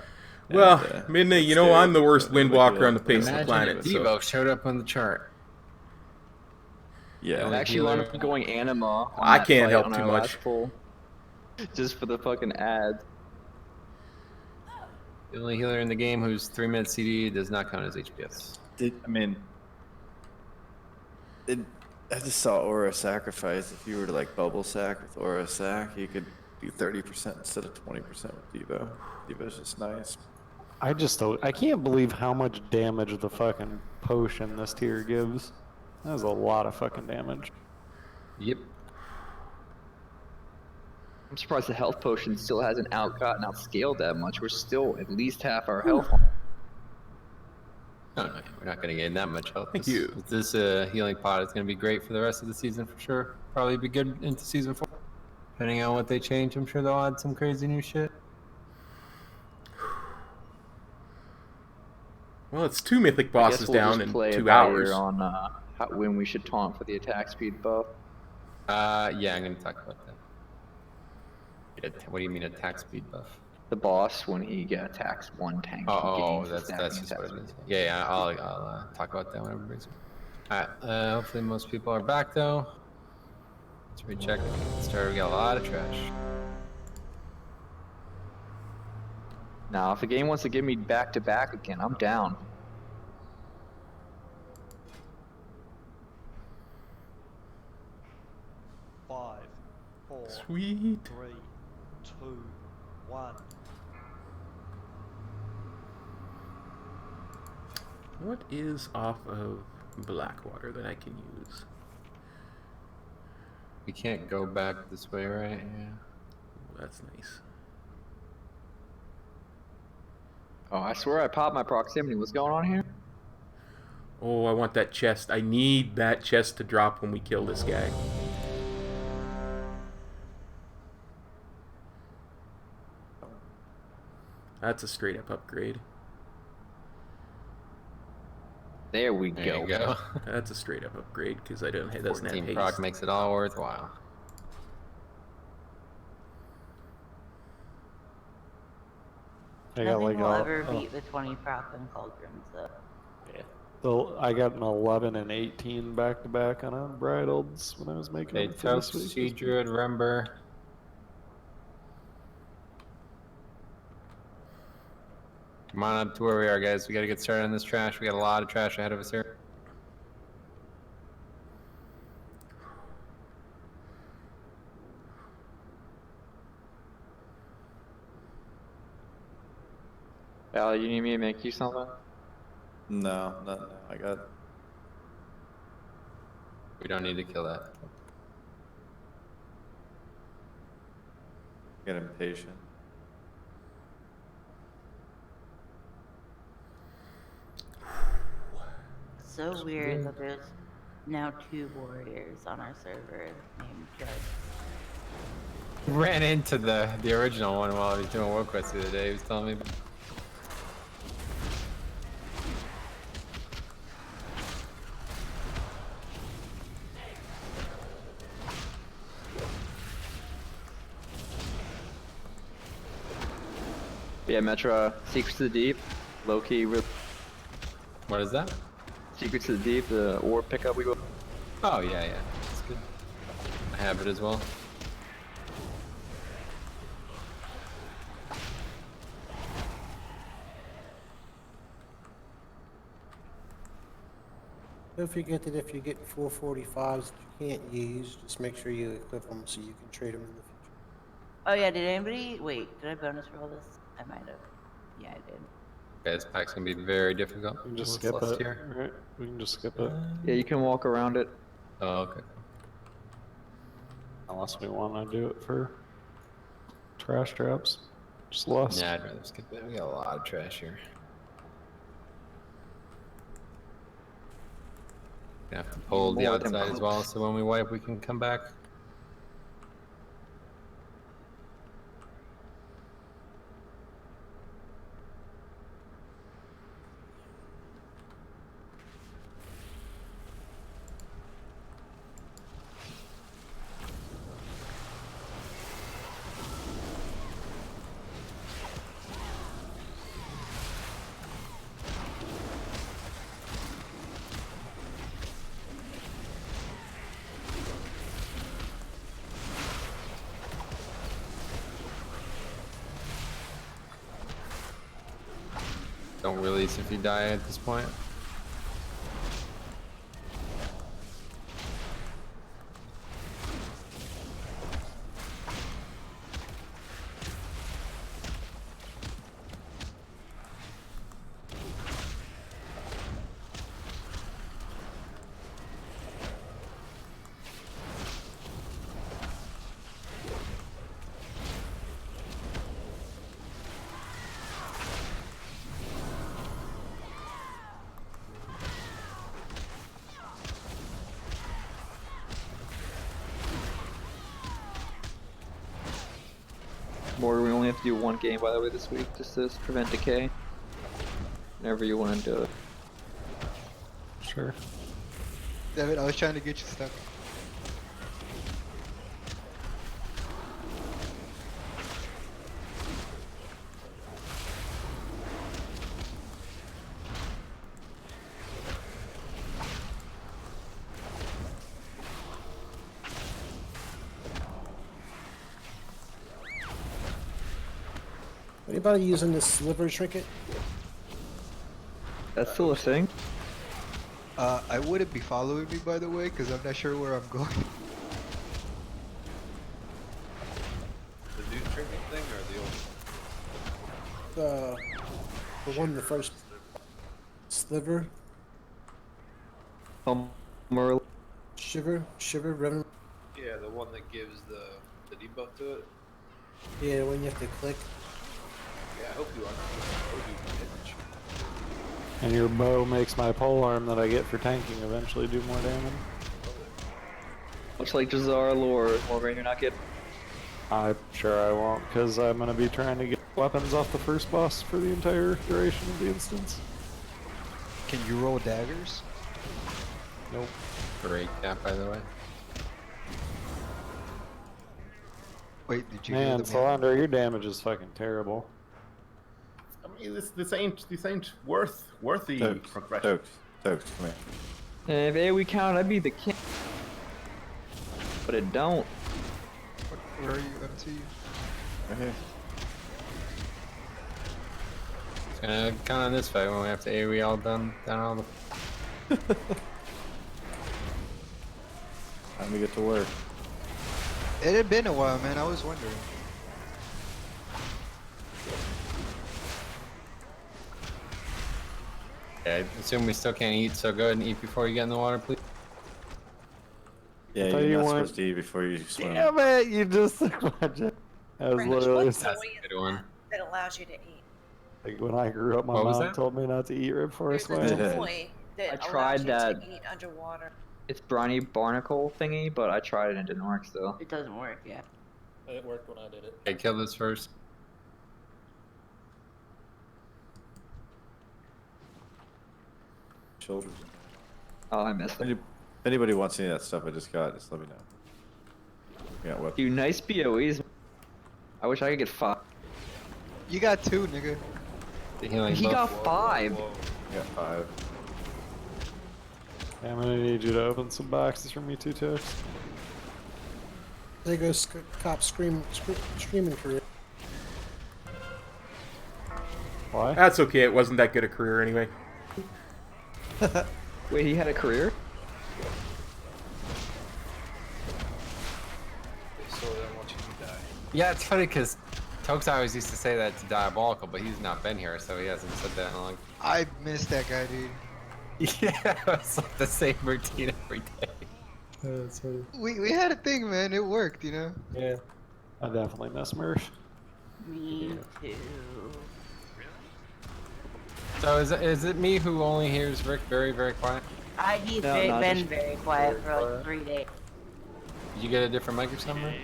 Well, And, Midnight, got you know, I'm scared. the worst Went into windwalker heal. on the face of the Imagine planet. if So. Devo showed up on the chart. Yeah. I actually wound up going anima. On I that can't fight help on too our much. last pull. Just for the fucking ads. The only healer in the game who's 3-minute CD does not count as HPS. I just saw Aura Sacrifice. If you were to like bubble sack with Aura Sac, you could do 30% instead of 20% with Devo. Devo's just nice. I can't believe how much damage the fucking potion this tier gives. That was a lot of fucking damage. Yep. I'm surprised the health potion still hasn't gotten outscaled that much. We're still at least half our health. No, we're not going to gain that much health. Thank you. This healing pot is going to be great for the rest of the season for sure. Probably be good into season 4. Depending on what they change, I'm sure they'll add some crazy new shit. Well, it's 2 mythic bosses we'll down just in play 2 by hours. ear on when we should taunt for the attack speed buff. Yeah, I'm going to talk about that. What do you mean attack speed buff? The boss, when he attacks one tank, he gains the that's stacking just what it attack is. speed. Yeah, I'll talk about that whenever it brings me. Alright, hopefully most people are back though. Let's recheck. We got a lot of trash. Now, if the game wants to give me back-to-back again, I'm down. Five, four, Sweet. 3, 2, 1. What is off of Blackwater that I can use? We can't go back this way, right? Yeah. That's nice. Oh, I swear I popped my proximity. What's going on here? Oh, I want that chest. I need that chest to drop when we kill this guy. That's a straight up upgrade. There we There go. you go. That's a straight up upgrade because I don't. It doesn't have 14 haste. proc makes it all worthwhile. I got Nothing like will ever beat the 20 proc and cauldrons though. Yeah. So I got an 11 and 18 back to back on Unbridleds when I was making Hey, them for this Toast, week. Sea Druid, Rember. Come on up to where we are, guys. We gotta get started on this trash. We got a lot of trash ahead of us here. Al, you need me to make you something? No, not now. I got. We don't need to kill that. Get impatient. So weird that there's now 2 warriors on our server named Judge. Ran into the original one while he was doing work quest the other day. He was telling me. Yeah, Metra, Secrets to the Deep, low-key. What is that? Secrets to the Deep, the orb pickup we go. Oh yeah, yeah, that's good. I have it as well. Don't forget that if you get 445s that you can't use, just make sure you equip them so you can trade them in the future. Oh yeah, did anybody wait? Did I bonus roll this? I might have. Yeah, I did. Okay, this pack's gonna be very difficult. We can just What's skip left it. here? Right? We can just skip it. Yeah, you can walk around it. Oh, okay. Unless we want to do it for trash traps. Just lust. Yeah, I'd rather skip it. We got a lot of trash here. Gonna have to pull the More than outside as well, so when we wipe, we can come back. don't release if you die at this point. Mortar, we only have to do one game, by the way, this week, just to prevent decay. Whenever you want to do it. Sure. David, I was trying to get you stuck. Anybody using this sliver trinket? That's still a thing? I wouldn't be following me, by the way, because I'm not sure where I'm going. The new trinket thing or the old? The one, the first sliver. Shiver, revenue. Yeah, the one that gives the debuff to it. Yeah, when you have to click. Yeah, I hope you are. And your bow makes my polearm that I get for tanking eventually do more damage. Much like Jazar lore, Morgan, you're not getting. I'm sure I won't, because I'm going to be trying to get weapons off the first boss for the entire duration of the instance. Can you roll daggers? Nope. Great cap, by the way. Wait, did you Man, hear the Solandra, your damage is fucking terrible. I mean, this ain't worthy progression. Toast, come here. If AoE count, I'd be the king. But it don't. Where are you up to? Right here. It's gonna count on this fight when we have to AoE all down all the. Time to get to work. It had been a while, man. I was wondering. Yeah, I assume we still can't eat, so go ahead and eat before you get in the water, please. Yeah, I thought you're you not weren't- supposed to eat before you swim. Damn it, you just imagine. That was literally That's a good one. That allows you to eat. like when I grew up, my What was mom that? told me not to eat right before I There's swam. a Yeah. toy that I allows tried you that. to eat underwater. It's briny barnacle thingy, but I tried it and it didn't work still. It doesn't work, yeah. It worked when I did it. Okay, kill this first. Shoulders. Oh, I missed it. If anybody wants any of that stuff I just got, just let me know. Yeah, weapons. Dude, nice BOEs. I wish I could get 5. You got 2, nigga. The healing He buff. got 5. I got 5. Yeah, I'm gonna need you to open some boxes for me too, Toast. There goes cop screaming career. Why? That's okay. It wasn't that good a career anyway. Wait, he had a career? So then watching you die. Yeah, it's funny because Tokes always used to say that to Diabolical, but he's not been here, so he hasn't said that in a long time. I missed that guy, dude. Yeah, it's like the same routine every day. That's funny. We had a thing, man. It worked, you know. Yeah. I definitely miss Murph. Me too. So is it me who only hears Rick very, very quiet? He's No, been just very quiet for like 3 days. Did you get a different mic or something?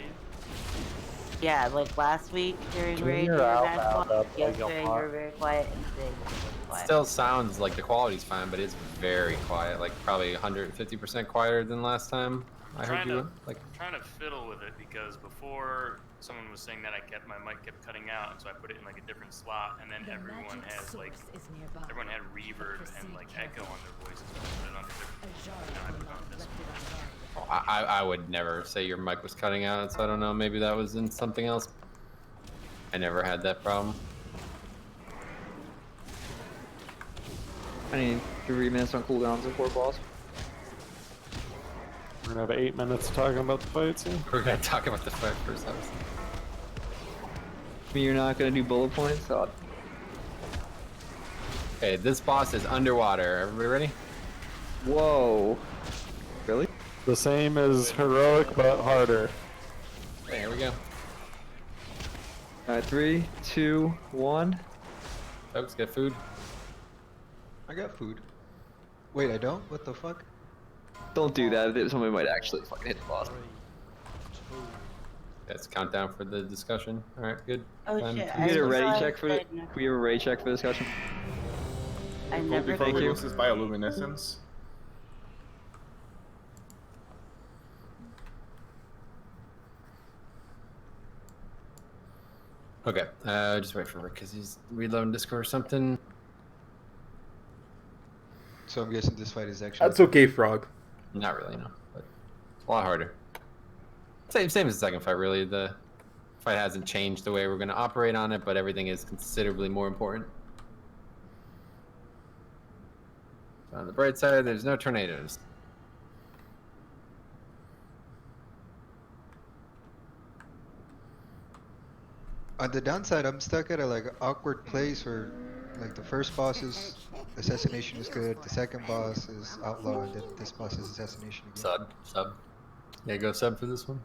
Yeah, like last week during Turn raid, you your were out very loud quiet. up like Yesterday, a you pot. were very quiet, and today you were very quiet. Still sounds like the quality's fine, but it's very quiet. Like probably 150% quieter than last time I heard you. Like Trying to fiddle with it because before someone was saying that my mic kept cutting out, and so I put it in like a different slot, and then The everyone magic has like source is nearby. everyone had reverb and like echo on their voices. When I put it on a different. Now I put it on this one. I would never say your mic was cutting out, so I don't know. Maybe that was in something else. I never had that problem. I need 3 minutes on cooldowns before boss. We're gonna have 8 minutes talking about the fight soon. We're gonna talk about the fight first. You're not gonna do bullet points? Oh. Okay, this boss is underwater. Everybody ready? Whoa. Really? The same as heroic, but harder. Okay, here we go. Alright, 3, 2, 1. Folks, get food. I got food. Wait, I don't? What the fuck? Don't do that. Somebody might actually fucking hit the boss. That's countdown for the discussion. All right, good. Oh, Time shit, to- Can we get a I ready realized check for the? I Can we have a ready check for the discussion? I Cool, never before we Thank you. lose this bioluminescence. Okay, just wait for Rick because he's reloading Discord or something. So I'm guessing this fight is actually. That's okay, Frog. Not really, no, but a lot harder. Same as the second fight, really. The fight hasn't changed the way we're going to operate on it, but everything is considerably more important. On the bright side, there's no tornadoes. On the downside, I'm stuck at a like awkward place where, like, the first boss's assassination is good, the second boss is outlaw, and then this boss's assassination again. Sub. Yeah, go sub for this one.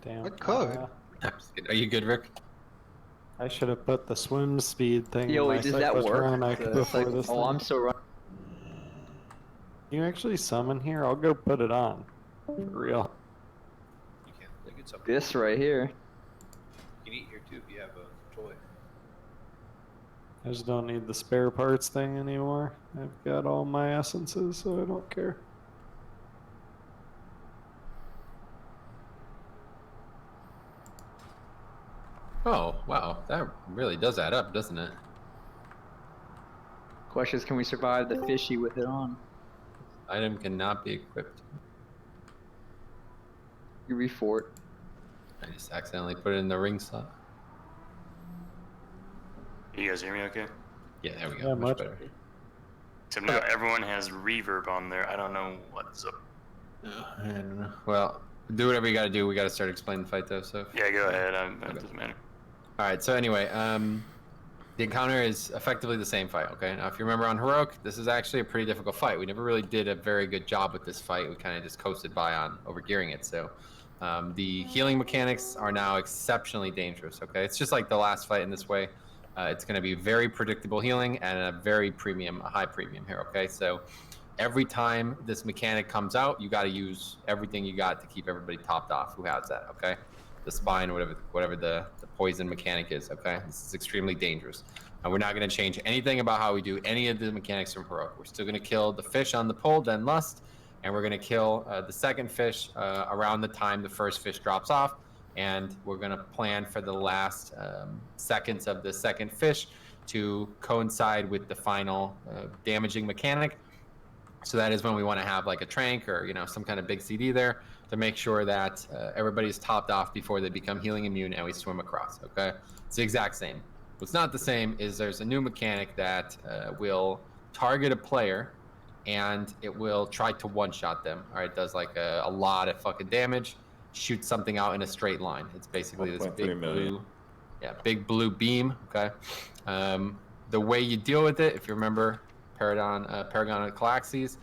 Damn. What code? I'm just kidding. Are you good, Rick? I should have put the swim speed thing Yo, in wait, my does that work? cyclotronic before this oh, thing. I'm so right. Can you actually summon here? I'll go put it on. For real. You can. You can summon. This right here. You can eat here too if you have a toy. I just don't need the spare parts thing anymore. I've got all my essences, so I don't care. Oh, wow. That really does add up, doesn't it? Question is, can we survive the fishy with it on? Item cannot be equipped. You refort. I just accidentally put it in the ring slot. You guys hear me okay? Yeah, there we go. Yeah, much much better. Except now everyone has reverb on there. I don't know what's up. I don't know. Well, do whatever you gotta do. We gotta start explaining the fight though, so. Yeah, go ahead. It doesn't matter. Alright, so anyway, the encounter is effectively the same fight, okay? Now, if you remember on Heroic, this is actually a pretty difficult fight. We never really did a very good job with this fight. We kind of just coasted by on overgearing it, so. The healing mechanics are now exceptionally dangerous, okay? It's just like the last fight in this way. It's going to be very predictable healing and a very premium, a high premium here, okay? So every time this mechanic comes out, you got to use everything you got to keep everybody topped off who has that, okay? The spine, whatever the poison mechanic is, okay? This is extremely dangerous. And we're not going to change anything about how we do any of the mechanics from Heroic. We're still going to kill the fish on the pole, then Lust, and we're going to kill the second fish around the time the first fish drops off. And we're going to plan for the last seconds of the second fish to coincide with the final damaging mechanic. So that is when we want to have like a trank or, you know, some kind of big CD there to make sure that everybody's topped off before they become healing immune and we swim across, okay? It's the exact same. What's not the same is there's a new mechanic that will target a player and it will try to one-shot them, all right? It does like a lot of fucking damage. Shoot something out in a straight line. It's basically this big blue, big blue beam. Okay. The way you deal with it, if you remember, Paragon and Calaxes,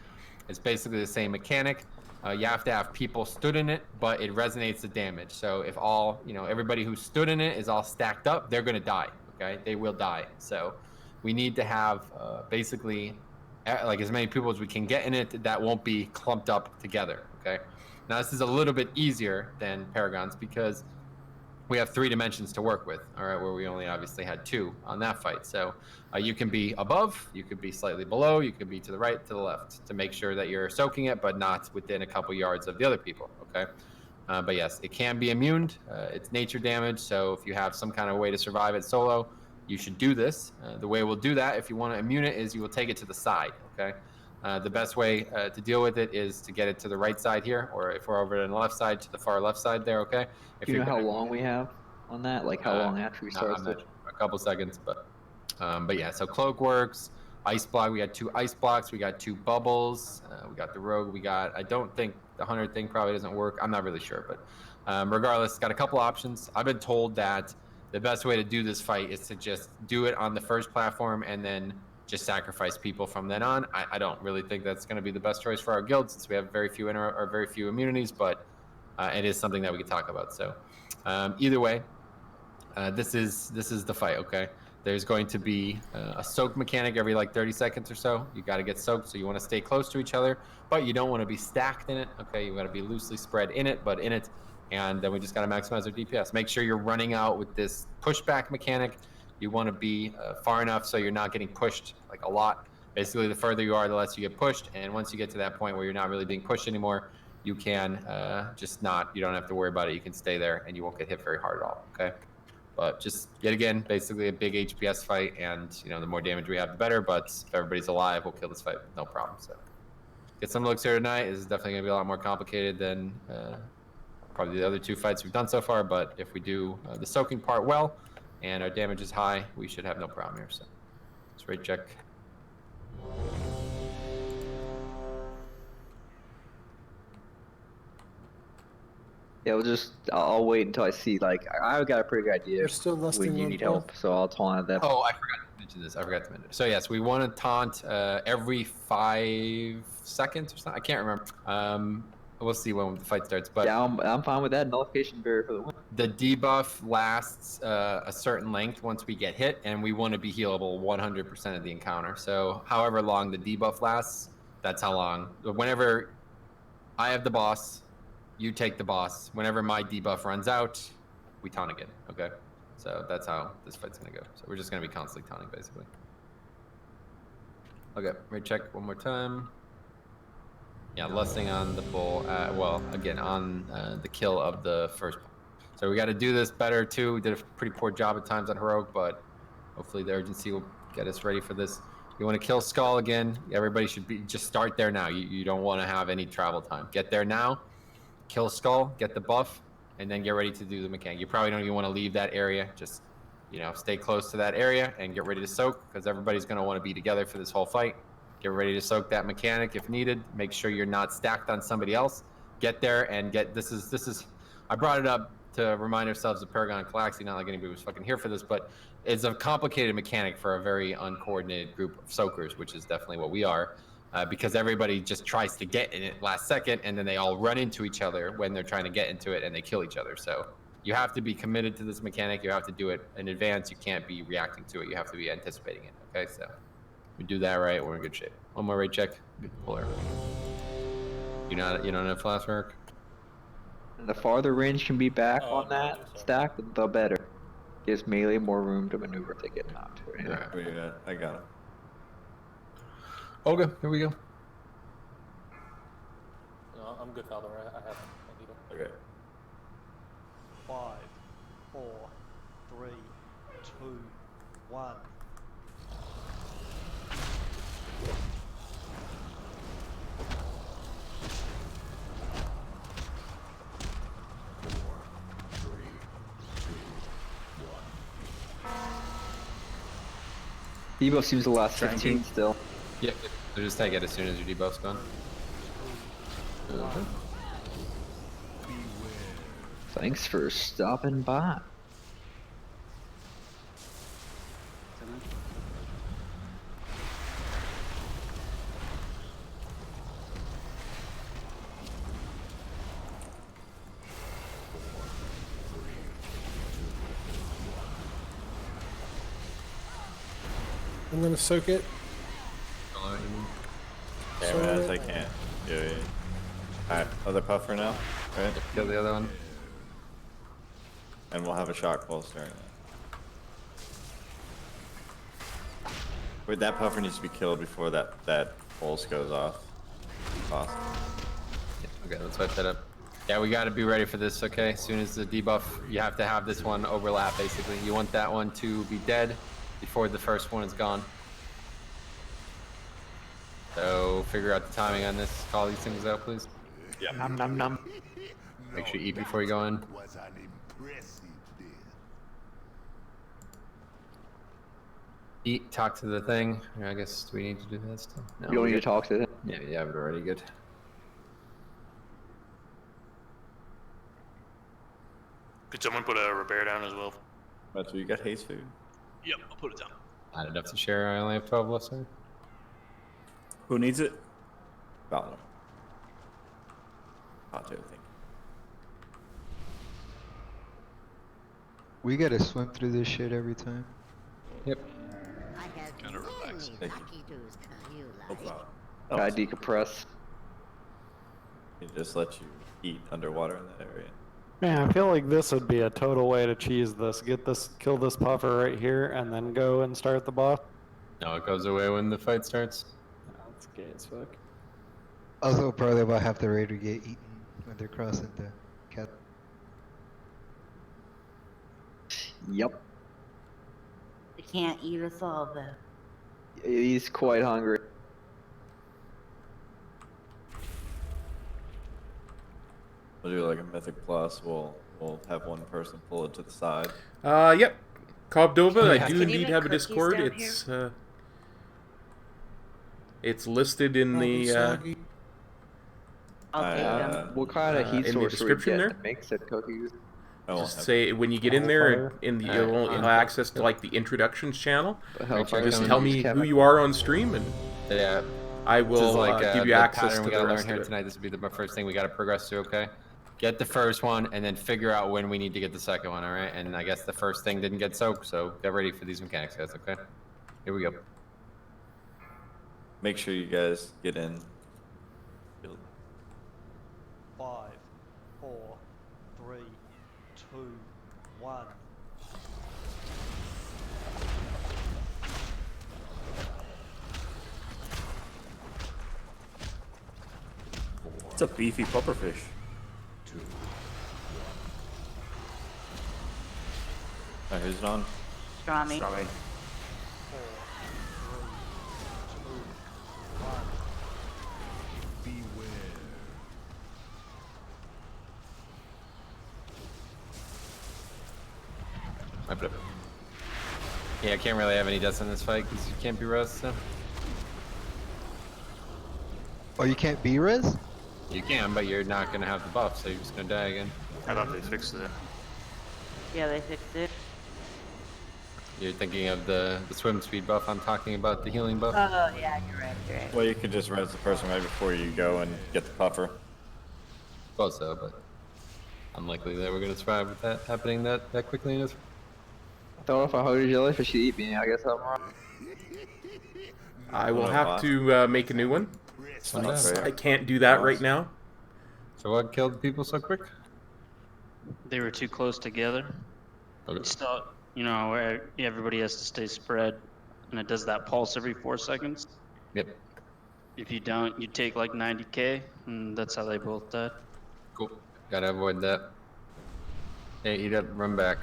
it's basically the same mechanic. You have to have people stood in it, but it resonates the damage. So if everybody who stood in it is all stacked up, they're gonna die. Okay, they will die. So we need to have basically like as many people as we can get in it that won't be clumped up together. Okay. Now this is a little bit easier than Paragons because we have 3 dimensions to work with, all right, where we only obviously had 2 on that fight. So you can be above, you could be slightly below, you could be to the right, to the left, to make sure that you're soaking it, but not within a couple yards of the other people, okay? But yes, it can be immune. It's nature damage, so if you have some kind of way to survive it solo, you should do this. The way we'll do that, if you want to immune it, is you will take it to the side, okay? The best way to deal with it is to get it to the right side here, or if we're over on the left side, to the far left side there, okay? If Do you know how long we have on that? Like how long after we start? A couple seconds, but yeah. So cloak works. ice block. We got 2 ice blocks. We got 2 bubbles. We got the rogue. I don't think the 100 thing probably doesn't work. I'm not really sure, but regardless, got a couple options. I've been told that the best way to do this fight is to just do it on the first platform and then just sacrifice people from then on. I don't really think that's going to be the best choice for our guild since we have very few immunities, but it is something that we can talk about. So either way, this is the fight. Okay, there's going to be a soak mechanic every like 30 seconds or so. You got to get soaked, so you want to stay close to each other, but you don't want to be stacked in it. Okay, you got to be loosely spread in it, but in it. And then we just got to maximize our DPS. Make sure you're running out with this pushback mechanic. You want to be far enough so you're not getting pushed like a lot. Basically, the further you are, the less you get pushed. And once you get to that point where you're not really being pushed anymore, you can you don't have to worry about it. You can stay there and you won't get hit very hard at all. Okay. But just yet again, basically a big HPS fight. And, the more damage we have, the better. But if everybody's alive, we'll kill this fight. No problem. So get some looks here tonight. This is definitely going to be a lot more complicated than probably the other 2 fights we've done so far, but if we do the soaking part well and our damage is high, we should have no problem here. So let's rate check. Yeah, I'll wait until I see, like, I've got a pretty good idea They're still lusting when you on need both. help, so I'll taunt at that. Oh, I forgot to mention this. So yes, we want to taunt every 5 seconds or something. I can't remember. We'll see when the fight starts. But yeah, I'm fine with that. Nullification barrier for the win. The debuff lasts a certain length once we get hit, and we want to be healable 100% of the encounter. So however long the debuff lasts, that's how long. Whenever I have the boss, you take the boss. Whenever my debuff runs out, we taunt again. Okay? So that's how this fight's going to go. So we're just going to be constantly taunting, basically. Okay, recheck one more time. Yeah, lusting on the bull. Again, on the kill of the first. So we got to do this better too. We did a pretty poor job at times on Heroic, but hopefully the urgency will get us ready for this. You want to kill Skull again. Everybody should just start there now. You don't want to have any travel time. Get there now. Kill Skull. Get the buff, and then get ready to do the mechanic. You probably don't even want to leave that area. Just stay close to that area and get ready to soak because everybody's going to want to be together for this whole fight. Get ready to soak that mechanic if needed. Make sure you're not stacked on somebody else. Get there and get this is I brought it up to remind ourselves of Paragon and Calaxy, not like anybody was fucking here for this, but it's a complicated mechanic for a very uncoordinated group of soakers, which is definitely what we are, because everybody just tries to get in it last second and then they all run into each other when they're trying to get into it and they kill each other. So you have to be committed to this mechanic. You have to do it in advance. You can't be reacting to it. You have to be anticipating it. Okay, so we do that right, we're in good shape. One more rate check. Good puller. You don't have flash work? The farther range can be back on that stack, the better. Gives melee more room to maneuver if they get knocked. Yeah, I got it. Okay, here we go. No, I'm good, Father. I have it. Okay. 5, 4, 3, 2, 1. Debuff seems to last 15 still. Yep, so just take it as soon as your debuff's gone. Thanks for stopping by. I'm gonna soak it. Damn it, as I can't. Yeah. Alright, other puffer now. Right? Kill the other one. And we'll have a shock pulse during that. Wait, that puffer needs to be killed before that pulse goes off. Awesome. Okay, let's switch that up. Yeah, we got to be ready for this, okay? As soon as the debuff, you have to have this one overlap, basically. You want that one to be dead before the first one is gone. So figure out the timing on this. Call these things out, please. Yeah. Nom nom nom. Make sure you eat before you go in. Was an impressive death. talk to the thing. I guess we need to do that still. No, You don't we're need to good. talk to him. Yeah, but already good. Could someone put a repair down as well? That's what you got haste food. Yep, I'll put it down. Not enough to share. I only have 12 left, sir. Who needs it? Valor. Pato, thank you. We gotta swim through this shit every time. Yep. Kind of relax. No problem. I decompress. It just lets you eat underwater in that area. Man, I feel like this would be a total way to cheese this. Get this, kill this puffer right here, and then go and start the boss. No, it goes away when the fight starts. That's gay as fuck. Also, probably about half the raider get eaten when they're crossing the cat. Yep. They can't eat us all though. He's quite hungry. We'll do like a Mythic Plus. We'll have one person pull it to the side. Yep. Cobdova, I do Can you indeed make have a cookies Discord. down It's listed in the What kind of heat in the source should we description get there. to make said cookies? Just say when you get in there, you'll have access to like the introductions channel. Just tell me who you are on stream, and I This is will like, give you the access pattern to we the gotta rest learn here of it. tonight. This will be the first thing we gotta progress through. Okay. Get the first one, and then figure out when we need to get the second one. All right. And I guess the first thing didn't get soaked, so get ready for these mechanics, guys. Okay. Here we go. Make sure you guys get in. 5, 4, 3, 2, 1. It's a beefy pufferfish. Alright, who's it on? Strami. Sorry. I put it. Yeah, I can't really have any deaths in this fight because you can't be rest. So. Oh, you can't be res? You can, but you're not gonna have the buff, so you're just gonna die again. I thought they fixed it. Yeah, they fixed it. You're thinking of the swim speed buff. I'm talking about the healing buff. Oh yeah, you're right. You're right. Well, you can just res the person right before you go and get the puffer. Suppose so, but unlikely that we're gonna survive with that happening that quickly in this. Thought if I hold a jellyfish, she'd eat me. I guess I'm wrong. I will have to make a new one. I can't do that right now. So what killed people so quick? They were too close together. Okay. Still, you know, where everybody has to stay spread, and it does that pulse every 4 seconds. Yep. If you don't, you take like 90k, and that's how they both died. Cool. Gotta avoid that. Hey, eat up, run back.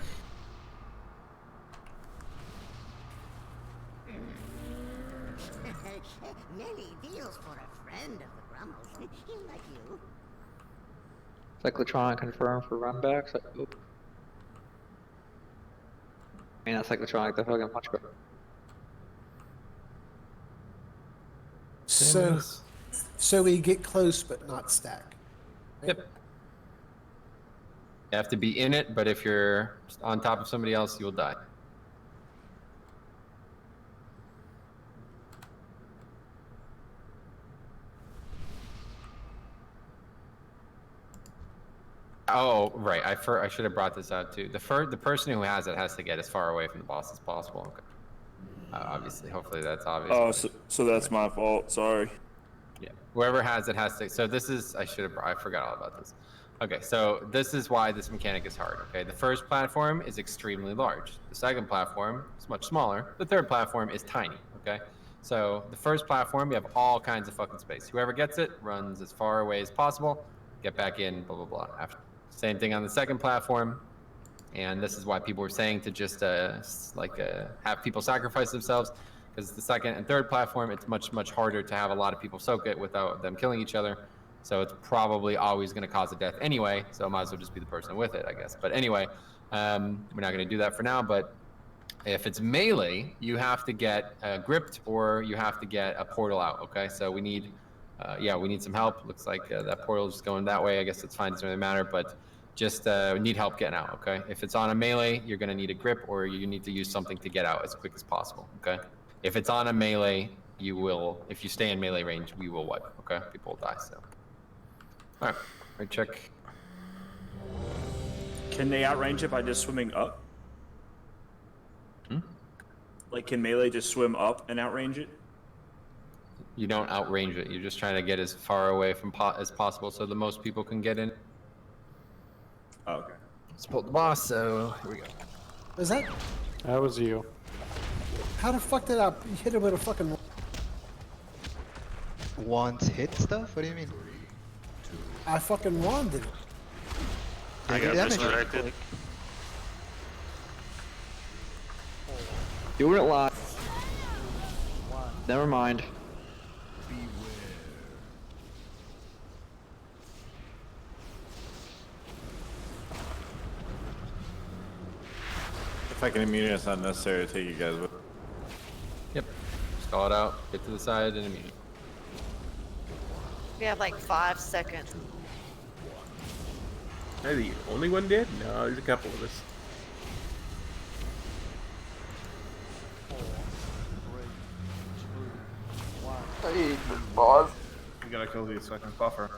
Many deals for a friend of the Grumbles. Like you. Cyclotron confirmed for runbacks. Oop. I mean, not Cyclotron, the fucking punch card. So we get close but not stack. Yep. You have to be in it, but if you're on top of somebody else, you'll die. Oh, right. I should have brought this out too. The person who has it has to get as far away from the boss as possible. Okay. Obviously, hopefully that's obvious. Oh, so that's my fault. Sorry. Yeah. Whoever has it has to. So this is. I forgot all about this. Okay. So this is why this mechanic is hard. Okay. The first platform is extremely large. The second platform is much smaller. The third platform is tiny. Okay. So the first platform, you have all kinds of fucking space. Whoever gets it runs as far away as possible. Get back in. Blah blah blah. After. Same thing on the second platform. And this is why people were saying to just have people sacrifice themselves, because the second and third platform, it's much harder to have a lot of people soak it without them killing each other. So it's probably always going to cause a death anyway. So it might as well just be the person with it, I guess. But anyway, we're not going to do that for now. But If it's melee, you have to get gripped or you have to get a portal out. Okay, so we need, we need some help. Looks like that portal is going that way. I guess it's fine. Doesn't really matter, but just need help getting out. Okay, if it's on a melee, you're gonna need a grip or you need to use something to get out as quick as possible. Okay, if it's on a melee, you will. If you stay in melee range, we will wipe. Okay, people will die. So, all right, check. Can they outrange it by just swimming up? Like, can melee just swim up and outrange it? You don't outrange it. You're just trying to get as far away from as possible so the most people can get in. Oh, okay. Let's pull the boss, so here we go. Was that? That was you. How the fuck did I hit him with a fucking... Wands hit stuff? What do you mean? I fucking wanded it. I got Resurrected. Doing it live. Never mind. If I can immune, it's not necessary to take you guys with. Yep. Just call it out, get to the side, and immune. We have like 5 seconds. Are the only one dead? No, there's a couple of us. 4, 3, 2, 1. Hey, boss. We gotta kill the second buffer.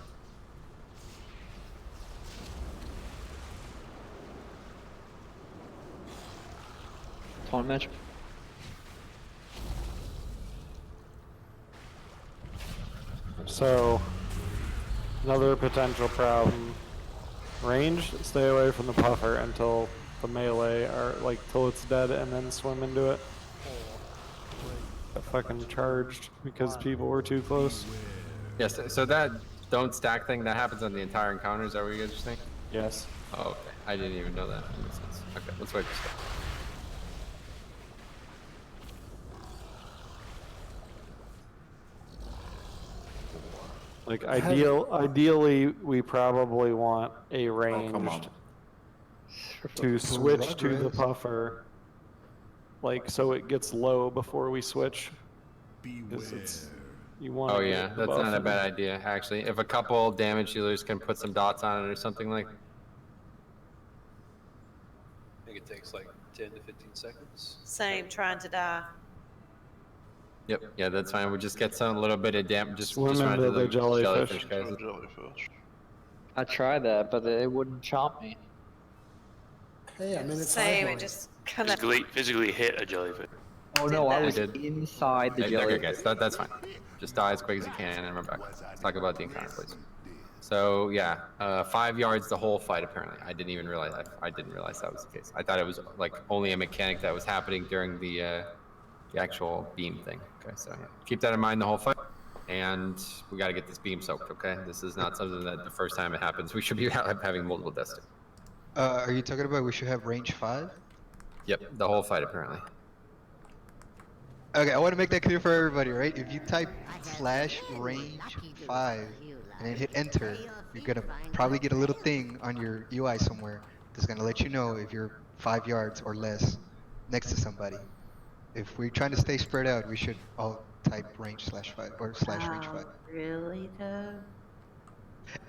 Taunt match. So, another potential problem. Range, stay away from the puffer until the melee are like till it's dead and then swim into it. Got fucking charged because people were too close. Yes, so that don't stack thing, that happens on the entire encounter, is that what you guys are saying? Yes. Oh, okay. I didn't even know that. That makes sense. Okay, let's wait for stuff. Like ideally, we probably want a ranged to switch to the puffer, like so it gets low before we switch. You want. Oh yeah, that's not a bad idea actually. If a couple damage dealers can put some dots on it or something like. I think it takes like 10 to 15 seconds. Same, trying to die. Yep, yeah, that's fine. We just get some little bit of damage. Just swim run into the jellyfish. guys. I tried that, but it wouldn't chomp me. Hey, I'm in its Same, it just kind of... Physically hit a jellyfish. Oh no, I was did. inside the Okay, jellyfish. guys, that's fine. Just die as quick as you can and run back. Let's talk about the encounter, please. So yeah, 5 yards the whole fight apparently. I didn't even realize that. I didn't realize that was the case. I thought it was like only a mechanic that was happening during the actual beam thing. Okay, so yeah. Keep that in mind the whole fight. And we got to get this beam soaked, okay? This is not something that the first time it happens. We should be having multiple deaths. Are you talking about we should have range 5? Yep, the whole fight apparently. Okay, I want to make that clear for everybody, right? If you type /range 5 and then hit enter, you're gonna probably get a little thing on your UI somewhere that's gonna let you know if you're 5 yards or less next to somebody. If we're trying to stay spread out, we should all type range /5 or /range 5. Really, though?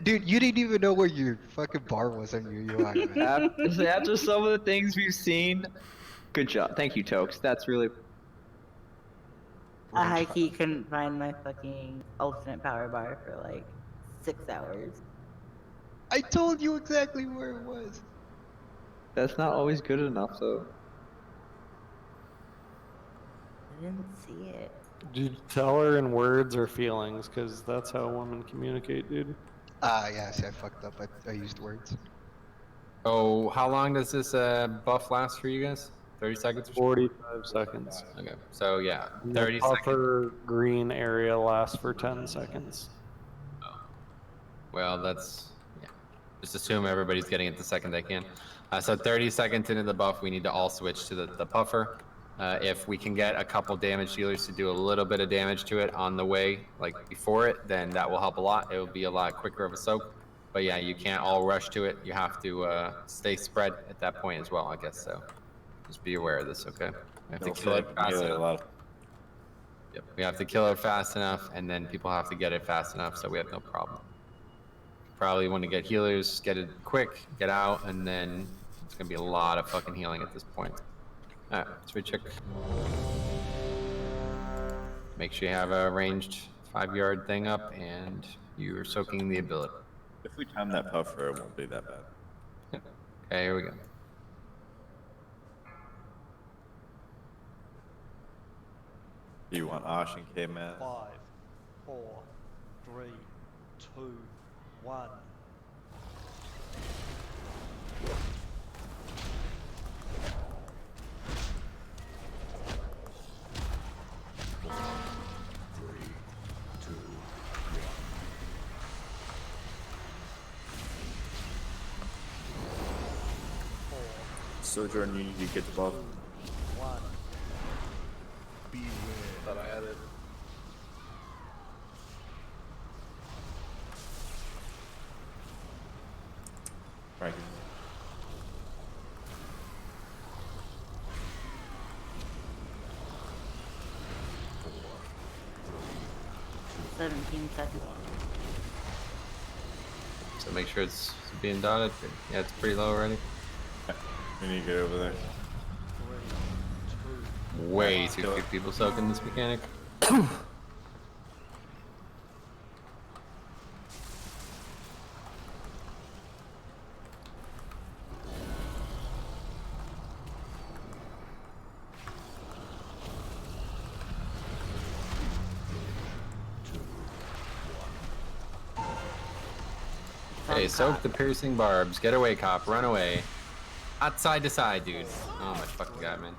Dude, you didn't even know where your fucking bar was on your UI, man. After some of the things we've seen, good job. Thank you, Tokes. That's really... I high-key couldn't find my fucking ultimate power bar for like 6 hours. I told you exactly where it was. That's not always good enough, though. I didn't see it. Did you tell her in words or feelings? Because that's how women communicate, dude. Yeah, see, I fucked up. I used words. Oh, how long does this buff last for you guys? 30 seconds? 45 seconds. Okay, so yeah, And 30 the seconds. buffer green area lasts for 10 seconds. Well, that's, yeah. Just assume everybody's getting it the second they can. So 30 seconds into the buff, we need to all switch to the puffer. If we can get a couple damage dealers to do a little bit of damage to it on the way, like before it, then that will help a lot. It will be a lot quicker of a soak. But yeah, you can't all rush to it. You have to stay spread at that point as well, I guess so. Just be aware of this, okay? We have to They'll kill say it fast melee a enough. lot. Yep, we have to kill it fast enough, and then people have to get it fast enough, so we have no problem. Probably want to get healers, get it quick, get out, and then it's gonna be a lot of fucking healing at this point. All right, let's recheck. Make sure you have a ranged 5-yard thing up, and you're soaking the ability. If we time that puffer, it won't be that bad. Okay, here we go. You want Osh and K-Man? 5, 4, 3, 2, 1. Sojourn, you need to get the buff. 1. Thought I had it. Right. 17 seconds. So make sure it's being dotted. Yeah, it's pretty low already. We need to get over there. Way too few people soaking this mechanic. Hey, soak the piercing barbs. Get away, cop. Run away. Not side to side, dude. Oh my fucking god, man.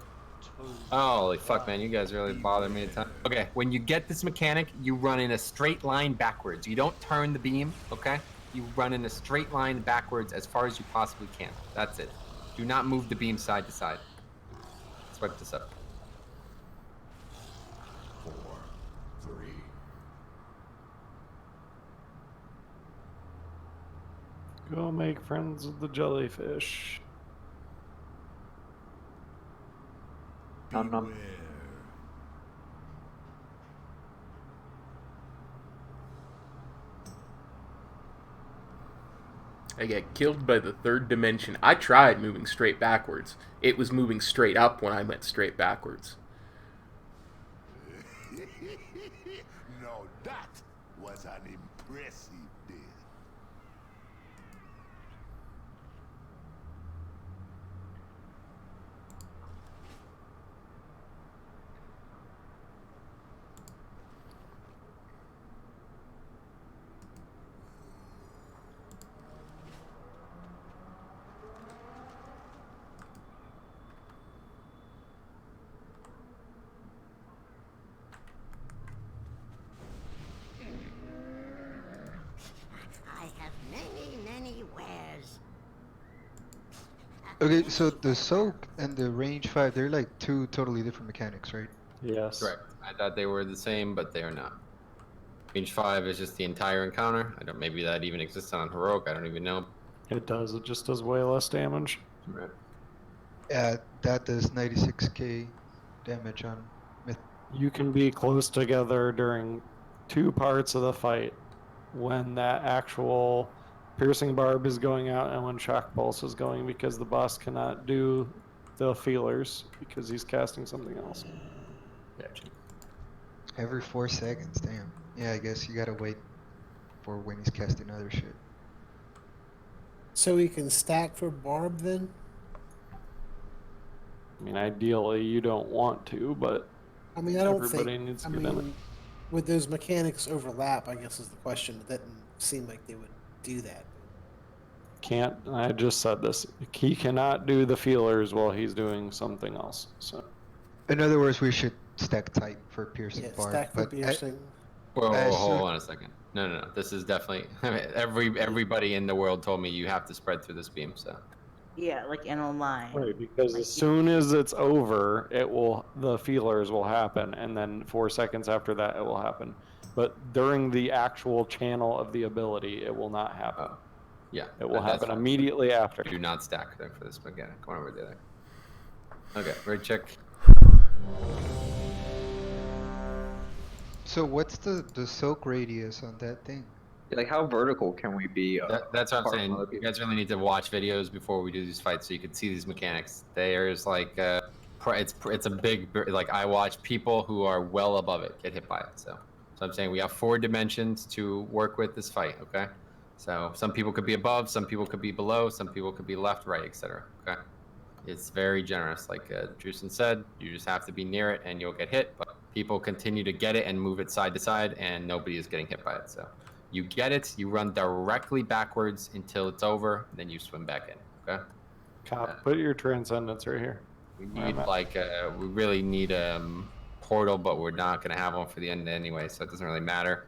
Holy fuck, man. You guys really bother me a ton. Okay, when you get this mechanic, you run in a straight line backwards. You don't turn the beam, okay? You run in a straight line backwards as far as you possibly can. That's it. Do not move the beam side to side. Let's wipe this up. 4, 3. Go make friends with the jellyfish. Nom nom. I get killed by the third dimension. I tried moving straight backwards. It was moving straight up when I went straight backwards. Now that was an impressive death. I have many, many wares. Okay, so the soak and the range 5, they're like two totally different mechanics, right? Yes. Correct. I thought they were the same, but they are not. Range 5 is just the entire encounter. I don't. Maybe that even exists on heroic. I don't even know. It does. It just does way less damage. Right. Yeah, that does 96k damage on Myth. You can be close together during 2 parts of the fight when that actual piercing barb is going out and when shock pulse is going, because the boss cannot do the feelers because he's casting something else. Gotcha. Every 4 seconds, damn. Yeah, I guess you gotta wait for when he's casting other shit. So we can stack for Barb then? I mean, ideally you don't want to, but I mean, I don't everybody think. needs to I get in it. mean, would those mechanics overlap? I guess is the question. It doesn't seem like they would do that. Can't. I just said this. He cannot do the feelers while he's doing something else. So In other words, we should stack tight for piercing Yeah, barb. stack for but piercing. Whoa, I hold assume- on a second. No. This is definitely. I mean, everybody in the world told me you have to spread through this beam. So. Yeah, like in a line. right, because as soon as it's over, the feelers will happen, and then 4 seconds after that, it will happen. But during the actual channel of the ability, it will not happen. Yeah. It will that's happen fine. immediately after. Do not stack there for this mechanic. Come on over there. Okay, right check. So what's the soak radius on that thing? Like, how vertical can we be? That's what I'm apart from saying. other You people? guys really need to watch videos before we do these fights so you can see these mechanics. There's like, it's a big, like I watch people who are well above it get hit by it. So I'm saying we have 4 dimensions to work with this fight. Okay, so some people could be above, some people could be below, some people could be left, right, etc. Okay, it's very generous. Like Drusen said, you just have to be near it and you'll get hit. But people continue to get it and move it side to side, and nobody is getting hit by it. So. You get it, you run directly backwards until it's over, and then you swim back in, okay? Cop, put your transcendence right here. We need, like, we really need a portal, but we're not going to have one for the end anyway, so it doesn't really matter.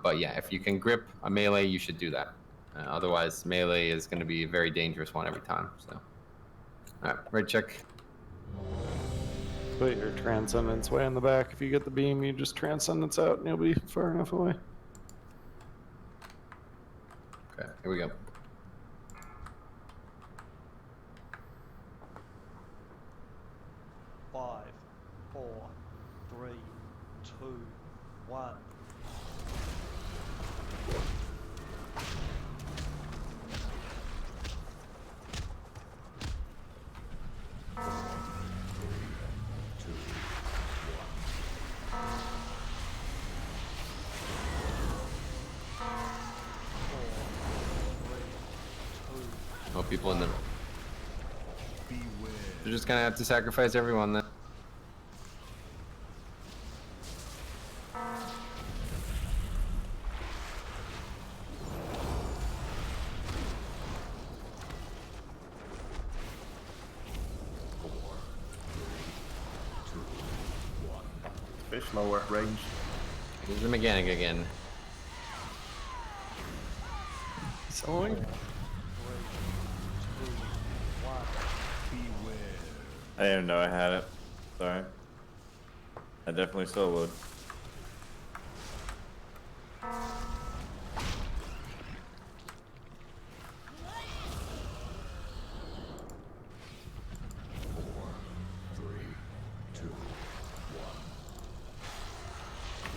But yeah, if you can grip a melee, you should do that. Otherwise, melee is going to be a very dangerous one every time, so. All right, right check. Put your transcendence way in the back. If you get the beam, you just transcendence out, and you'll be far enough away. Okay, here we go. Five, 4, 3, 2, 1. Oh, people in the... They're just gonna have to sacrifice everyone then. Fish lower range. Here's the mechanic again. Sewing? I didn't even know I had it. Sorry. I definitely still would.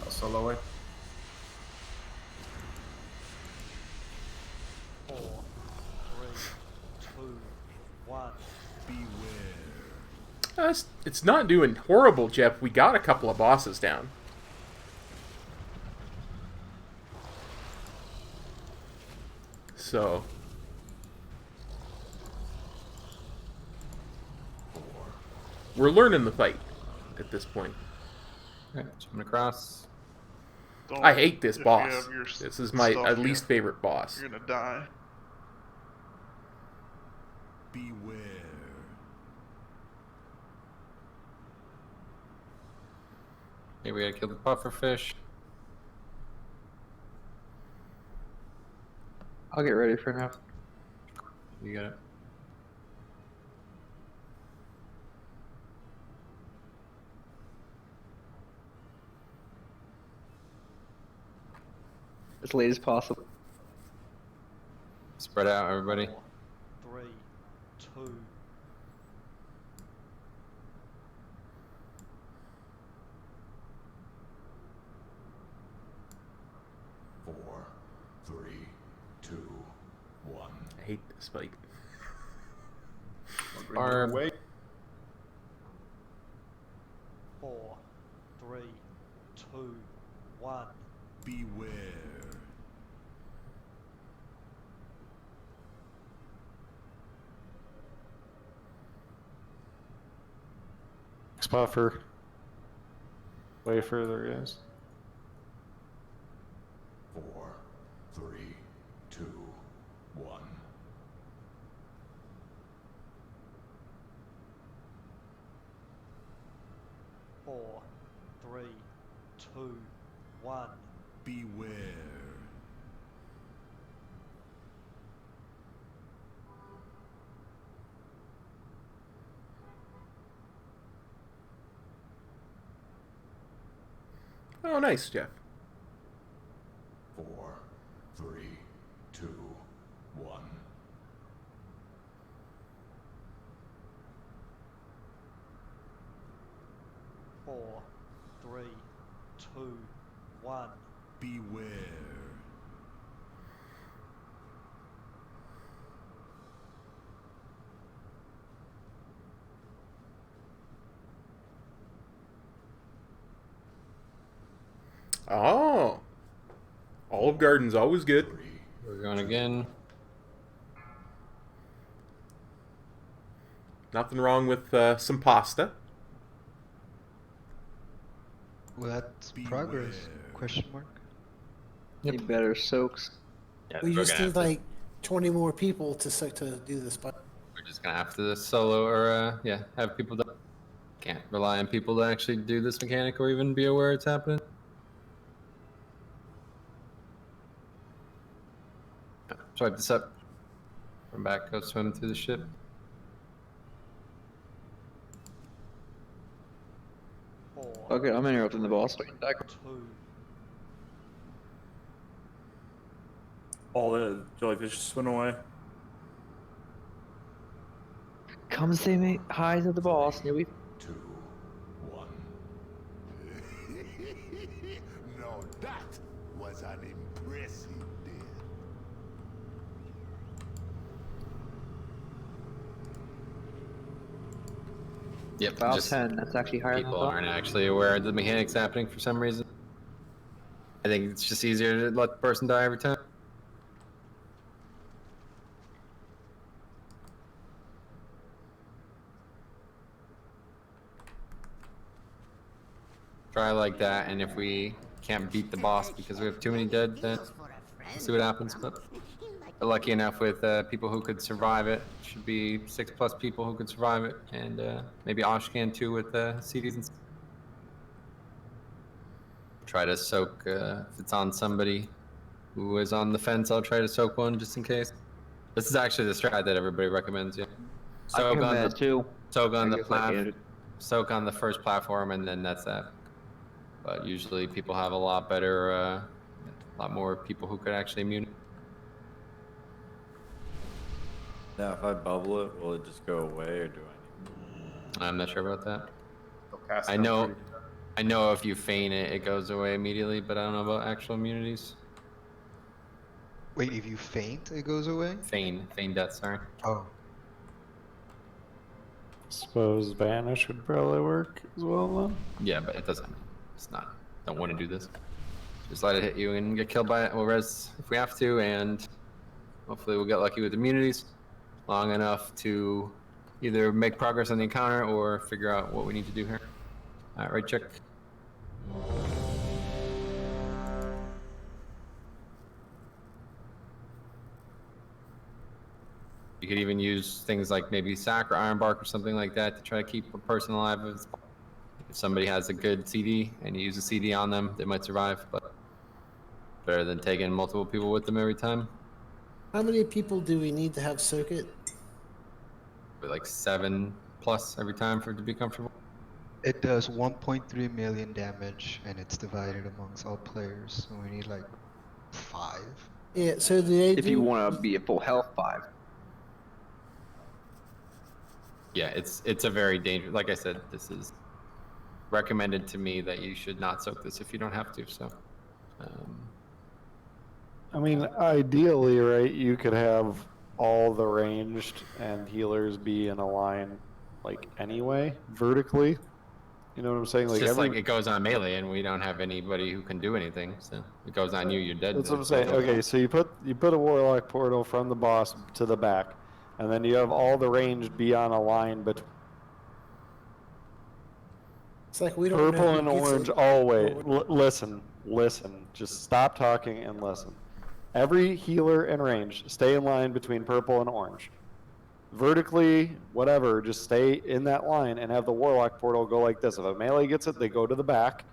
Solo away. 4, 3, 2, 1. It's not doing horrible, Jeff. We got a couple of bosses down. So... we're learning the fight at this point. Okay, jumping across. I hate this If you boss. have your This is my stuff, least favorite boss. You're gonna die. Beware. Hey, we gotta kill the pufferfish. I'll get ready for now. You got it. As late as possible. Spread out, everybody. 3, 2. Four, 3, 2, 1. I hate this fight. Barb. Away. 4, 3, 2, 1. Beware. Puffer. Way further, guys. 4, 3, 2, 1. 4, 3, 2, 1. Beware. Oh, nice, Jeff. 4, 3, 2, 1. 4, 3, 2, 1. Beware. Oh. Olive Garden's always good. We're going again. Nothing wrong with some pasta. Well, that's progress? Question mark. You better soaks. Yeah, We we're just gonna need have to, like 20 more people to do this. But we're just gonna have to solo or yeah, have people. Can't rely on people to actually do this mechanic or even be aware it's happening. Swipe this up. Come back, go swim through the ship. Okay, I'm interrupting the boss. 2. All the jellyfish just went away. Come say me hi to the boss, and you'll be 2, 1. No, that was an impressive death. Yep, about just 10. That's actually higher than I people thought. aren't actually aware the mechanic's happening for some reason. I think it's just easier to let the person die every time. Try like that, and if we can't beat the boss because we have too many dead, then see what happens. But we're lucky enough with people who could survive it. Should be 6+ people who could survive it, and maybe Oshcan too with CDs and try to soak if it's on somebody who is on the fence. I'll try to soak one just in case. This is actually the strat that everybody recommends. Yeah, soak on the soak on the soak on the first platform, and then that's that. But usually people have a lot better, a lot more people who could actually immune it. Now, if I bubble it, will it just go away, or do I need? I'm not sure about that. Cast I them know, pretty- I know if you feign it, it goes away immediately, but I don't know about actual immunities. Wait, if you faint, it goes away? Feign death, sorry. Oh. Suppose Vanish would probably work as well then. Yeah, but it doesn't. It's not. Don't want to do this. Just let it hit you and get killed by it. We'll res if we have to, and hopefully we'll get lucky with immunities long enough to either make progress on the encounter or figure out what we need to do here. All right, right check. You could even use things like maybe sack or iron bark or something like that to try to keep a person alive. If somebody has a good CD and you use a CD on them, they might survive, but better than taking multiple people with them every time. how many people do we need to have soak it? Like 7+ every time for it to be comfortable. It does 1.3 million damage, and it's divided amongst all players. So we need like 5. Yeah. So do they If you want to be at full health, 5. Yeah, it's a very dangerous. Like I said, this is recommended to me that you should not soak this if you don't have to. So, I mean, ideally, right, you could have all the ranged and healers be in a line, like, anyway, vertically. You know what I'm saying? it's Like, just like it goes on melee, and we don't have anybody who can do anything. So it goes on you. You're dead. That's what I'm saying. Okay, so you put a warlock portal from the boss to the back, and then you have all the ranged be on a line between. It's like we don't know Purple who and gets orange it. always. Listen. Just stop talking and listen. Every healer and range, stay in line between purple and orange. Vertically, whatever, just stay in that line and have the warlock portal go like this. If a melee gets it, they go to the back,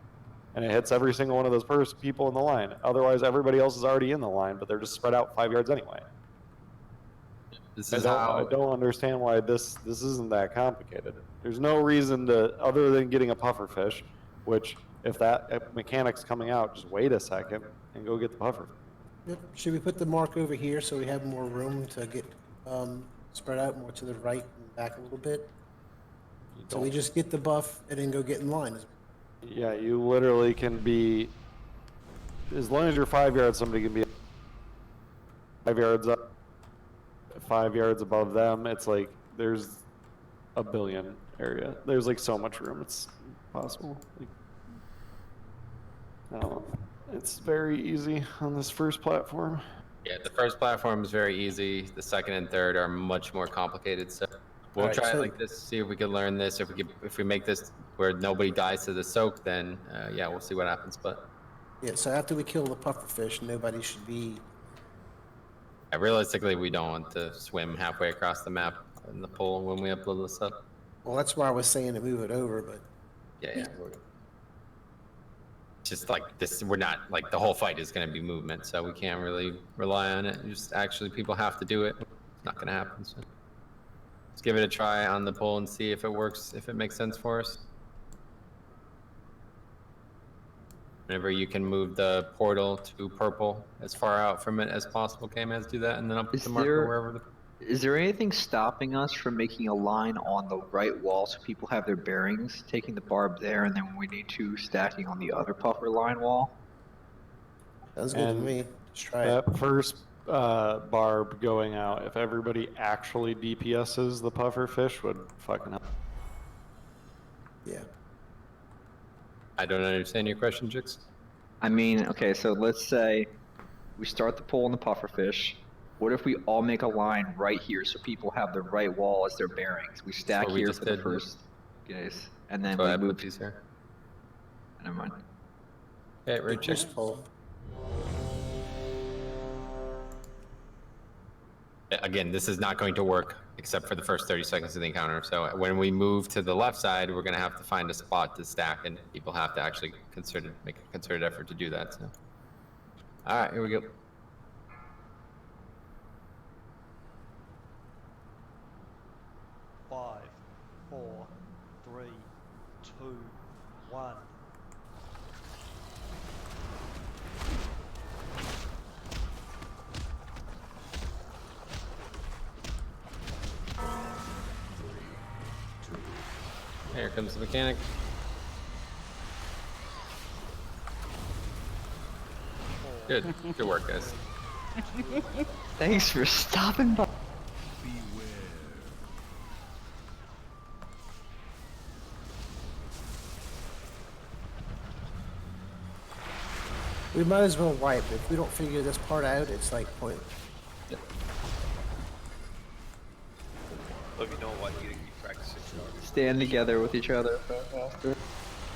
and it hits every single one of those first people in the line. Otherwise, everybody else is already in the line, but they're just spread out 5 yards anyway. I don't understand why this isn't that complicated. There's no reason to, other than getting a puffer fish, which if that mechanic's coming out, just wait a second and go get the puffer. Yep. Should we put the mark over here so we have more room to get spread out more to the right and back a little bit? So we just get the buff and then go get in line. Yeah, you literally can be, as long as you're 5 yards, somebody can be 5 yards up, 5 yards above them. It's like there's a billion area. There's like so much room. It's possible. Like, I don't know. It's very easy on this first platform. Yeah, the first platform is very easy. The second and third are much more complicated. So we'll Alright, try so- it like this, see if we can learn this. If we make this where nobody dies to the soak, then yeah, we'll see what happens. But Yeah, so after we kill the pufferfish, nobody should be... realistically, we don't want to swim halfway across the map in the pool when we upload this stuff. Well, that's why I was saying to move it over, but... Yeah. Just like this, we're not like the whole fight is going to be movement, so we can't really rely on it. Just actually, people have to do it. It's not going to happen. So let's give it a try on the poll and see if it works, if it makes sense for us. Whenever you can move the portal to purple as far out from it as possible, K-Mans, do that, and then I'll put the marker wherever. Is there anything stopping us from making a line on the right wall so people have their bearings, taking the barb there, and then when we need to, stacking on the other puffer line wall? Sounds good to me. Let's try it. That first barb going out, if everybody actually DPS's the puffer fish, would fucking help. Yeah. I don't understand your question, Jix. I mean, okay, so let's say we start the pull on the pufferfish. What if we all make a line right here so people have the right wall as their bearings? We stack what we here just for the did. first case, and then So we I move. put these here. Never mind. Okay, right check. Just pull. Again, this is not going to work except for the first 30 seconds of the encounter. So when we move to the left side, we're going to have to find a spot to stack, and people have to actually make a concerted effort to do that. So, all right, here we go. Five, 4, 3, 2, 1. Here comes the mechanic. Good. Good work, guys. Thanks for stopping by. We might as well wipe. If we don't figure this part out, it's like pointless. Let me know what you keep practicing. Stand together with each other faster.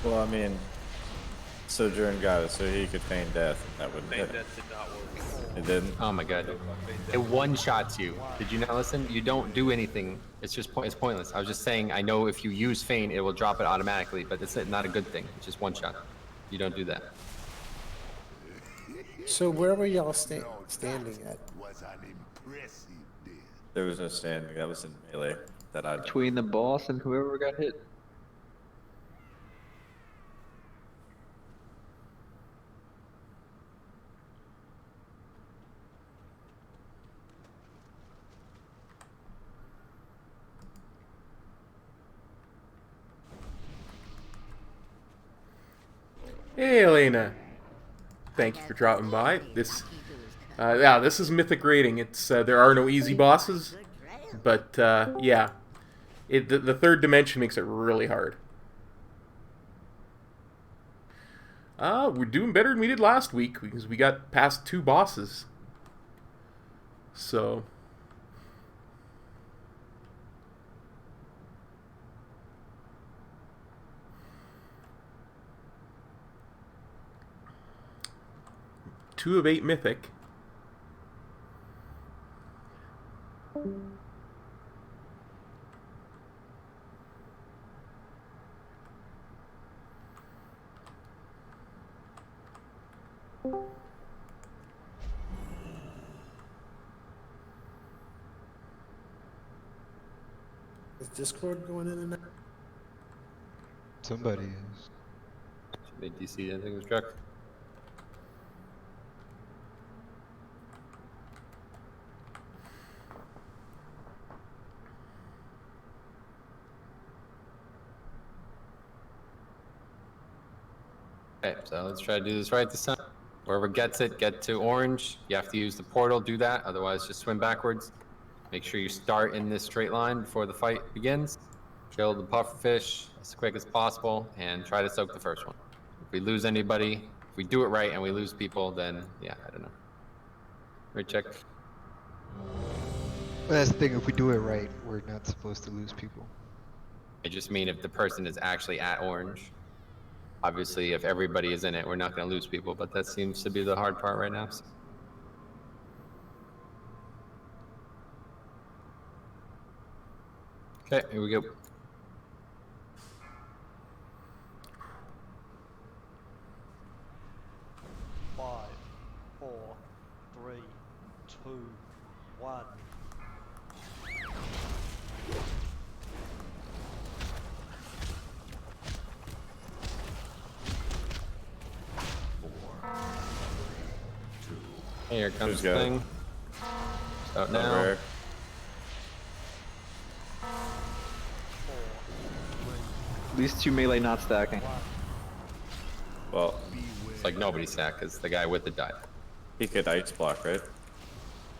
Well, I mean, Sojourn got it, so he could feign death, and that wouldn't Feign hit. death did not work. It didn't? Oh my god. It one-shots you. Did you not listen? You don't do anything. It's just it's pointless. I was just saying, I know if you use feign, it will drop it automatically, but it's not a good thing. It's just one shot. You don't do that. So where were y'all standing at? Was an impressive death. There was no standing. That was in melee. That I Between the boss and whoever got hit. Hey, Elena. Thank you for dropping by. This, yeah, this is Mythic rating. It's there are no easy bosses, but yeah, the third dimension makes it really hard. We're doing better than we did last week because we got past 2 bosses. So. Two of 8 mythic. Is Discord going in and out? Somebody is. Made DC, I think it was Druck. Okay, so let's try to do this right this time. Whoever gets it, get to orange. You have to use the portal, do that. Otherwise, just swim backwards. Make sure you start in this straight line before the fight begins. Kill the pufferfish as quick as possible and try to soak the first one. If we lose anybody, if we do it right and we lose people, then yeah, I don't know. Right, check. But that's the thing, if we do it right, we're not supposed to lose people. I just mean if the person is actually at orange. Obviously, if everybody is in it, we're not going to lose people, but that seems to be the hard part right now. So. Okay, here we go. Five, 4, 3, 2, 1. Hey, here comes the Who's thing. Out now. Over. At least 2 melee not stacking. Well, it's like nobody stacked because the guy with it died. He could ice block, right?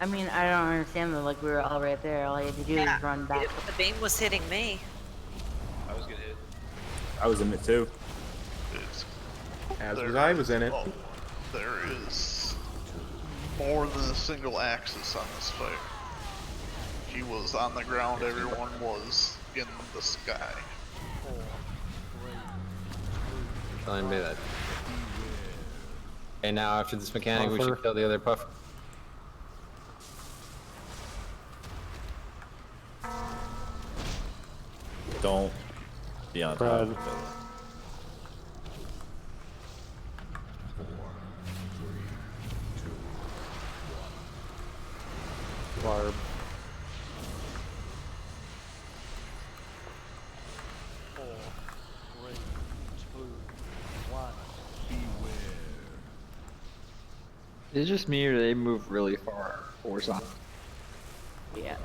I mean, I don't understand though. Like we were all right there. All you had to do was run back. The beam was hitting me. I was getting hit. I was in it too. As was I was in it. Oh, there is more than a single axis on this fight. He was on the ground, everyone was in the sky. Telling me that. And now after this mechanic, we should kill the other puff. Don't be on top of it. Barb. Is it just me or do they move really far horizontal? Yeah.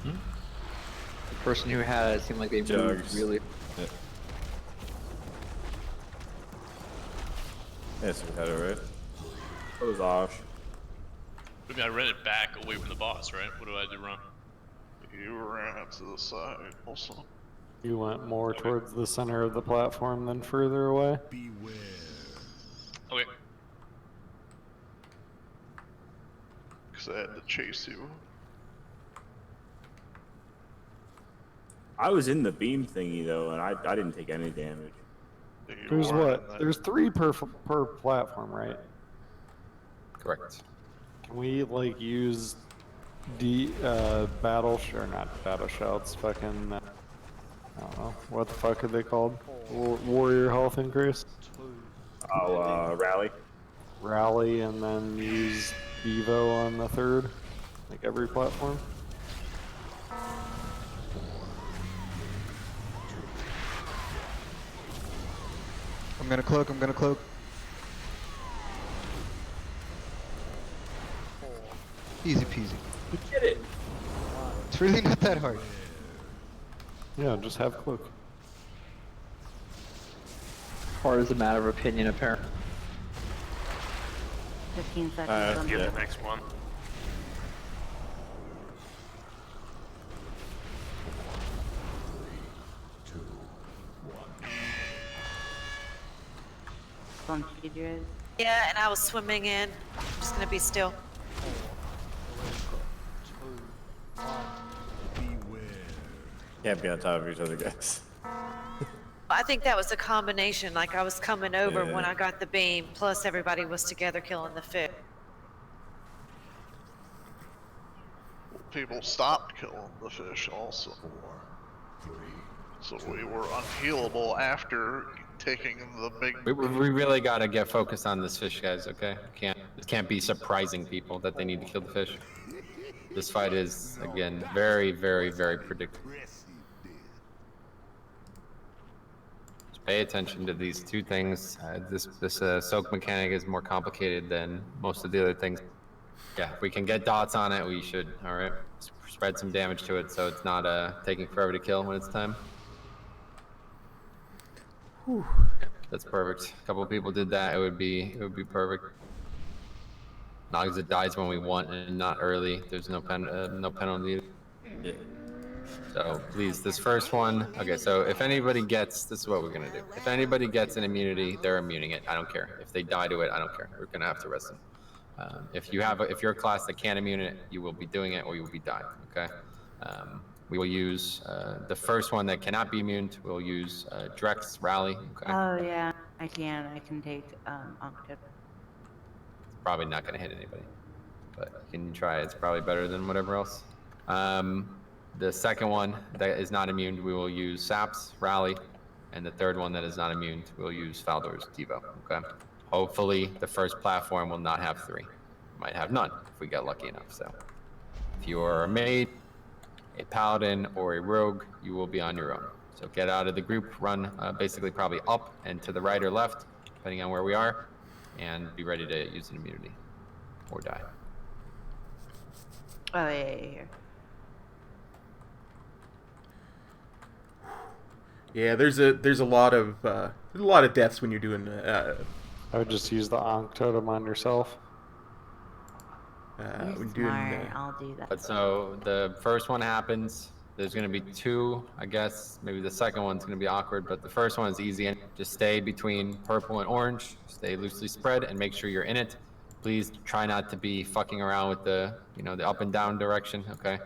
The person who had it seemed like they moved really. Yes, we had it right. It was off. I mean, I ran it back away from the boss, right? What do I do wrong? You ran it to the side also. You went more towards the center of the platform than further away. Okay. Because I had to chase you. I was in the beam thingy though, and I didn't take any damage. There's what? There's 3 per platform, right? Correct. Can we like use battle or not battle shouts? Fucking I don't know what the fuck are they called? Warrior health increase. Oh, rally. Rally, and then use Evo on the 3rd, like every platform. I'm gonna cloak, I'm gonna cloak. Easy peasy. You did it! It's really not that hard. Yeah, just have cloak. Hard as a matter of opinion, apparently. 15 seconds. Get the next one. Yeah, and I was swimming in. I'm just gonna be still. Can't be on top of each other, guys. I think that was a combination. Like I was coming over Yeah. when I got the beam, plus everybody was together killing the fish. People stopped killing the fish also. So we were unhealable after taking the big... We really gotta get focused on this fish, guys, okay? It can't be surprising people that they need to kill the fish. This fight is, again, very, very, very predictable. Just pay attention to these 2 things. This soak mechanic is more complicated than most of the other things. Yeah, if we can get dots on it, we should, alright? Spread some damage to it so it's not taking forever to kill when it's time. Whew. That's perfect. A couple of people did that. It would be perfect. Not because it dies when we want and not early. There's no penalty. Yeah. So please, this first one. Okay, so if anybody gets, this is what we're gonna do. If anybody gets an immunity, they're immuning it. I don't care. If they die to it, I don't care. We're gonna have to arrest them. If you're a class that can't immune it, you will be doing it or you will be dying. Okay. We will use the first one that cannot be immune. We'll use Drex Rally. Okay. Oh yeah, I can. I can take Octave. Probably not going to hit anybody, but you can try. It's probably better than whatever else. The second one that is not immune, we will use Saps Rally, and the third one that is not immune, we'll use Faldor's Devo. Okay. Hopefully, the first platform will not have 3. Might have none if we get lucky enough. So, if you are a maid, a paladin, or a rogue, you will be on your own. So get out of the group, run basically probably up and to the right or left, depending on where we are, and be ready to use an immunity or die. Oh yeah. Yeah, there's a lot of deaths when you're doing. I would just use the Ankh totem on yourself. When Smart. I'll do that. But so the first one happens. There's going to be 2, I guess. Maybe the second one's going to be awkward, but the first one is easy. Just stay between purple and orange. Stay loosely spread and make sure you're in it. Please try not to be fucking around with the up and down direction. Okay.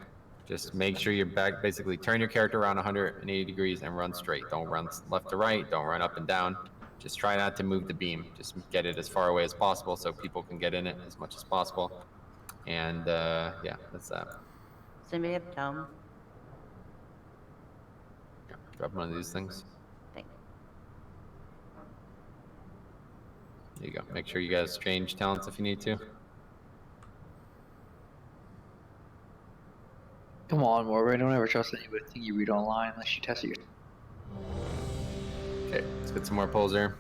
Just make sure you're back. Basically, turn your character around 180 degrees and run straight. Don't run left to right. Don't run up and down. Just try not to move the beam. Just get it as far away as possible so people can get in it as much as possible. And yeah, that's that. Somebody have Tome? Grab one of these things. Thanks. There you go. Make sure you guys change talents if you need to. Come on, Morgan. Don't ever trust anything you read online unless you test it. Okay, let's get some more pulls here.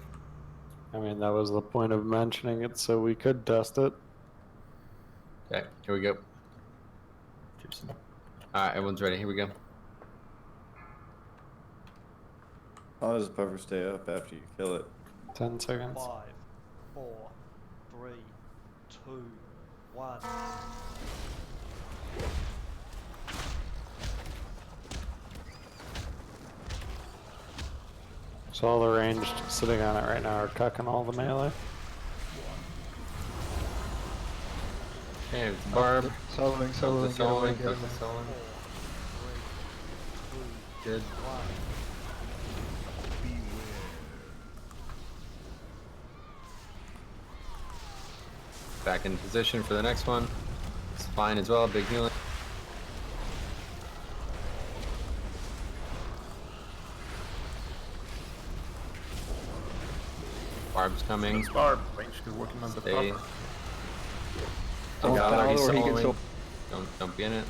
I mean, that was the point of mentioning it, so we could test it. Okay, here we go. Alright, everyone's ready. Here we go. How does the puffer stay up after you kill it? 10 seconds. 5, 4, 3, 2, 1. So all the ranged sitting on it right now are cucking all the melee. Okay, it's Barb. Soloing, get him. Good. Back in position for the next one. It's fine as well, big healing. Barb's coming. It's Barb. She's working on the puffer. Don't be in it.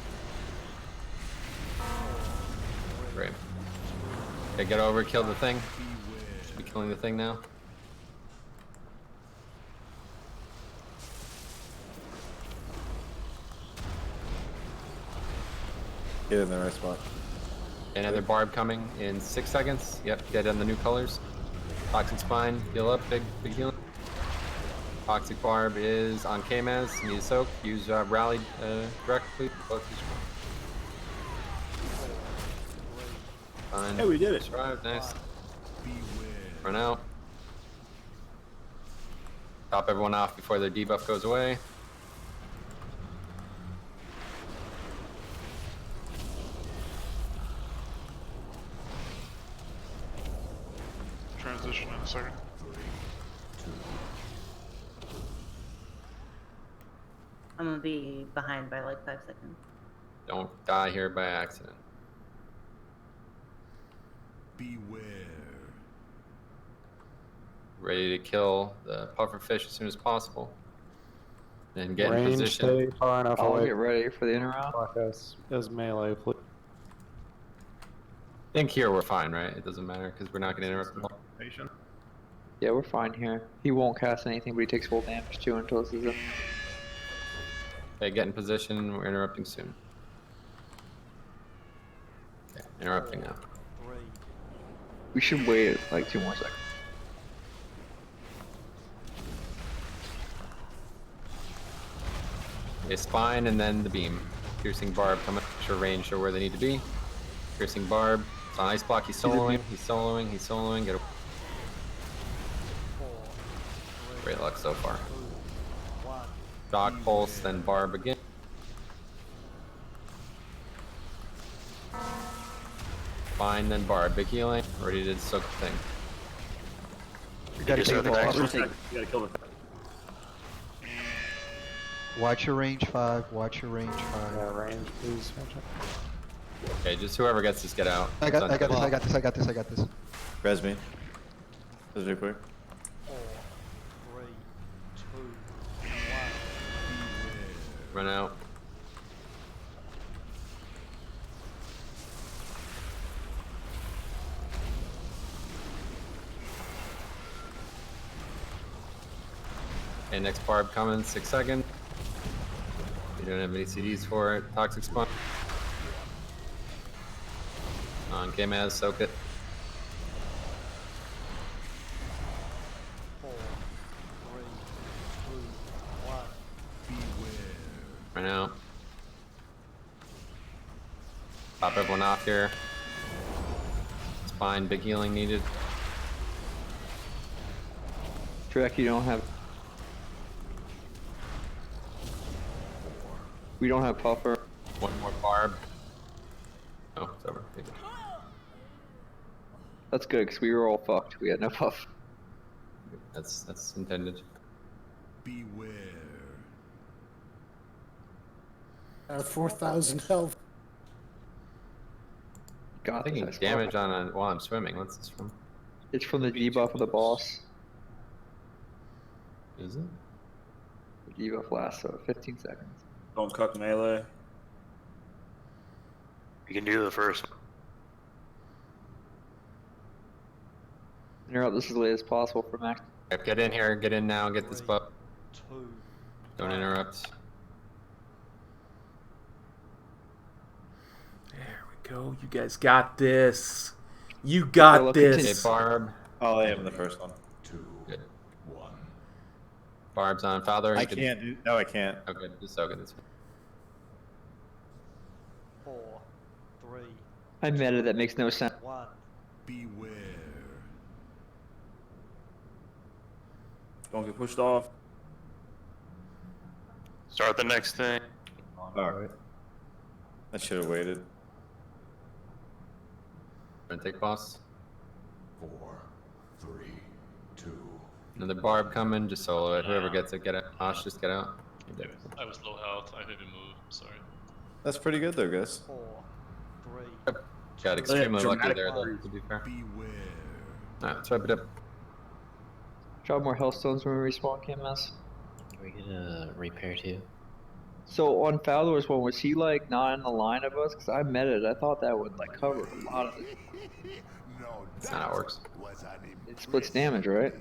Great. Okay, get over, kill the thing. Should be killing the thing now. Get in the right spot. Another Barb coming in 6 seconds. Yep, get on the new colors. Toxic Spine, heal up, big healing. Toxic Barb is on K-Maz, need a soak. Use Rally directly. Fine. Hey, we did it. Survived, nice. Run out. Top everyone off before their debuff goes away. Transition in a second. I'm gonna be behind by like 5 seconds. Don't die here by accident. Beware. Ready to kill the pufferfish as soon as possible. And get in Range, position. stay far enough I'll away. get ready for the inner round. As melee, please. I think here we're fine, right? It doesn't matter because we're not going to interrupt the conversation. Yeah, we're fine here. He won't cast anything, but he takes full damage too until this is in. Okay, get in position. We're interrupting soon. Okay, interrupting now. We should wait like 2 more seconds. A spine and then the beam. Piercing barb coming to range or where they need to be. Piercing barb. It's on ice block. He's soloing. He's soloing. He's soloing. Get a... Great luck so far. Shock pulse, then barb again. Spine, then barb. Big healing. Ready to soak the thing. You gotta kill the next. You gotta kill the Watch your range 5. Watch your range 5. Yeah, range, please. Okay, just whoever gets this, get out. I got this. Res me. Just real quick. 4, 3, 2, 1. Run out. Okay, next barb coming, 6 seconds. You don't have any CDs for it. Toxic spawn. On K-Maz, soak it. 4, 3, 2, 1. Right now. Pop everyone off here. Spine, big healing needed. Trek, you don't have. We don't have puffer. One more barb. Oh, it's over. Take it. That's good, because we were all fucked. We had no puff. That's intended. Beware. 4,000 health. God, Taking damage on a, while I'm swimming. What's this from? It's from the debuff of the boss. Is it? The debuff lasts 15 seconds. Don't cut melee. You can do the first. Interrupt this as late as possible for max. Get in here, get in now, get this buff. 2. Don't interrupt. There we go. You guys got this. You got this. Okay, barb. Oh, I am the first one. Good. Barb's on Father. I can't do. No, I can't. Okay, just soak it. This 4, 3, I meta that makes no sense. 1. Beware. Don't get pushed off. Start the next thing. Alright. I should have waited. Gonna take boss. 4, 3, 2. Another barb coming, just solo it. Whoever gets it, get it. Osh, just get out. I was low health. I didn't move. Sorry. That's pretty good though, guys. 4, 3. Got extremely lucky dramatic there, though, words. to be fair. Beware. Alright, let's wrap it up. Drop more healthstones when we respawn, KMS. We get a repair too. So on Fowler's one, was he like not in the line of us? Because I meted. I thought that would like cover a lot of it. That's not how it works. It splits damage, right?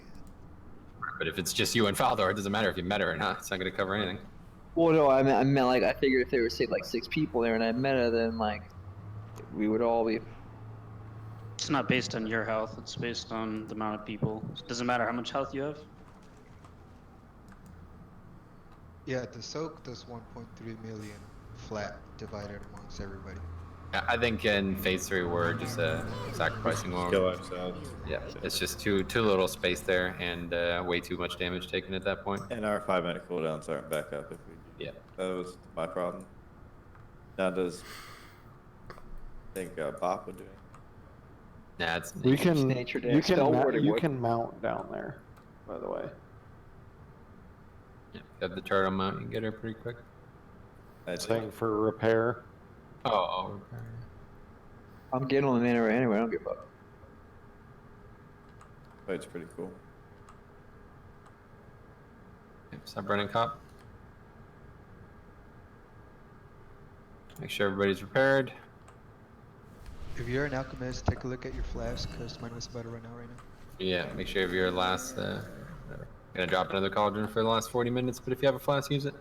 But if it's just you and Faldor, it doesn't matter if you met her or not. It's not gonna cover anything. Well, no, I meant like I figured if there were say like 6 people there and I meta, then like we would all be. It's not based on your health, it's based on the amount of people. It doesn't matter how much health you have. Yeah, the soak does 1.3 million flat divided amongst everybody. I think in phase 3 we're just sacrificing more. Kill ourselves. Yeah, it's just too little space there and way too much damage taken at that point. And our 5-minute cooldowns aren't back up if we. Yeah. That was my problem. Now does. I think Bop would do it. Nah, it's We can, nature you deck. you can mount down there, by the way. Yeah, got the turtle mount, you can get her pretty quick. Saying for repair. Oh, I'm getting on the mana right anyway. I don't give a fuck. Fight's pretty cool. Stop running cop. Make sure everybody's repaired. If you're an alchemist, take a look at your flask, because mine was about to run out right now. Yeah, make sure if you're last, gonna drop another cauldron for the last 40 minutes, but if you have a flask, use it.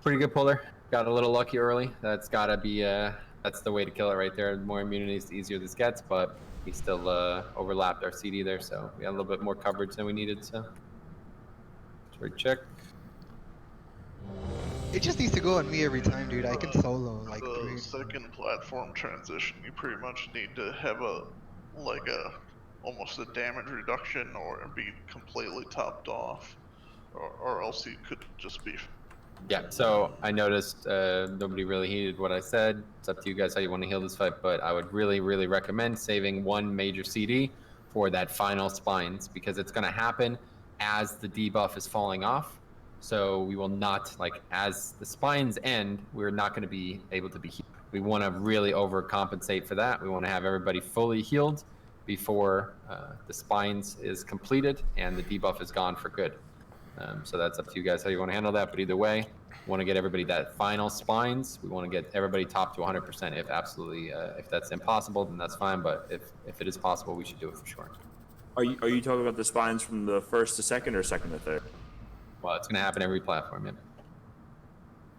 Pretty good puller. Got a little lucky early. That's gotta be, that's the way to kill it right there. The more immunities, the easier this gets, but we still overlapped our CD there, so we had a little bit more coverage than we needed, so. Check. It just needs to go on me every time, dude. I can solo like The 3. second platform transition, you pretty much need to have a almost a damage reduction or be completely topped off, or else you could just be. Yeah, so I noticed nobody really heeded what I said. It's up to you guys how you want to heal this fight, but I would really, really recommend saving one major CD for that final spines, because it's going to happen as the debuff is falling off. So we will not, like, as the spines end, we're not going to be able to be healed. We want to really overcompensate for that. We want to have everybody fully healed before the spines is completed and the debuff is gone for good. So that's up to you guys how you want to handle that. But either way, we want to get everybody that final spines. We want to get everybody top to 100%. If absolutely, if that's impossible, then that's fine. But if it is possible, we should do it for sure. Are you talking about the spines from the first to second or second to third? Well, it's going to happen every platform.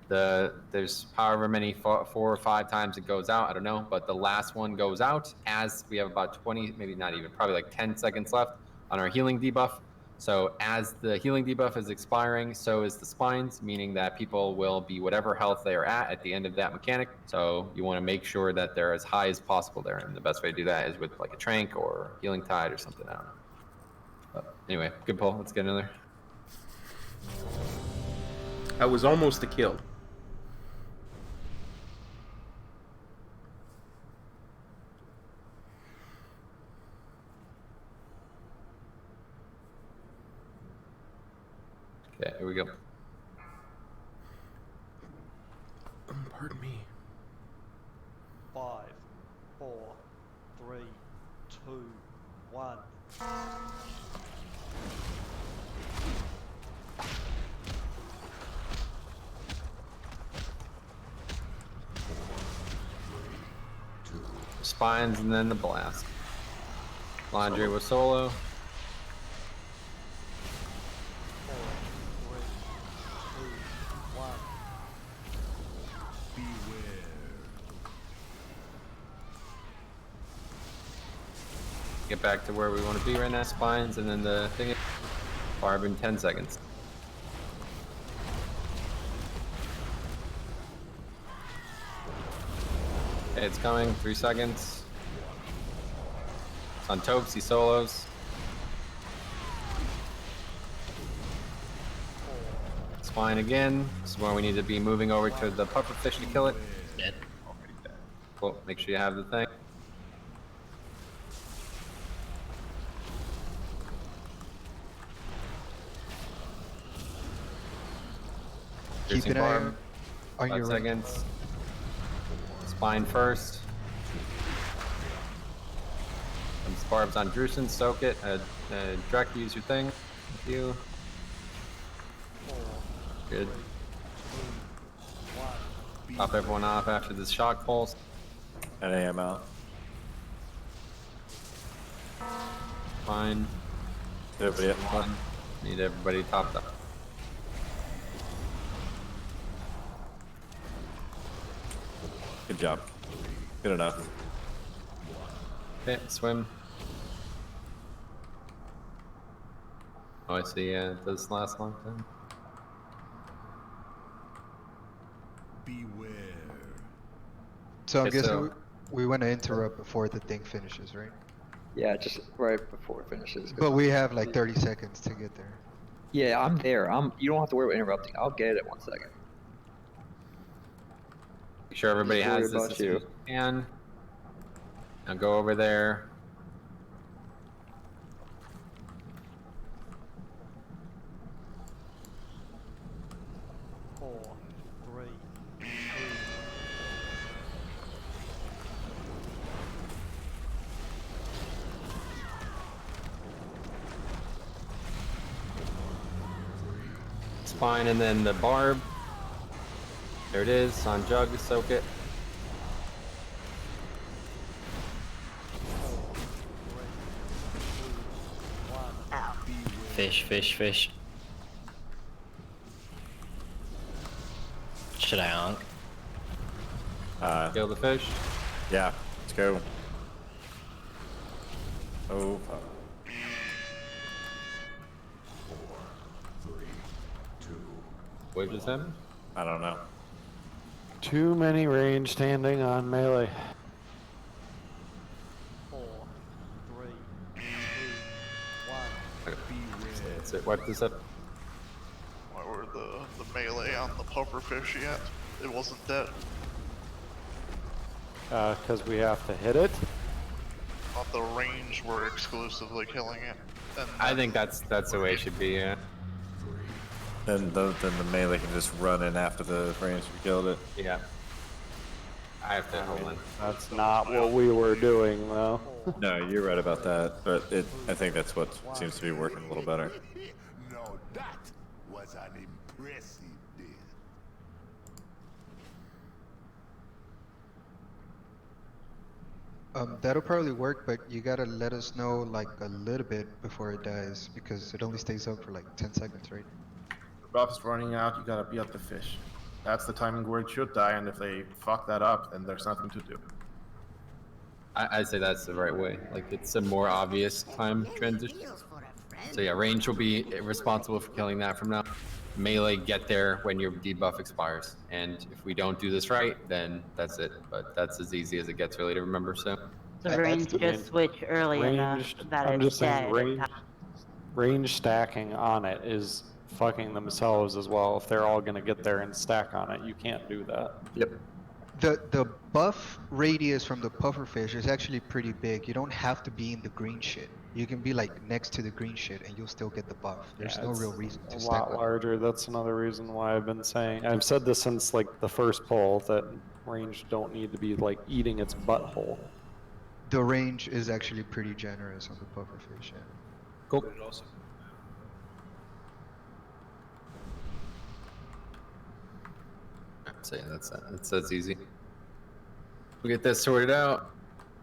Yeah. There's however many 4 or 5 times it goes out. I don't know, but the last one goes out as we have about 20, maybe not even, probably like 10 seconds left on our healing debuff. So as the healing debuff is expiring, so is the spines, meaning that people will be whatever health they are at the end of that mechanic. So you want to make sure that they're as high as possible there. And the best way to do that is with like a trank or healing tide or something. I don't know. But anyway, good pull. Let's get another. I was almost a kill. Okay, here we go. Pardon me. 5, 4, 3, 2, 1. Spines and then the blast. Laundry with solo. 4, 3, 2, 1. Get back to where we want to be right now. Spines and then the thing. Barb in 10 seconds. Okay, it's coming. 3 seconds. It's on Topes. He solos. Spine again. This is where we need to be moving over to the pufferfish to kill it. Dead. Cool. Make sure you have the thing. Keep an eye on 5 your seconds. Spine first. Some barbs on Drusen, soak it. Drek, use your thing. With you. Good. Top everyone off after this shock pulse. And I am out. Fine. Everybody up. Fun. Need everybody topped up. Good job. Good enough. Okay, swim. Oh, I see. It does last a long time. Beware. So I'm Okay, guessing so- we want to interrupt before the thing finishes, right? Yeah, just right before it finishes. But we have like 30 seconds to get there. Yeah, I'm there. You don't have to worry about interrupting. I'll get it in 1 second. Make sure everybody Just worried has this about as soon as you can. Now go over there. Four, three, two. Spine and then the barb. There it is, on jug, soak it. Fish, fish, fish. Should I honk? Kill the fish. Yeah, let's go. Oh, fuck. Wave just happened? I don't know. Too many range standing on melee. 4, 3, 2, 1. That's it. Wipe this up. Why were the melee on the pufferfish yet? It wasn't dead. Because we have to hit it. Thought the range were exclusively killing it. And I think that's the way it should be. Yeah. Then the melee can just run in after the range killed it. Yeah. I have to hold on. That's not what we were doing, though. No, you're right about that, but I think that's what seems to be working a little better. No, that was an impressive deal. That'll probably work, but you gotta let us know like a little bit before it dies, because it only stays up for like 10 seconds, right? The buff's running out, you gotta be at the fish. That's the timing where it should die, and if they fuck that up, then there's nothing to do. I'd say that's the right way. Like, it's a more obvious time transition. So yeah, range will be responsible for killing that from now. Melee, get there when your debuff expires. And if we don't do this right, then that's it. But that's as easy as it gets really to remember, so. The range just switch early enough that I'm it's just saying dead. range stacking on it is fucking themselves as well. If they're all gonna get there and stack on it, you can't do that. Yep. The buff radius from the pufferfish is actually pretty big. You don't have to be in the green shit. You can be like next to the green shit and you'll still get the buff. There's no real reason to a stack lot on it. larger. That's another reason why I've been saying, I've said this since like the first poll, that range don't need to be like eating its butthole. The range is actually pretty generous on the pufferfish. Yeah. Cool. So yeah, that's easy. We get this sorted out.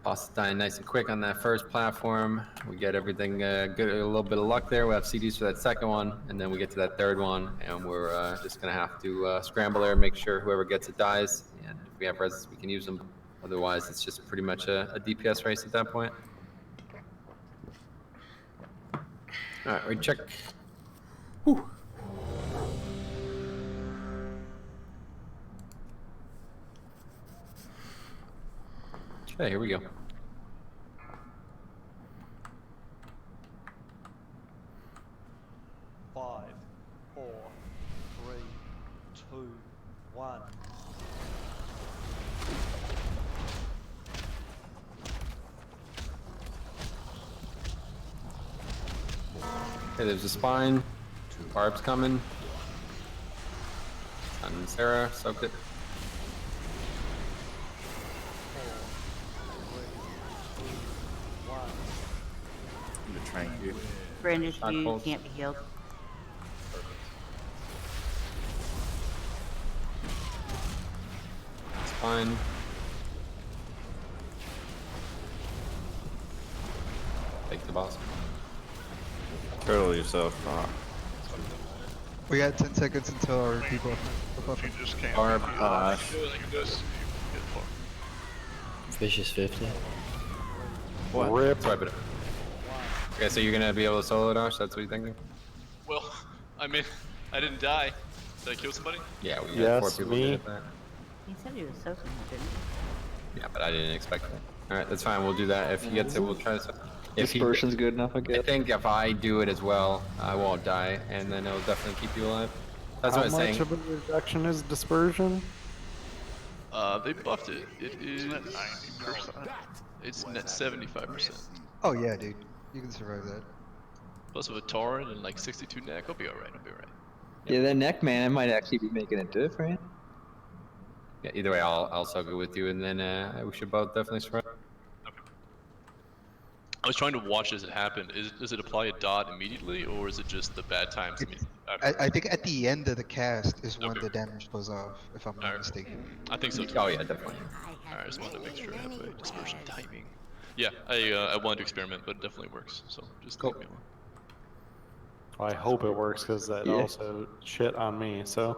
Boss is dying nice and quick on that first platform. We get everything good, a little bit of luck there. We have CDs for that second one, and then we get to that third one, and we're just gonna have to scramble there and make sure whoever gets it dies. And if we have reses, we can use them. Otherwise, it's just pretty much a DPS race at that point. All right, we check. Whew. Okay, here we go. Five, 4, 3, 2, 1. Okay, there's a spine. Barb's coming. And Sarah, soaked it. I'm gonna try and Brandis, you can't be healed. It's fine. Take the boss. Turtle yourself. We got 10 seconds until our debuff. You just can't. Barb, Fish is 50. What? Rip. Swipe it up. Okay, so you're gonna be able to solo dash? That's what you're thinking? Well, I mean, I didn't die. Did I kill somebody? Yeah, we had 4 people me. did that. He said he was soaking, didn't he? Yeah, but I didn't expect that. Alright, that's fine. We'll do that. If he gets it, we'll try to. Dispersion's good enough, I guess. I think if I do it as well, I won't die, and then it'll definitely keep you alive. That's what I was saying. How much of a reduction is dispersion? They buffed it. It is 90%. It's net 75%. Oh yeah, dude. You can survive that. Plus with a Tauren and like 62 neck, I'll be alright. I'll be alright. Yeah, that neck man might actually be making it different. Yeah, either way, I'll soak it with you, and then we should both definitely survive. I was trying to watch as it happened. Does it apply a dot immediately, or is it just the bad times? I think at the end of the cast is when the damage goes off, if I'm not mistaken. I think so too. Oh yeah, definitely. Alright, I just wanted to make sure I have a dispersion timing. Yeah, I wanted to experiment, but it definitely works. So just leave me alone. I hope it works because that also shit on me. So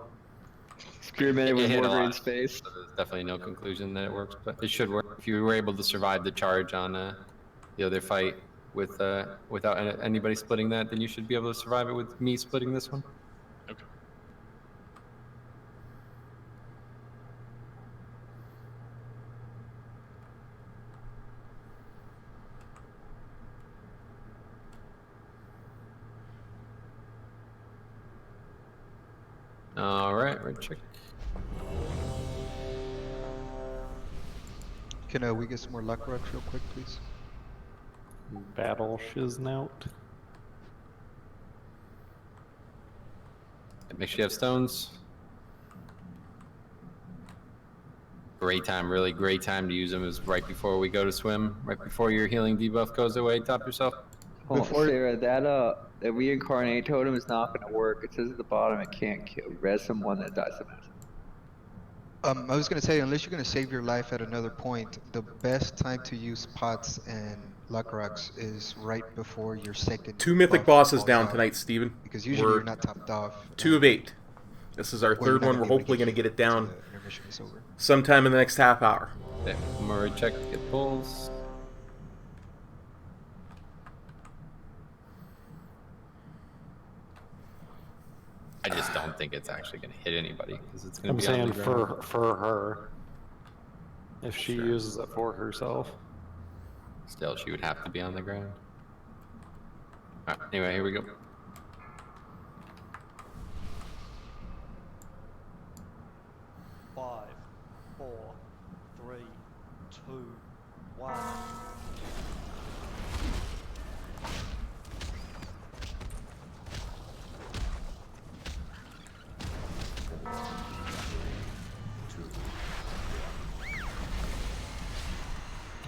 experimented with hit a more green lot, space. so there's definitely no conclusion that it works, but it should work. If you were able to survive the charge on the other fight with without anybody splitting that, then you should be able to survive it with me splitting this one. Okay. Alright, right check. Can we get some more luck rocks real quick, please? Battle Shiznout. Make sure you have stones. Great time, really great time to use them is right before we go to swim, right before your healing debuff goes away. Top yourself. Hold on, Sarah, that reincarnate totem is not going to work. It says at the bottom it can't kill. Res someone that dies of acid. I was gonna say, unless you're gonna save your life at another point, the best time to use pots and luck rocks is right before your second 2 mythic buff bosses falls down out. tonight, Steven. Because usually you're not topped off. 2 of 8. This is our Well, you're third not one. gonna We're be able to hopefully get going to get it down the intermission is over. sometime in the next half hour. Okay, I'm gonna check, get pulls. I just don't think it's actually going to hit anybody because it's going to be on the ground. for her. If she uses it for herself. Still, she would have to be on the ground. Alright, anyway, here we go. Five, 4, 3, 2, 1.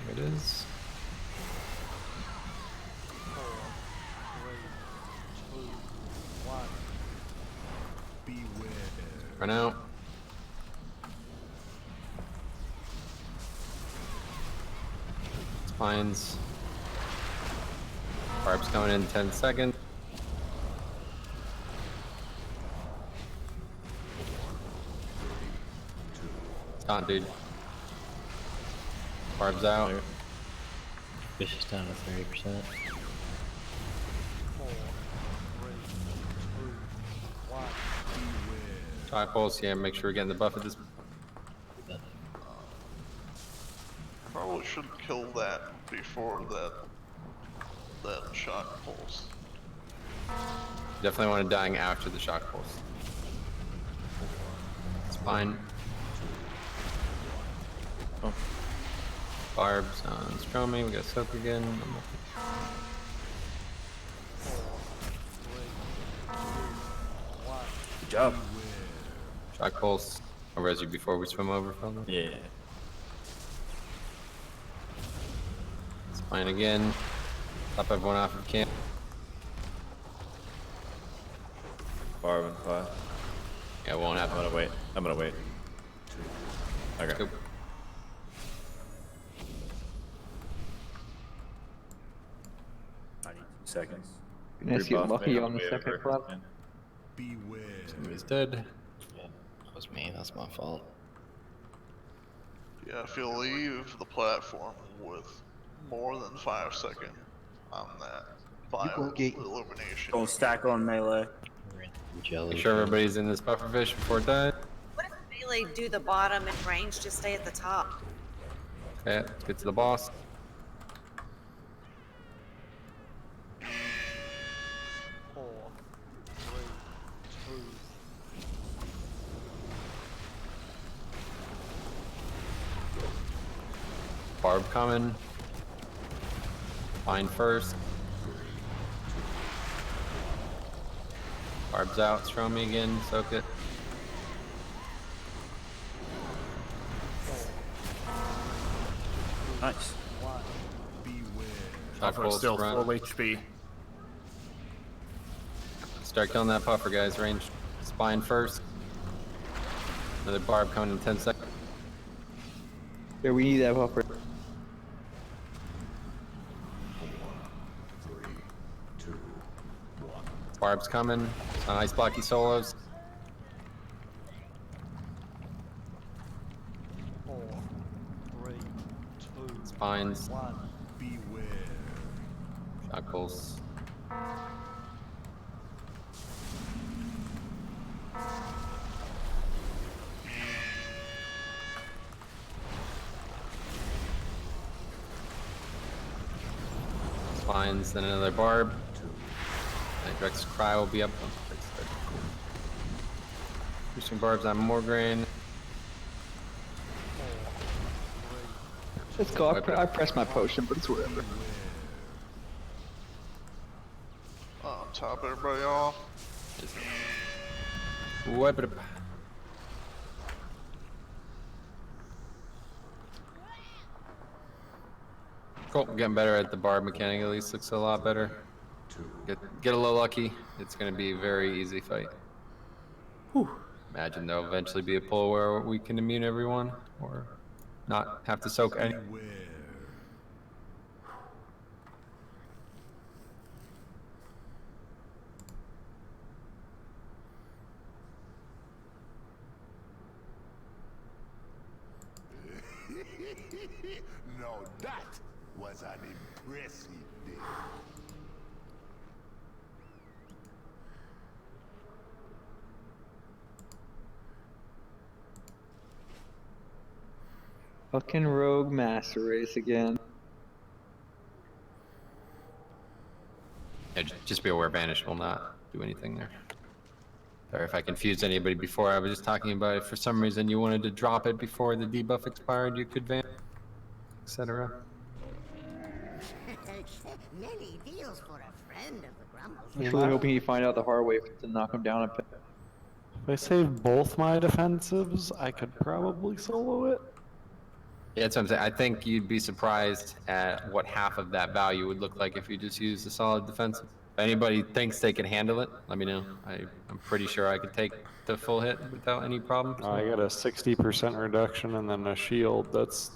Here it is. 4, 3, 2, 1. Beware. Run out. Spines. Barb's coming in 10 seconds. Taunt, dude. Barb's out. Fish is down to 30%. 4, 3, 2, 1. Shock pulse, yeah, make sure we're getting the buff at this. Probably should kill that before that shock pulse. Definitely want to dying after the shock pulse. Spine. Oh. Barbs on Stromy, we got soak again. Good job. Shock pulse. I'll res you before we swim over, fella. Yeah. Spine again. Top everyone off of camp. Barb and Pie. Yeah, it won't happen. I'm gonna wait. Okay. Go. 92 seconds. Unless you get Rebuff lucky me on the way second over. club. Beware. Somebody's dead. That was me, that's my fault. Yeah, if you leave the platform with more than 5 seconds on that fire illumination. Don't stack on melee. Make sure everybody's in this puffer fish before it dies. What if melee do the bottom and range just stay at the top? Okay, let's get to the boss. Barb coming. Fine first. Barb's out. Throw me again. Soak it. Nice. Shock Puffer's pulse, still run. full HP. Start killing that puffer, guys. Range. Spine first. Another barb coming in 10 seconds. Yeah, we need that buffer. Barb's coming. Ice blocky solos. 4, 3, 2, Spines. 1. Beware. Shock pulse. Spines, then another barb. Rex Cry will be up. Pushing barbs on more grain. Let's go. I pressed my potion, but it's whatever. Top everybody off. Wipe it up. Cool. Getting better at the barb mechanic. At least looks a lot better. Get a little lucky. It's gonna be a very easy fight. Whew. Imagine there'll eventually be a pull where we can immune everyone, or not have to soak any. No, that was an impressive day. Fucking rogue master race again. Yeah, just be aware Vanish will not do anything there. Sorry if I confused anybody before. I was just talking about if for some reason you wanted to drop it before the debuff expired, you could Vanish, etc. Many deals for a friend of the Grumbles. I'm really hoping you find out the hard way to knock him down a bit. If I save both my defensives, I could probably solo it. Yeah, that's what I'm saying. I think you'd be surprised at what half of that value would look like if you just used a solid defensive. If anybody thinks they can handle it, let me know. I'm pretty sure I could take the full hit without any problem. So. I got a 60% reduction and then a shield. That's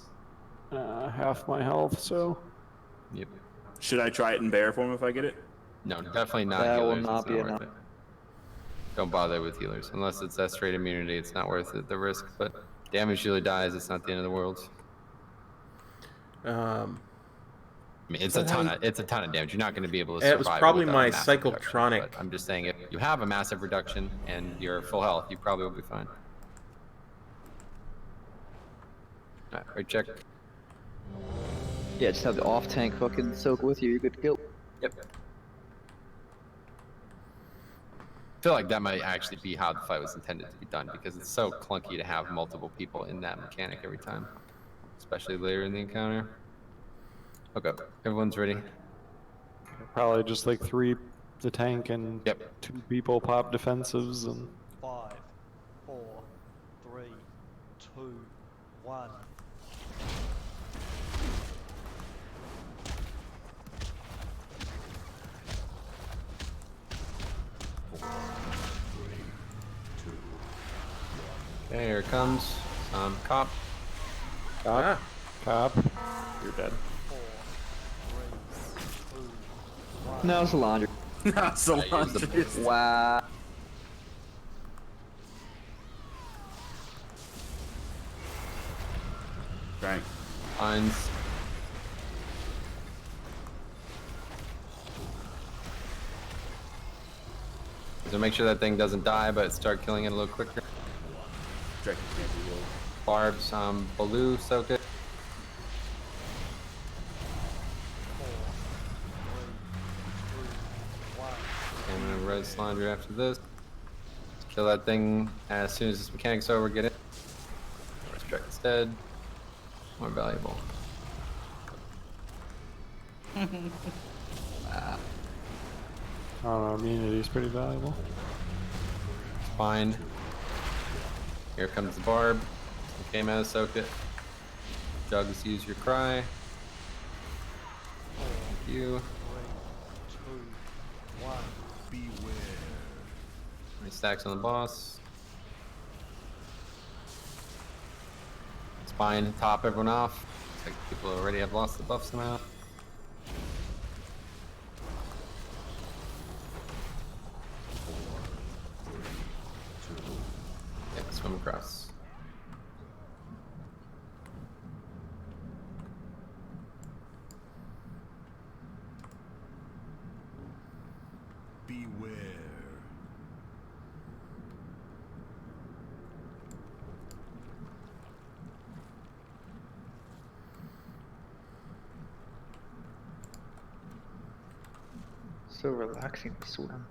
half my health, so. Yep. Should I try it in bear form if I get it? No, definitely not That will healers. not It's be not enough. worth it. Don't bother with healers. Unless it's that straight immunity, it's not worth it, the risk. But damage really dies, it's not the end of the world. I mean, it's a ton of damage. You're not going to be able to survive. It was probably without a my massive Cyclotronic. reduction, but I'm just saying, if you have a massive reduction and you're full health, you probably will be fine. Alright, right check. Yeah, just have the off tank fucking soak with you. You're good to go. Yep. I feel like that might actually be how the fight was intended to be done, because it's so clunky to have multiple people in that mechanic every time, especially later in the encounter. Okay, everyone's ready. Probably just like 3 the tank and 2 people pop defensives and. 5, 4, 3, 2, 1. Okay, here it comes. Cop. Cop. You're dead. No, it's a laundry. It's a laundry. Wow. Right. Fines. So make sure that thing doesn't die, but start killing it a little quicker. Barbs, Baloo, soak it. And I'm gonna res laundry after this. Kill that thing as soon as this mechanic's over, get it. Strike instead. More valuable. I don't know, immunity is pretty valuable. Fine. Here comes the barb. Okay, Maz, soak it. Jugs, use your cry. Thank you. 3, 2, 1. Beware. Any stacks on the boss. It's fine. Top everyone off. Looks like people already have lost the buff somehow. Yeah, swim across. Beware. So relaxing to swim.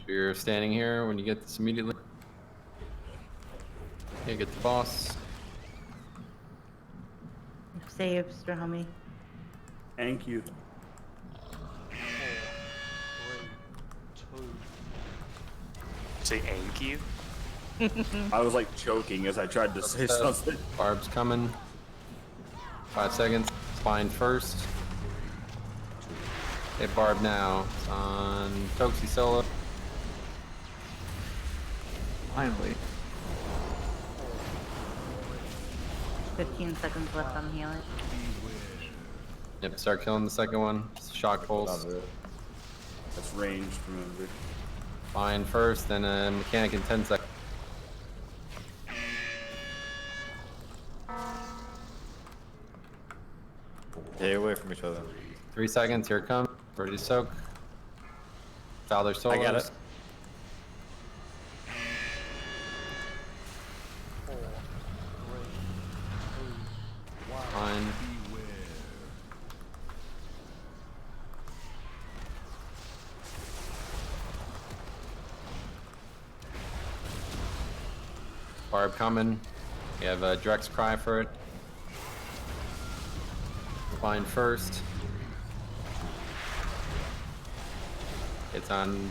You're standing here when you get this immediately. Okay, get the boss. Saves, Drahomey. Thank you. 4, 3, 2. Say thank you. I was like choking as I tried to say something. Barb's coming. 5 seconds. Spine first. Okay, Barb now. It's on Toxie solo. Finally. 15 seconds left on healing. Yep, start killing the second one. Shock pulse. That's ranged, remember. Spine first, then a mechanic in 10 seconds. Stay away from each other. 3 seconds, here it comes. Ready to soak. Foul their solos. I got it. 4, 3, 2, 1. Fine. Barb coming. We have a Drex cry for it. Fine first. It's on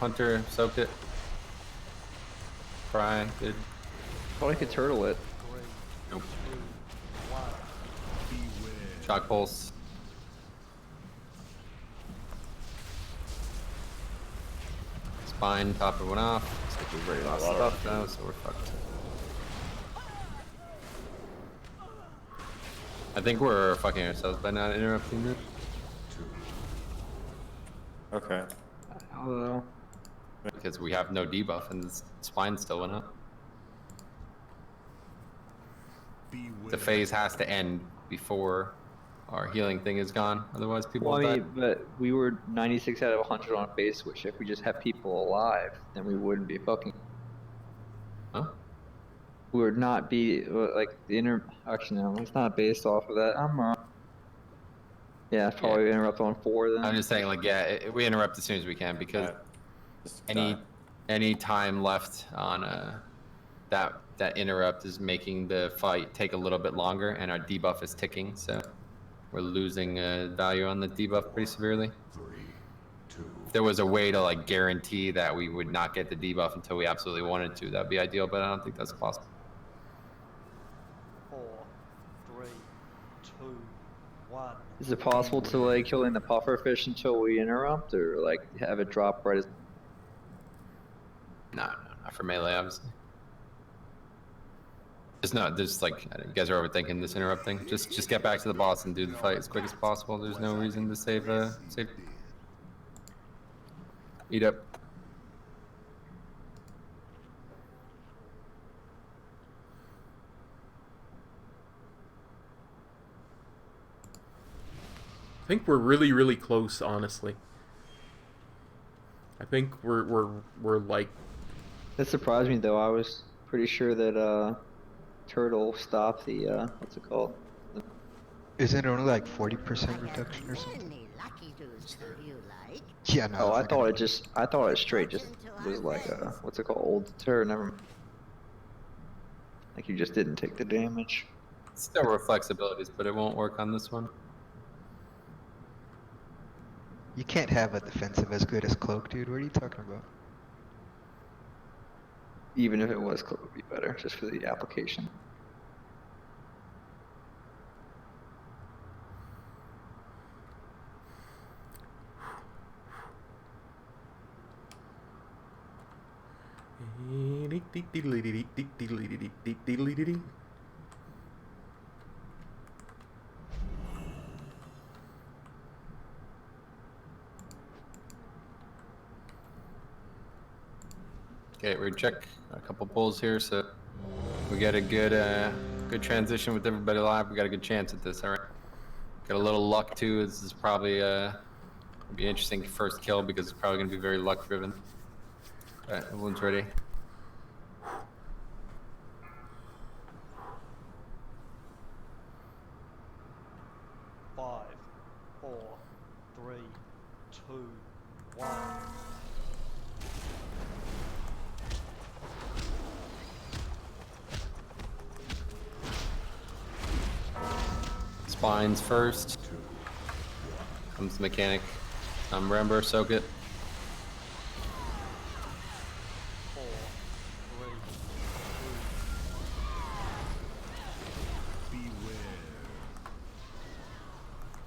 Hunter, soaked it. Cry, good. Thought I could turtle it. Nope. Shock pulse. Spine, top it went off. Looks like we've already lost stuff now, so we're fucked. I think we're fucking ourselves by not interrupting it. Okay. I don't know. Because we have no debuff and the spine still went up. The phase has to end before our healing thing is gone, otherwise people Well, will I die. mean, but we were 96 out of 100 on base switch. If we just have people alive, then we wouldn't be fucking. Huh? We would not be like the inter. Actually, no, it's not based off of that. I'm wrong. Yeah, it's probably interrupt on 4 then. I'm just saying, like, yeah, we interrupt as soon as we can because any time left on that interrupt is making the fight take a little bit longer, and our debuff is ticking, so we're losing value on the debuff pretty severely. If there was a way to like guarantee that we would not get the debuff until we absolutely wanted to, that'd be ideal, but I don't think that's possible. 4, 3, 2, 1. Is it possible to like killing the puffer fish until we interrupt, or like have it drop right as? No, not for melee, obviously. Just like you guys are overthinking this interrupting. Just get back to the boss and do the fight as quick as possible. There's no reason to save. Eat up. I think we're really, really close, honestly. I think we're like. That surprised me though. I was pretty sure that turtle stopped the what's it called? Isn't it only like 40% reduction or something? Yeah, no. Oh, I it's thought not I thought it straight just was like what's it called? Old deter. Never. Like you just didn't take the damage. Still were flexibilities, but it won't work on this one. You can't have a defensive as good as cloak, dude. What are you talking about? Even if it was cloak, would be better just for the application. Okay, we check a couple pulls here, so we get a good transition with everybody live. We got a good chance at this. All right, got a little luck too. This is probably be an interesting first kill because it's probably gonna be very luck driven. All right, everyone's ready. Five, 4, 3, 2, 1. Spines first. Comes the mechanic. Remember, soak it. 4, 3, 2.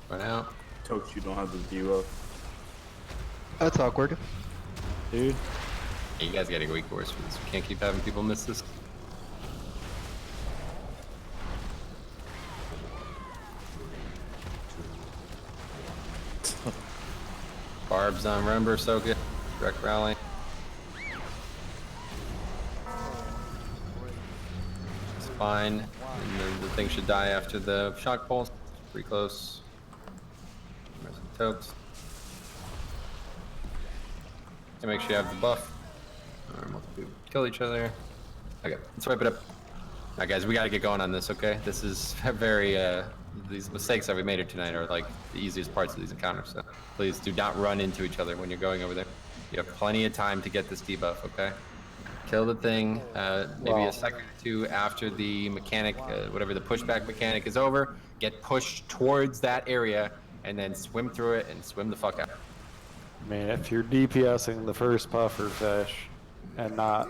Run out. Tokes, you don't have the debuff. That's awkward. Dude. Hey, you guys gotta go recourse for this. We can't keep having people miss this. Barbs on Remember, soak it. Direct rally. Spine. And then the thing should die after the shock pulse. Pretty close. There's some tokes. And make sure you have the buff. Kill each other. Okay, let's wipe it up. Alright guys, we gotta get going on this, okay? This is very, these mistakes that we made here tonight are like the easiest parts of these encounters, so please do not run into each other when you're going over there. You have plenty of time to get this debuff, okay? Kill the thing, maybe a second or two after the mechanic, whatever the pushback mechanic is over, get pushed towards that area, and then swim through it and swim the fuck out. I mean, if you're DPSing the first puffer fish and not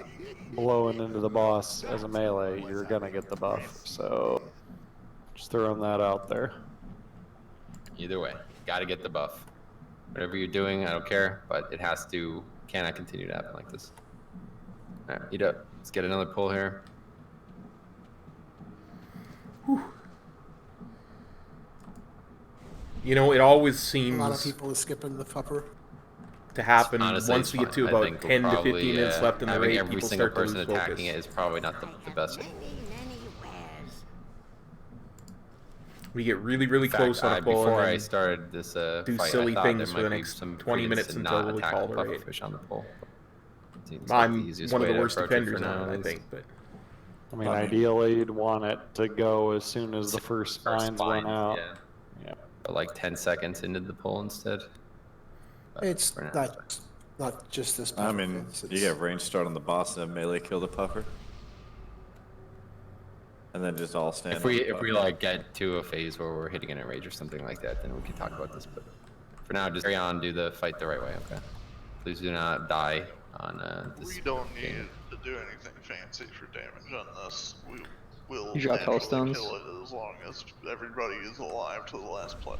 blowing into the boss as a melee, you're gonna get the buff. So, just throwing that out there. Either way, gotta get the buff. Whatever you're doing, I don't care, but it has to, cannot continue to happen like this. Alright, eat up. Let's get another pull here. Whew. You know, it always seems A lot of people are skipping the puffer. to happen Honestly, once we get to I about think 10 we'll to probably, 15 minutes left in the having raid, every people single start to person lose attacking focus. it is probably not the best. We get really, really In fact, close on a pull, before and I then started this do fight, silly I thought things there for the might be next some 20 credence minutes to until not we attack call the the raid. pufferfish on the pole. Seems like the I'm easiest one of way the to worst approach it defenders for now, on it, I at least. think, but I mean, ideally, you'd want it to go as soon as the first spines went out. Yeah. But like 10 seconds into the pull instead. But It's for now, not just this. I mean, puffer, you get range start on the boss and melee kill the puffer. And then just all stand if we on the if we buffer. like get to a phase where we're hitting an enrage or something like that, then we can talk about this. But for now, just carry on, do the fight the right way, okay? Please do not die on this. We don't need to do anything fancy for damage on this. We will You drop naturally hellstones? kill it as long as everybody is alive to the last play.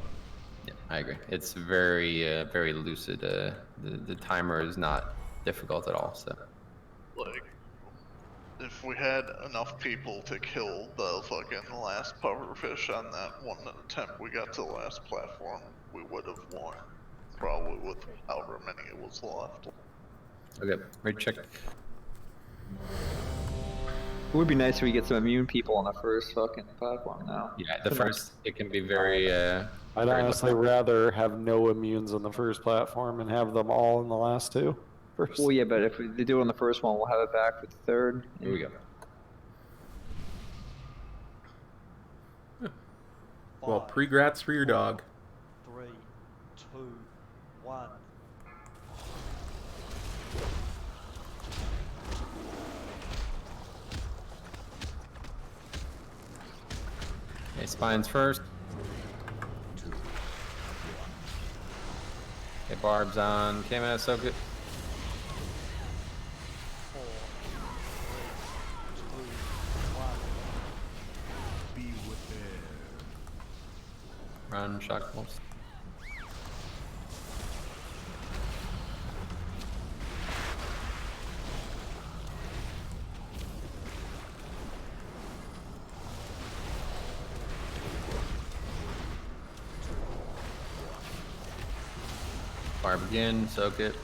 Yeah, I agree. It's very very lucid. The timer is not difficult at all. So Like, if we had enough people to kill the fucking last pufferfish on that one attempt we got to the last platform, we would have won. Probably with however many it was left. okay, raid check. It would be nice if we get some immune people on the first fucking platform now. Yeah, the first it can be very. I'd honestly rather have no immunes on the first platform and have them all in the last two. First. Well, yeah, but if they do it on the first one, we'll have it back for the third. Here we go. well, pre-grats for your dog. 3, 2, 1. Okay, spines first. Okay, barbs on. Kama, so good. 4, 3, 2, 1. Run, shock pulse. Barb again, soak it.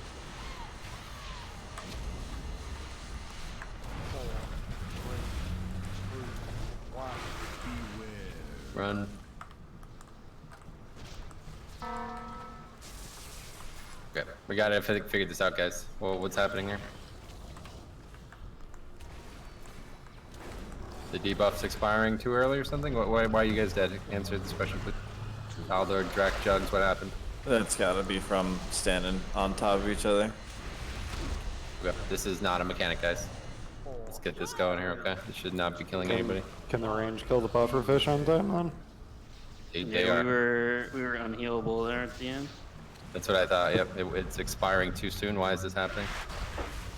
4, 3, 2, 1. Run. Okay, we gotta figure this out, guys. Well, what's happening here? The debuff's expiring too early or something? Why are you guys dead? Answer this question, please. Aldor, Drac, Jugs, what happened? That's gotta be from standing on top of each other. Okay, this is not a mechanic, guys. Let's get this going here, okay? This should not be killing anybody. Can the range kill the pufferfish on time then? They Yeah, are. we were unhealable there at the end. That's what I thought. Yep, it's expiring too soon. Why is this happening?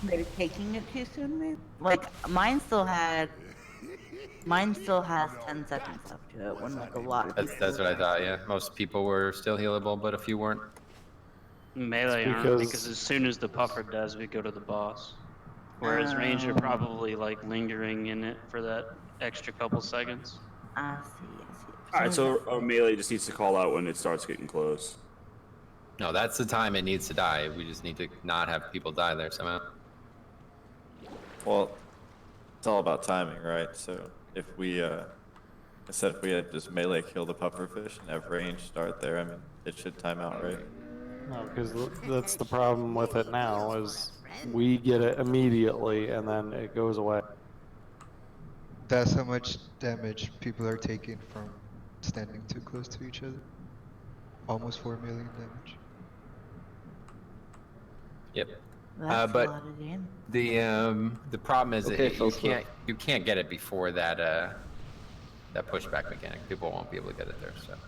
They're taking it too soon, maybe? Like, mine still has 10 seconds left to it when, like, a lot of people... That's what I thought. Yeah, most people were still healable, but a few weren't. Melee aren't, because as soon as the puffer does, we go to the boss. Whereas range are probably like lingering in it for that extra couple seconds. I see. Alright, so our melee just needs to call out when it starts getting close. No, that's the time it needs to die. We just need to not have people die there somehow. Well, it's all about timing, right? So if we, instead if we had just melee kill the pufferfish and have range start there, I mean, it should time out, right? No, because that's the problem with it now is we get it immediately and then it goes away. That's how much damage people are taking from standing too close to each other. Almost 4 million damage. Yep. That's but a lot of damage. the problem is Okay, that you can't get it before that that pushback mechanic. People won't be able to get it there, so it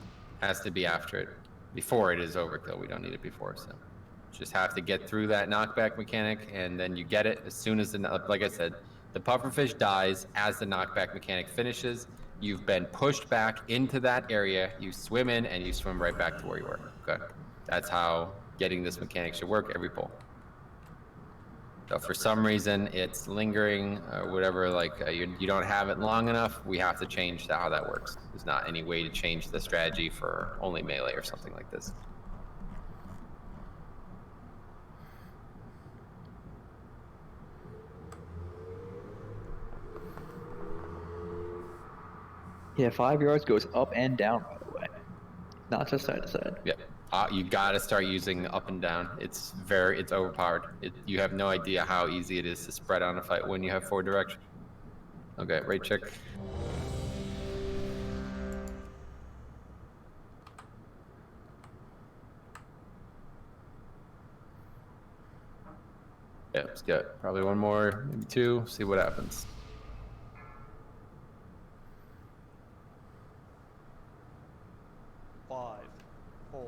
has to be after it. Before it is overkill. We don't need it before, so just have to get through that knockback mechanic, and then you get it as soon as like I said, the pufferfish dies as the knockback mechanic finishes. You've been pushed back into that area. You swim in and you swim right back to where you were. Okay, that's how getting this mechanic should work every pull. So for some reason it's lingering or whatever, like you don't have it long enough, we have to change how that works. There's not any way to change the strategy for only melee or something like this. Yeah, 5 yards goes up and down, by the way. Not just side to side. Yeah. You gotta start using up and down. It's overpowered. You have no idea how easy it is to spread on a fight when you have 4 direction. Okay, rate check. Yeah, let's get probably one more, maybe 2, see what happens. Five, 4,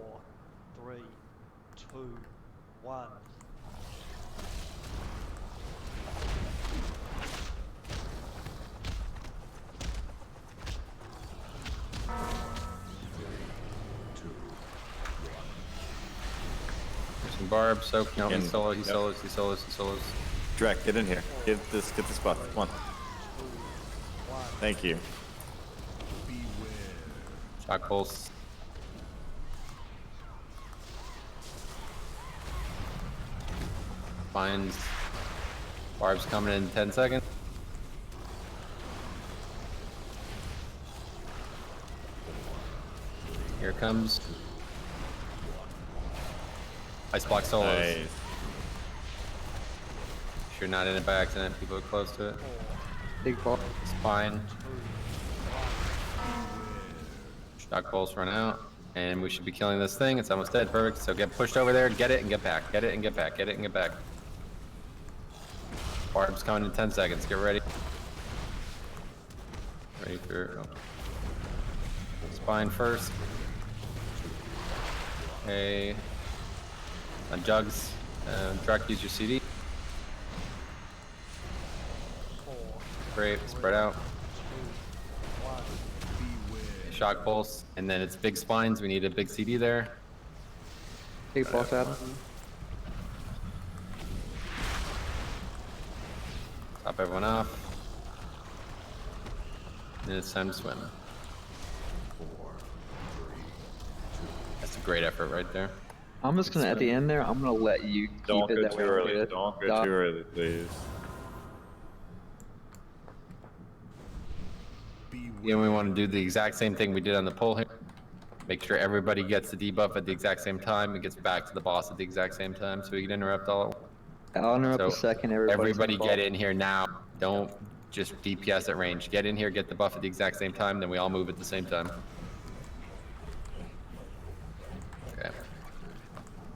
3, 2, 1. There's some barbs, so no, Again, he solos. Drek, get in here. Get this buff. Come on. Thank you. Shock pulse. Finds barbs coming in 10 seconds. Here it comes. Ice block solos. Nice. You're not in it by accident. People are close to it. Big ball. Spine. Shock pulse run out. And we should be killing this thing. It's almost dead. Perfect. So get pushed over there. Get it and get back. Get it and get back. Get it and get back. Barb's coming in 10 seconds. Get ready. Ready for... Oh. Spine first. Okay. On jugs. Drek, use your CD. Great. Spread out. Shock pulse, and then it's big spines. We need a big CD there. Big boss Adam. Top everyone off. And it's time to swim. That's a great effort right there. I'm just gonna, at the end there, I'm gonna let you Don't keep it go that too way. early. Don't go too early, please. Yeah, we want to do the exact same thing we did on the pull here. Make sure everybody gets the debuff at the exact same time. It gets back to the boss at the exact same time, so we can interrupt all at once. I'll interrupt So a second. everybody get in here now. Don't just DPS at range. Get in here, get the buff at the exact same time, then we all move at the same time. Okay.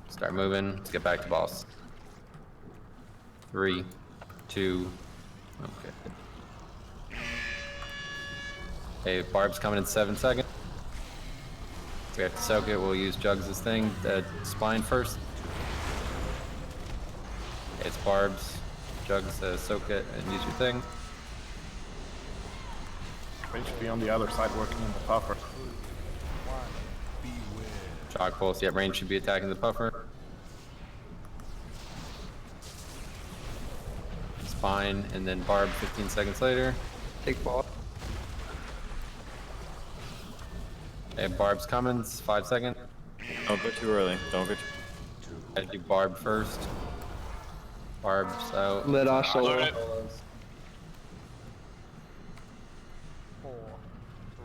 Start moving. Let's get back to boss. 3, 2. Okay. Hey, Barb's coming in 7 seconds. We have to soak it. We'll use Jugs' thing. Spine first. It's Barbs. Jugs, soak it and use your thing. They should be on the other side working in the puffer. Shock pulse. Yeah, range should be attacking the puffer. Spine and then Barb 15 seconds later. Take ball. Okay, Barb's coming. It's 5 seconds. Don't go too early. Don't go too... I do Barb first. Barb's out. Let off solo. Alright. 4,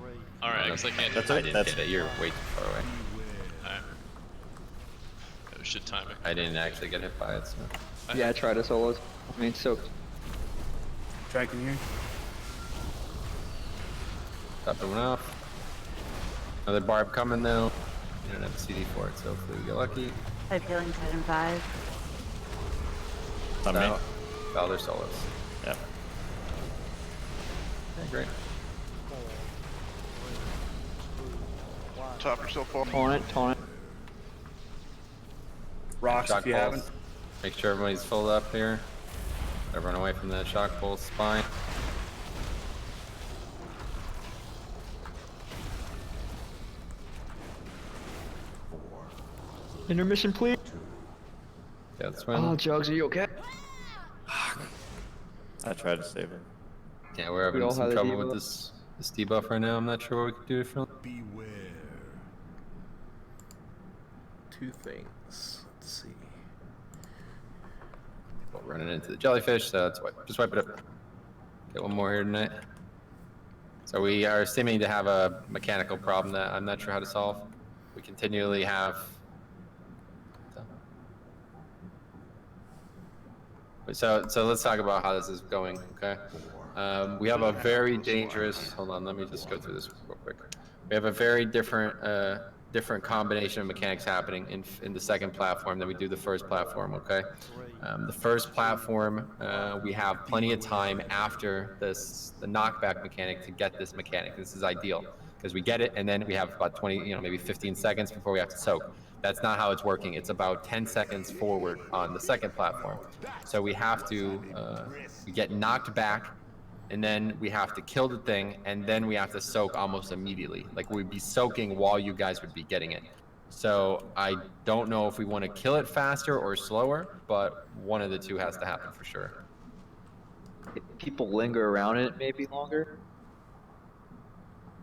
3. Alright, I guess I can't. That's I it. didn't That's get it. You're way too far away. Alright. That should time it. I didn't actually get hit by it, so. Yeah, I tried to solos. I mean, soaked. Tracking you. Top one off. Another Barb coming though. You don't have a CD for it, so hopefully we get lucky. I'm feeling 10 and 5. Not me. Valor solos. Yeah. Okay, great. 4, 3, 2, 1. Top yourself off. Taunt it. Rocks Shock if you pulse. haven't. Make sure everybody's filled up here. Gotta run away from that shock pulse spine. Intermission, please. Yeah, let's win. Oh, Jugs, are you okay? I tried to save him. Yeah, we're We having all some had a trouble debuff. with this debuff right now. I'm not sure what we can do differently. Beware. Two things. Let's see. Well, running into the jellyfish, so let's just wipe it up. Get one more here tonight. So we are seeming to have a mechanical problem that I'm not sure how to solve. We continually have... So let's talk about how this is going, okay? We have a very dangerous... Hold on, let me just go through this real quick. We have a very different combination of mechanics happening in the second platform than we do the first platform, okay? The first platform, we have plenty of time after the knockback mechanic to get this mechanic. This is ideal, because we get it, and then we have about 20, maybe 15 seconds before we have to soak. That's not how it's working. It's about 10 seconds forward on the second platform. So we have to, we get knocked back, and then we have to kill the thing, and then we have to soak almost immediately. Like, we'd be soaking while you guys would be getting it. So I don't know if we want to kill it faster or slower, but one of the two has to happen for sure. If people linger around it maybe longer,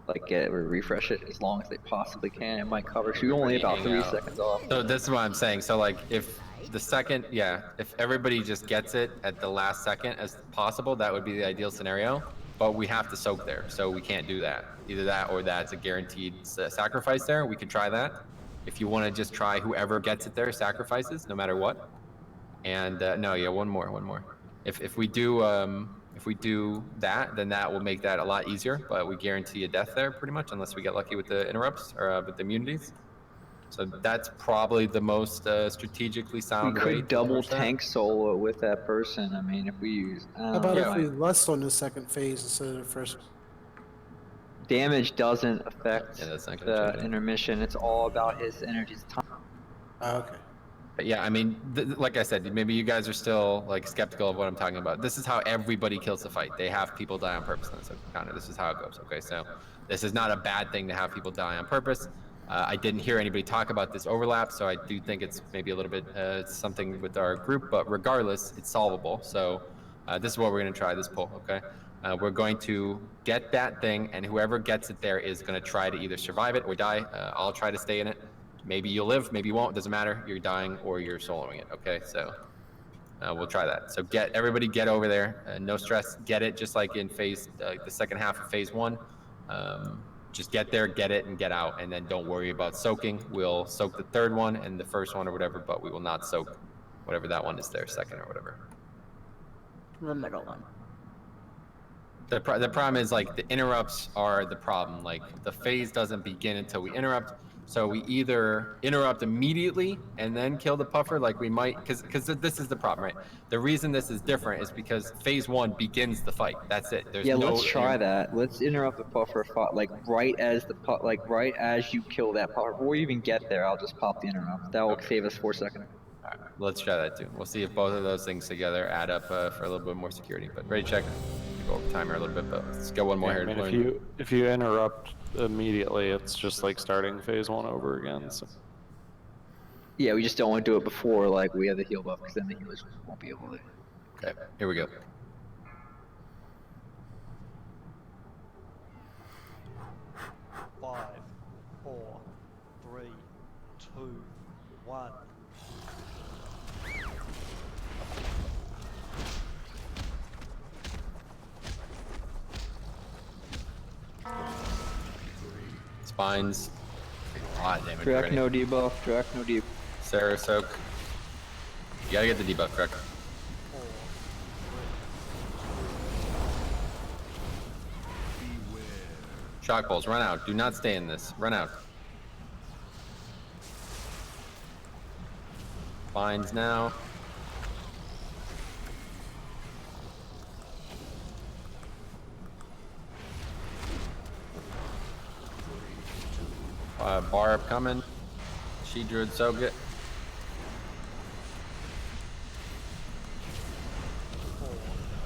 like get it or refresh it as long as they possibly can, it might cover. So you're only about 3 seconds off. So this is what I'm saying. So like if the second, if everybody just gets it at the last second as possible, that would be the ideal scenario. But we have to soak there, so we can't do that. Either that or that's a guaranteed sacrifice there. We could try that. If you want to just try whoever gets it there sacrifices, no matter what. And no, yeah, one more. If we do that, then that will make that a lot easier. But we guarantee a death there pretty much, unless we get lucky with the interrupts or with the immunities. So that's probably the most strategically sound We way. could double tank solo with that person. I mean, if we use. How about if we lust on the second phase instead of the first? Damage doesn't affect that's not gonna the change it. intermission. It's all about his energy's time. Okay. But yeah, I mean, like I said, maybe you guys are still like skeptical of what I'm talking about. This is how everybody kills the fight. They have people die on purpose. So kind of, this is how it goes. Okay, so this is not a bad thing to have people die on purpose. I didn't hear anybody talk about this overlap, so I do think it's maybe a little bit something with our group. But regardless, it's solvable. So this is what we're gonna try this pull. Okay, we're going to get that thing, and whoever gets it there is gonna try to either survive it or die. I'll try to stay in it. Maybe you'll live, maybe you won't, doesn't matter. You're dying or you're soloing it, okay? So we'll try that. So everybody get over there, no stress, get it just like in the second half of phase 1. Just get there, get it, and get out, and then don't worry about soaking. We'll soak the third one and the first one or whatever, but we will not soak whatever that one is there, second or whatever. The middle one. The problem is like the interrupts are the problem. Like the phase doesn't begin until we interrupt. So we either interrupt immediately and then kill the puffer, like we might, because this is the problem, right? The reason this is different is because phase 1 begins the fight. That's it. There's Yeah, no. let's try that. Let's interrupt the puffer like right as right as you kill that puffer. Before you even get there, I'll just pop the interrupt. That will save us 4 seconds. All right, let's try that too. We'll see if both of those things together add up for a little bit more security. But ready, check. Go over timer a little bit, but let's go one more here. I mean, if you interrupt immediately, it's just like starting phase 1 over again. So. Yeah, we just don't want to do it before like we have the heal buff, because then the healers won't be able to. Okay, here we go. Five, 4, 3, 2, 1. Spines. A lot of damage. Drac no debuff, Drac no debuff. Sarah soak. You gotta get the debuff, Drac. Shock balls, run out. Do not stay in this. Run out. Spines now. Barb coming. She druid soak it.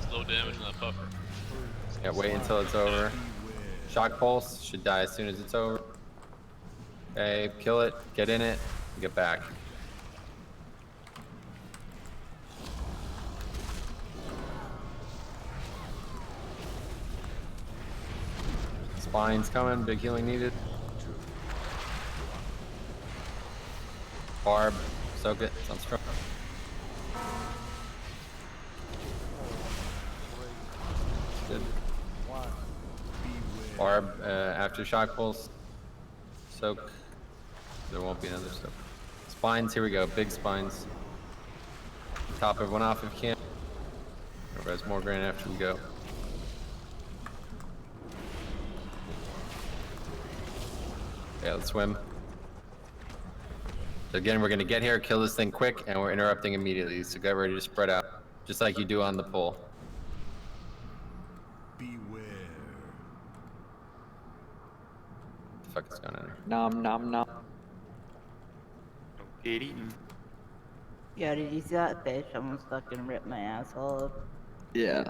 Slow damage on that puffer. Yeah, wait until it's over. Shock pulse should die as soon as it's over. Okay, kill it, get in it, get back. Spines coming, big healing needed. Barb, soak it, it's on strong. Good. Barb, after shock pulse, soak. There won't be another soak. Spines, here we go, big spines. Top everyone off if you can. Res more grain after we go. Yeah, let's swim. So again, we're gonna get here, kill this thing quick, and we're interrupting immediately. So get ready to spread out, just like you do on the pull. Beware. What the fuck is going on here? Nom nom nom. Get eaten. Yeah, did you see that fish? Almost fucking ripped my asshole. Yeah.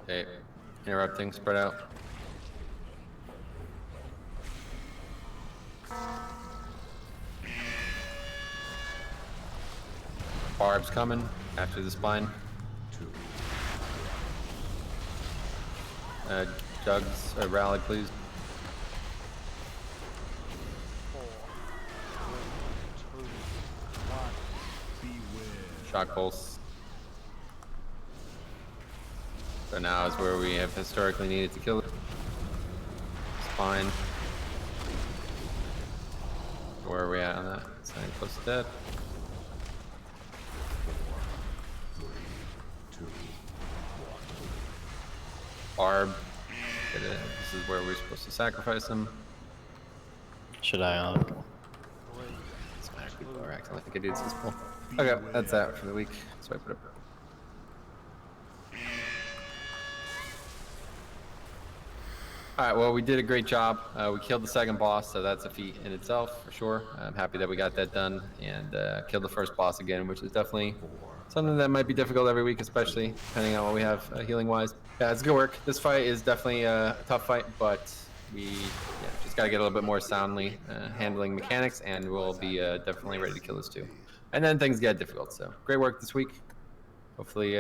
Okay, interrupting, spread out. Barb's coming after the spine. Jugs, rally please. 4, 3, 2, 1. Shock pulse. So now is where we have historically needed to kill it. Spine. Where are we at on that? It's not close to dead. Barb. This is where we're supposed to sacrifice him. Should I People are acting like idiots this pull. Okay, that's that for the week. Swipe it up. Alright, well, we did a great job. We killed the second boss, so that's a feat in itself, for sure. I'm happy that we got that done, and killed the first boss again, which is definitely something that might be difficult every week, especially depending on what we have healing-wise. Yeah, it's good work. This fight is definitely a tough fight, but we just got to get a little bit more soundly handling mechanics, and we'll be definitely ready to kill this too. And then things get difficult, so great work this week. Hopefully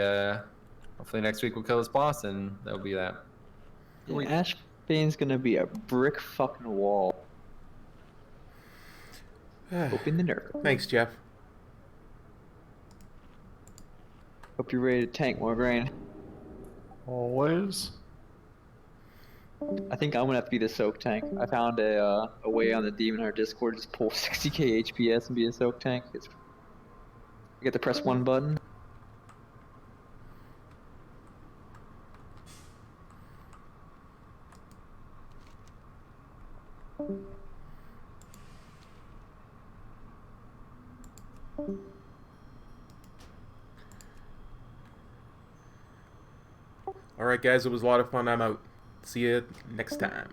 next week we'll kill this boss, and that'll be that. Yeah, Ash Bane's gonna be a brick fucking wall. Open the nerf. Thanks, Jeff. Hope you're ready to tank more grain. Always. I think I'm gonna have to be the soak tank. I found a way on the Demon Heart Discord to just pull 60k HPS and be a soak tank. You get to press one button. Alright guys, it was a lot of fun. I'm out. See you next time.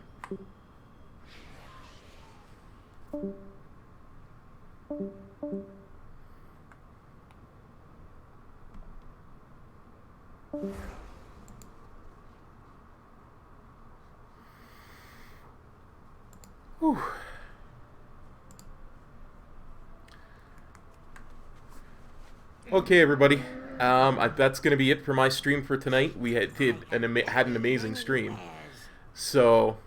Whew. Okay, everybody. That's going to be it for my stream for tonight. We had an amazing stream. So,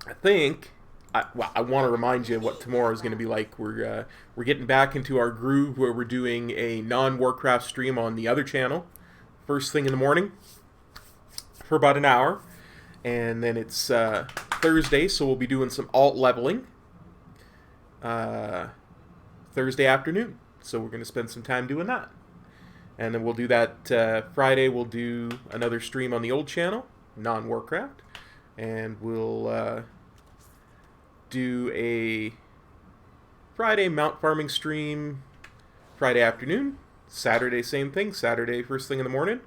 I think I want to remind you what tomorrow is going to be like. We're getting back into our groove where we're doing a non-Warcraft stream on the other channel, first thing in the morning, for about an hour, and then it's Thursday, so we'll be doing some alt leveling Thursday afternoon. So we're going to spend some time doing that. And then we'll do that Friday. We'll do another stream on the old channel, non-Warcraft. And we'll do a Friday mount farming stream Friday afternoon. Saturday, same thing. Saturday, first thing in the morning.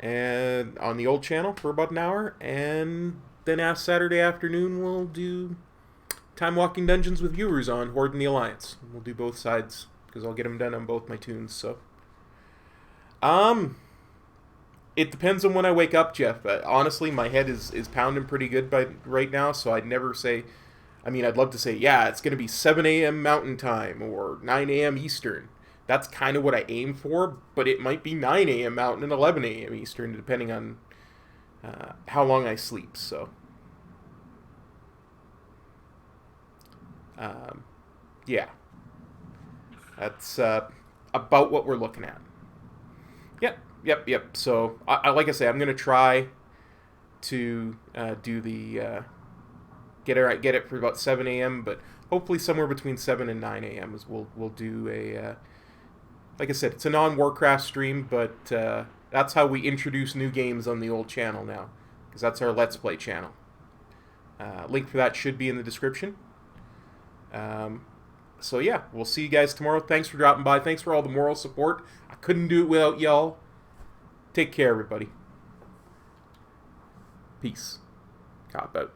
And on the old channel for about an hour. And then Saturday afternoon, we'll do Time Walking Dungeons with viewers on Horde and the Alliance. We'll do both sides, because I'll get them done on both my tunes, so. It depends on when I wake up, Jeff. Honestly, my head is pounding pretty good right now, so I'd never say, I mean, I'd love to say, yeah, it's going to be 7 a.m. Mountain Time, or 9 a.m. Eastern. That's kind of what I aim for, but it might be 9 a.m. Mountain and 11 a.m. Eastern, depending on how long I sleep, so. Yeah. That's about what we're looking at. Yep. So, like I say, I'm going to try to do the... get it for about 7 a.m., but hopefully somewhere between 7 and 9 a.m. is we'll do a... like I said, it's a non-Warcraft stream, but that's how we introduce new games on the old channel now, because that's our Let's Play channel. Link for that should be in the description. So yeah, we'll see you guys tomorrow. Thanks for dropping by. Thanks for all the moral support. I couldn't do it without y'all. Take care, everybody. Peace. Cop out.